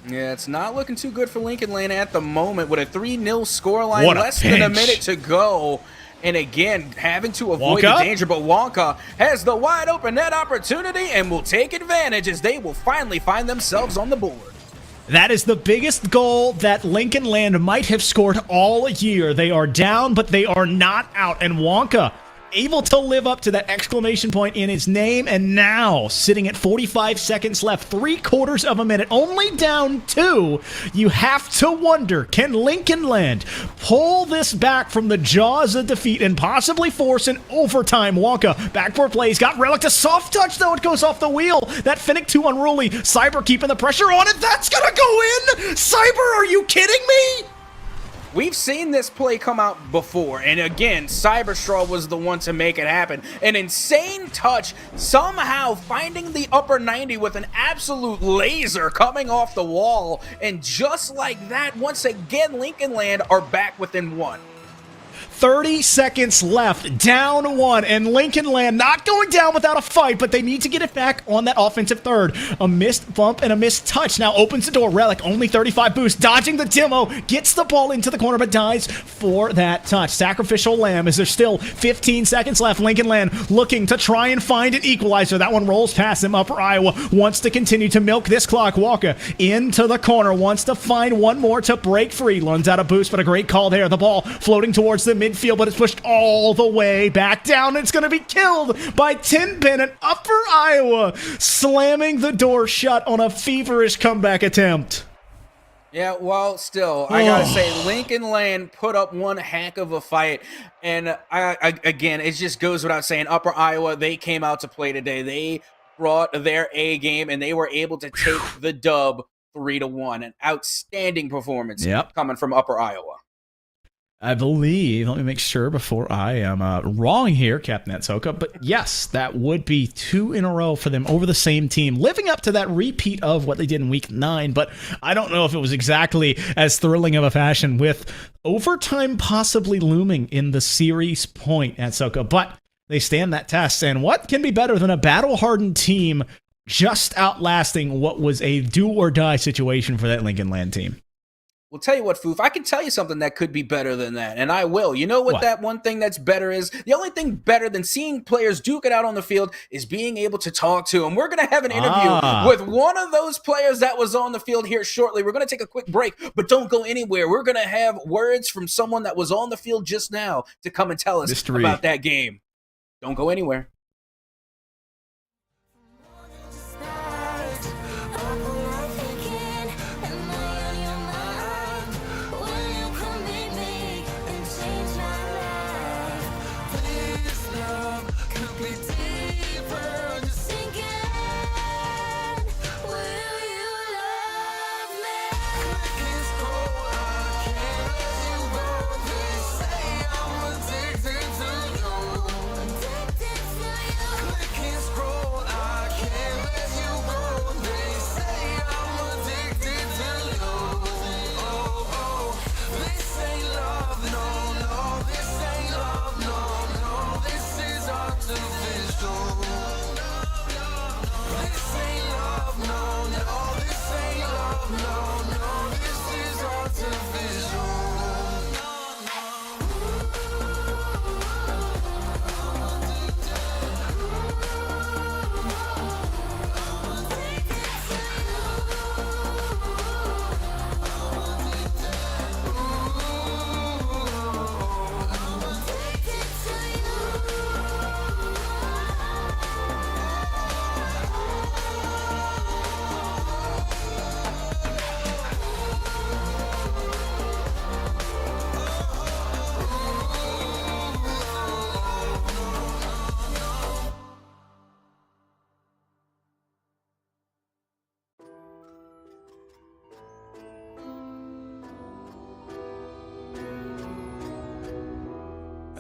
Yeah, it's not looking too good for Lincoln Land at the moment with a 3-0 scoreline, less than a minute to go. And again, having to avoid the danger, but Wonka has the wide open net opportunity and will take advantage as they will finally find themselves on the board. That is the biggest goal that Lincoln Land might have scored all year. They are down, but they are not out. And Wonka able to live up to that exclamation point in his name, and now sitting at 45 seconds left, 3/4 of a minute, only down 2. You have to wonder, can Lincoln Land pull this back from the jaws of defeat and possibly force an overtime? Wonka backboard plays, got Relic to soft touch though, it goes off the wheel. That Finnick too unruly. Cyber keeping the pressure on it, that's gonna go in. Cyber, are you kidding me? We've seen this play come out before, and again, Cyberstraw was the one to make it happen. An insane touch, somehow finding the upper 90 with an absolute laser coming off the wall, and just like that, once again, Lincoln Land are back within 1. 30 seconds left, down 1, and Lincoln Land not going down without a fight, but they need to get it back on that offensive third. A missed bump and a missed touch now opens the door. Relic, only 35 boost, dodging the demo, gets the ball into the corner, but dies for that touch. Sacrificial lamb, as there's still 15 seconds left. Lincoln Land looking to try and find an equalizer. That one rolls past him. Upper Iowa wants to continue to milk this clock. Walker into the corner, wants to find one more to break free. Learns out of boost, but a great call there. The ball floating towards the midfield, but it's pushed all the way back down. It's going to be killed by 10-pin, and Upper Iowa slamming the door shut on a feverish comeback attempt. Yeah, well, still, I gotta say, Lincoln Land put up one heck of a fight, and again, it just goes without saying, Upper Iowa, they came out to play today. They brought their A game, and they were able to take the dub 3-1. An outstanding performance coming from Upper Iowa. I believe, let me make sure before I am wrong here, Captain Netsoka, but yes, that would be 2 in a row for them over the same team, living up to that repeat of what they did in week 9, but I don't know if it was exactly as thrilling of a fashion with overtime possibly looming in the series point, Netsoka, but they stand that test, and what can be better than a battle-hardened team just outlasting what was a do-or-die situation for that Lincoln Land team? Well, tell you what, Foof, I can tell you something that could be better than that, and I will. You know what that one thing that's better is? The only thing better than seeing players duke it out on the field is being able to talk to them. We're going to have an interview with one of those players that was on the field here shortly. We're going to take a quick break, but don't go anywhere. We're going to have words from someone that was on the field just now to come and tell us about that game. Don't go anywhere.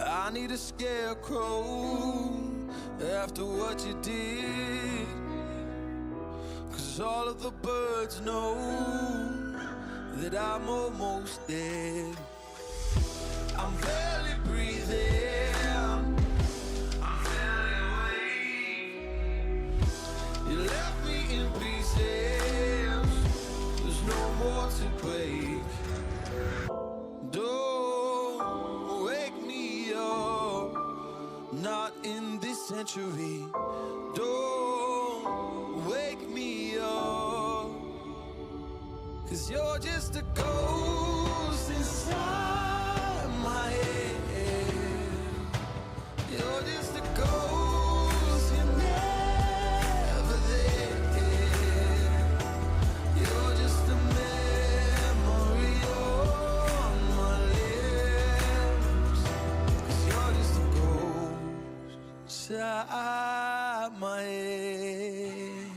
I need a scarecrow after what you did, 'cause all of the birds know that I'm almost dead. I'm barely breathing, I'm barely awake. You left me in pieces, there's no more to break. Don't wake me up, not in this century. Don't wake me up, 'cause you're just a ghost inside my head. You're just a ghost, you're never there. You're just a memory on my lips, 'cause you're just a ghost inside my head.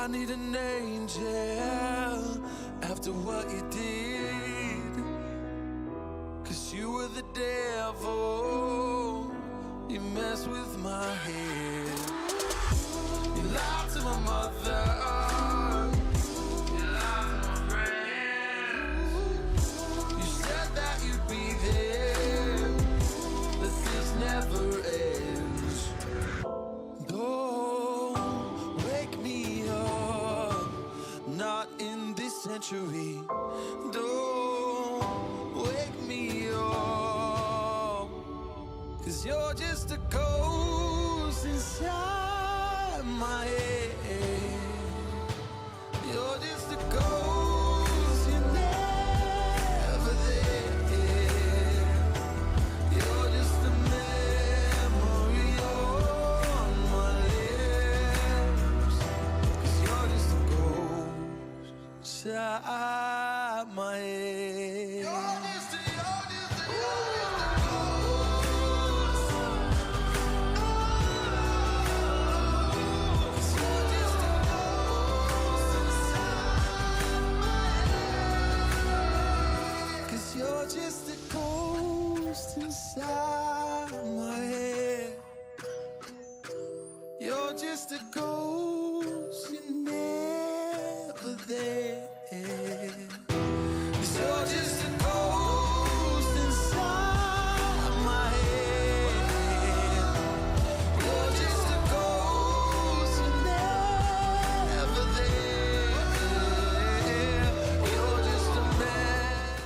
I need an angel after what you did, 'cause you were the devil, you messed with my head. You lied to my mother, you lied to my friends. You said that you'd be there, but this never ends. Don't wake me up, not in this century. Don't wake me up, 'cause you're just a ghost inside my head. You're just a ghost, you're never there. You're just a memory on my lips, inside my head. Cause you're just a ghost inside my head. You're just a ghost, you're never there. 'Cause you're just a ghost inside my head. You're just a ghost, you're never there. You're just a memory.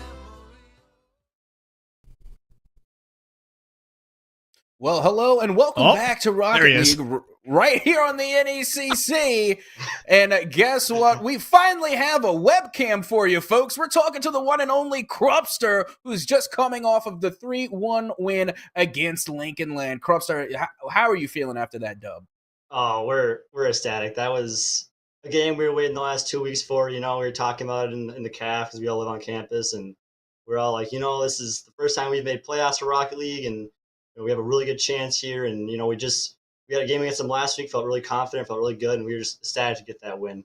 Well, hello and welcome back to Rocket there he is. League, right here on the NECC. And guess what? We finally have a webcam for you, folks. We're talking to the one and only Crupster, who's just coming off of the 3-1 win against Lincoln Land. Crupster, how are you feeling after that dub? Oh, we're ecstatic. That was a game we were waiting the last 2 weeks for. We were talking about it in the CAF because we all live on campus, and we're all like, this is the first time we've made playoffs for Rocket League, and we have a really good chance here. And we had a game against them last week, felt really confident, felt really good, and we were just ecstatic to get that win.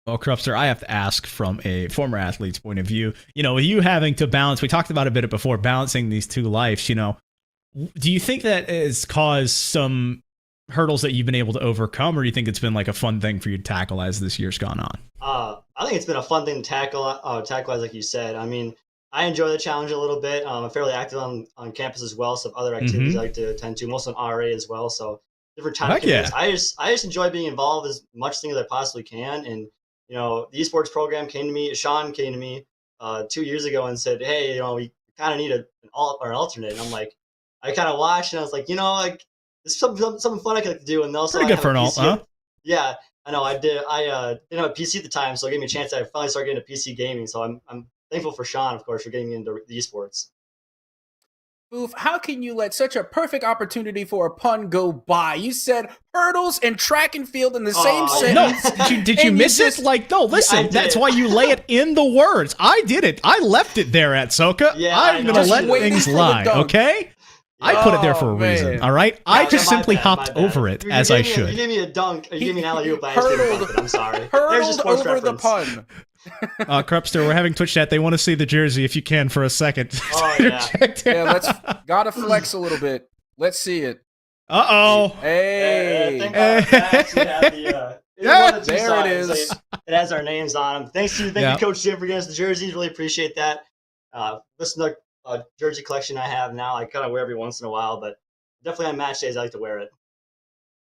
Well, Crupster, I have to ask from a former athlete's point of view, with you having to balance, we talked about a bit before, balancing these two lives, do you think that has caused some hurdles that you've been able to overcome, or do you think it's been like a fun thing for you to tackle as this year's gone on? I think it's been a fun thing to tackle as like you said. I mean, I enjoy the challenge a little bit. I'm fairly active on campus as well, so other activities I like to attend to, most on RA as well, so different time commitments. I just enjoy being involved as much things as I possibly can. And the esports program Sean came to me 2 years ago and said, hey, we kind of need an alternate. And I'm like, I kind of watched and I was like, this is something fun I could do. And also pretty good for an alt, huh? Yeah, I know. I did. I didn't have a PC at the time, so it gave me a chance. I finally started getting into PC gaming. So I'm thankful for Sean, of course, for getting me into the esports. Foof, how can you let such a perfect opportunity for a pun go by? You said hurdles and track and field in the same sentence. No, did you miss it? No, listen, that's why you lay it in the words. I did it. I left it there at Soka. Yeah, I'm going to let things lie, okay? I put it there for a reason, all right? I just simply hopped over it, as I should. You gave me a dunk. You gave me an alley-oop. I'm sorry. Hurdled over the pun. Crupster, we're having Twitch chat. They want to see the jersey if you can for a second. Oh, yeah. Gotta flex a little bit. Let's see it. Uh-oh. Hey. There it is. It has our names on them. Thank you, Coach Jim, for getting us the jerseys. Really appreciate that. Listen to the jersey collection I have now. I kind of wear every once in a while, but definitely on match days, I like to wear it.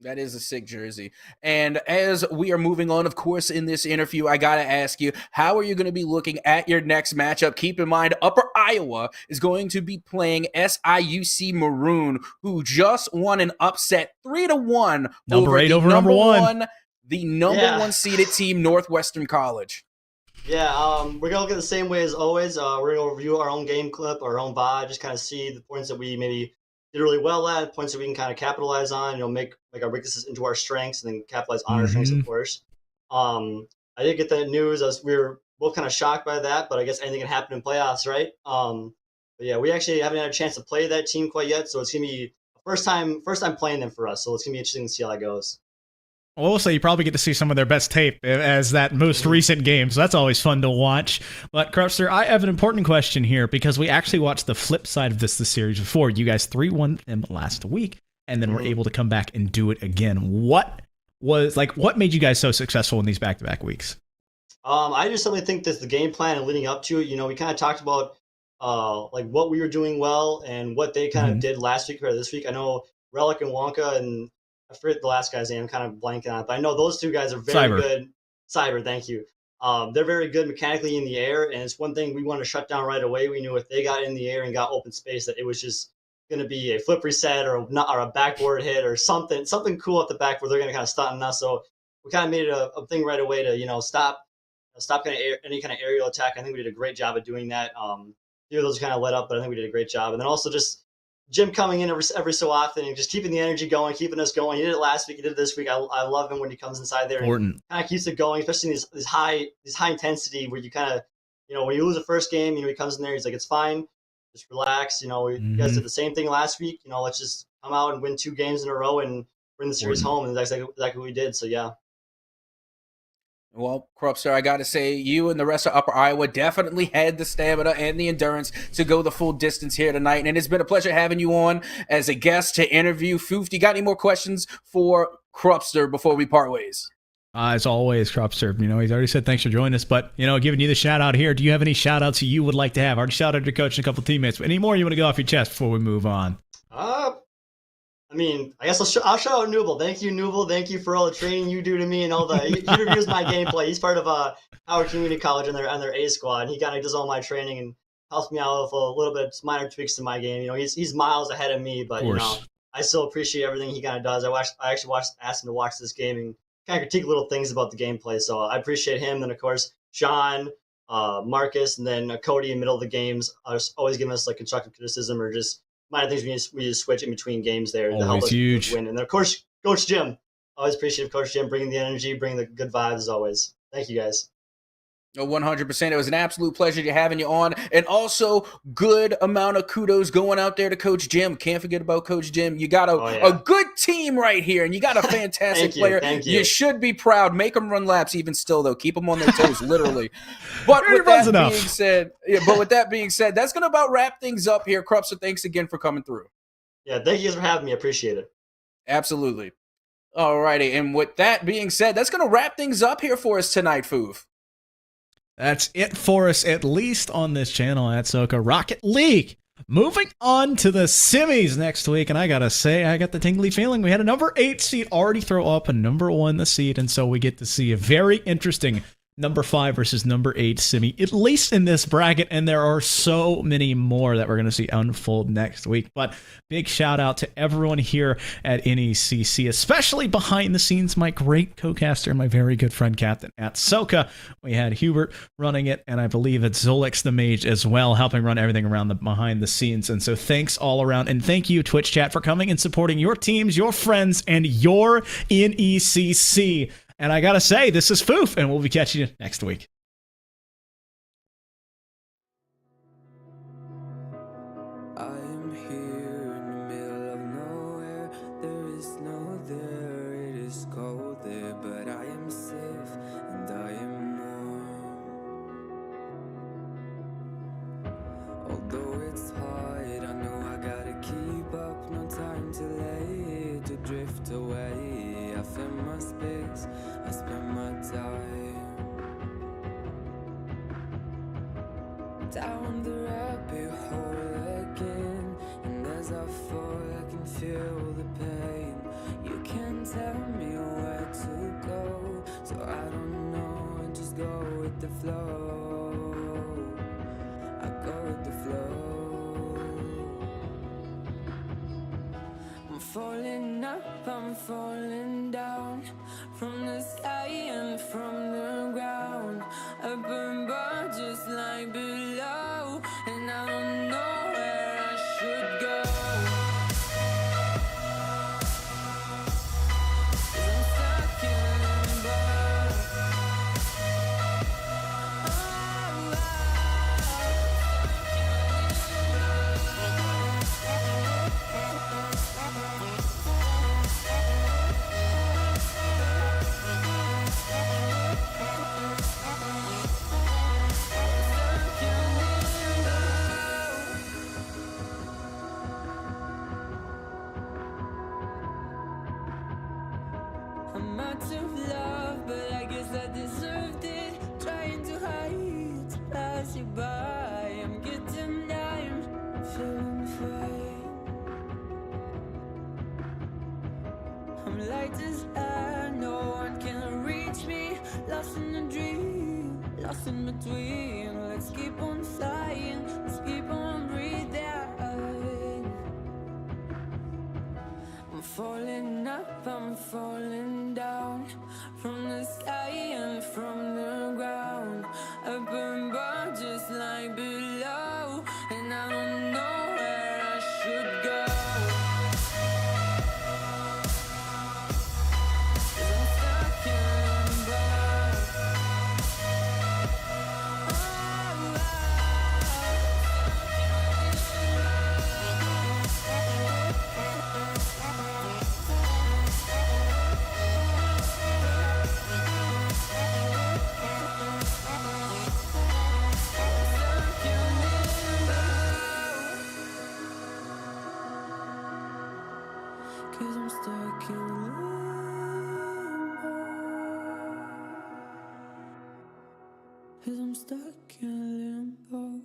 That is a sick jersey. And as we are moving on, of course, in this interview, I got to ask you, how are you going to be looking at your next matchup? Keep in mind, Upper Iowa is going to be playing SIUC Maroon, who just won an upset 3-1 over number one. The number one seeded team, Northwestern College. Yeah, we're going to look at the same way as always. We're going to review our own game clip, our own VOD, just kind of see the points that we maybe did really well at, points that we can kind of capitalize on, make our weaknesses into our strengths, and then capitalize on our strengths, of course. I did get that news. We were both kind of shocked by that, but I guess anything can happen in playoffs, right? But yeah, we actually haven't had a chance to play that team quite yet, so it's going to be first time playing them for us, so it's going to be interesting to see how that goes. Also, you probably get to see some of their best tape as that most recent game, so that's always fun to watch. But, Crupster, I have an important question here, because we actually watched the flip side of this series before. You guys 3-1 them last week, and then were able to come back and do it again. What made you guys so successful in these back-to-back weeks? I just simply think that the game plan and leading up to it, we kind of talked about what we were doing well and what they kind of did last week or this week. I know Relic and Wonka, and I forget the last guy's name, I'm kind of blanking on it, but I know those two guys are very good. Cyber, thank you. They're very good mechanically in the air, and it's one thing we wanted to shut down right away. We knew if they got in the air and got open space that it was just going to be a flip reset or a backboard hit or something cool at the back where they're going to kind of stunt on us. So we kind of made it a thing right away to stop any kind of aerial attack. I think we did a great job of doing that. Few of those kind of let up, but I think we did a great job. And then also just Jim coming in every so often and just keeping the energy going, keeping us going. He did it last week. He did it this week. I love him when he comes inside there and kind of keeps it going, especially in these high intensity where you kind of, when you lose the first game, he comes in there. He's like, it's fine. Just relax. You guys did the same thing last week. Let's just come out and win 2 games in a row and bring the series home. And that's exactly what we did. So, yeah. Well, Krupster, I got to say, you and the rest of Upper Iowa definitely had the stamina and the endurance to go the full distance here tonight. And it's been a pleasure having you on as a guest to interview. Foof, do you got any more questions for Krupster before we part ways? As always, Krupster, he's already said thanks for joining us, but, giving you the shout out here. Do you have any shout outs you would like to have? I already shouted out your coach and a couple teammates, but any more you want to go off your chest before we move on? I guess I'll shout out Newble. Thank you, Newble. Thank you for all the training you do to me and all the. He reviews my gameplay. He's part of Howard Community College on their A squad. He kind of does all my training and helps me out with a little bit minor tweaks to my game. He's miles ahead of me, but I still appreciate everything he kind of does. I actually asked him to watch this game and kind of critique little things about the gameplay. So I appreciate him. And of course, Sean, Marcus, and then Cody in the middle of the games are always giving us constructive criticism or just minor things we just switch in between games there to help us win. And then, of course, Coach Jim. Always appreciate Coach Jim bringing the energy, bringing the good vibes as always. Thank you, guys. 100%. It was an absolute pleasure to having you on. And also, good amount of kudos going out there to Coach Jim. Can't forget about Coach Jim. You got a good team right here, and you got a fantastic player. Thank you. You should be proud. Make them run laps even still, though. Keep them on their toes, literally. But with that being said, that's going to about wrap things up here. Krupster, thanks again for coming through. Yeah, thank you guys for having me. I appreciate it. Absolutely. All righty. And with that being said, that's going to wrap things up here for us tonight, Foof. That's it for us, at least on this channel at Soka Rocket League. Moving on to the semis next week, and I gotta say, I got the tingly feeling we had a number 8 seed already throw up a number 1 seed, and so we get to see a very interesting number 5 versus number 8 semi, at least in this bracket, and there are so many more that we're going to see unfold next week. But big shout out to everyone here at NECC, especially behind the scenes, my great co-caster, my very good friend Captain at Soka. We had Hubert running it, and I believe it's Zolix the Mage as well, helping run everything around the behind the scenes. And so thanks all around, and thank you, Twitch chat, for coming and supporting your teams, your friends, and your NECC. And I gotta say, this is Foof, and we'll be catching you next week. I am here in the middle of nowhere. There is no there, it is cold there, but I am safe and I am warm. Although it's hard, I know I gotta keep up. No time to lay, to drift away. I feel my space, I spend my time down the rabbit hole again. And as I fall, I can feel the pain. You can't tell me where to go, so I don't know, I just go with the flow. I go with the flow. I'm falling up, I'm falling down, from the sky and from the ground. Up above just like below, and I don't know where I should go. 'Cause I'm stuck in limbo. I'm out of love, but I guess I deserved it. Trying to hide, to pass you by. I'm getting down, I'm feeling fine. I'm light as air, no one can reach me. Lost in a dream, lost in between. Let's keep on flying, let's keep on breathing. I'm falling up, I'm falling down, from the sky and from the ground. Up above just like below, and I don't know where I should go. 'cause I'm stuck in limbo. 'Cause I'm stuck in limbo.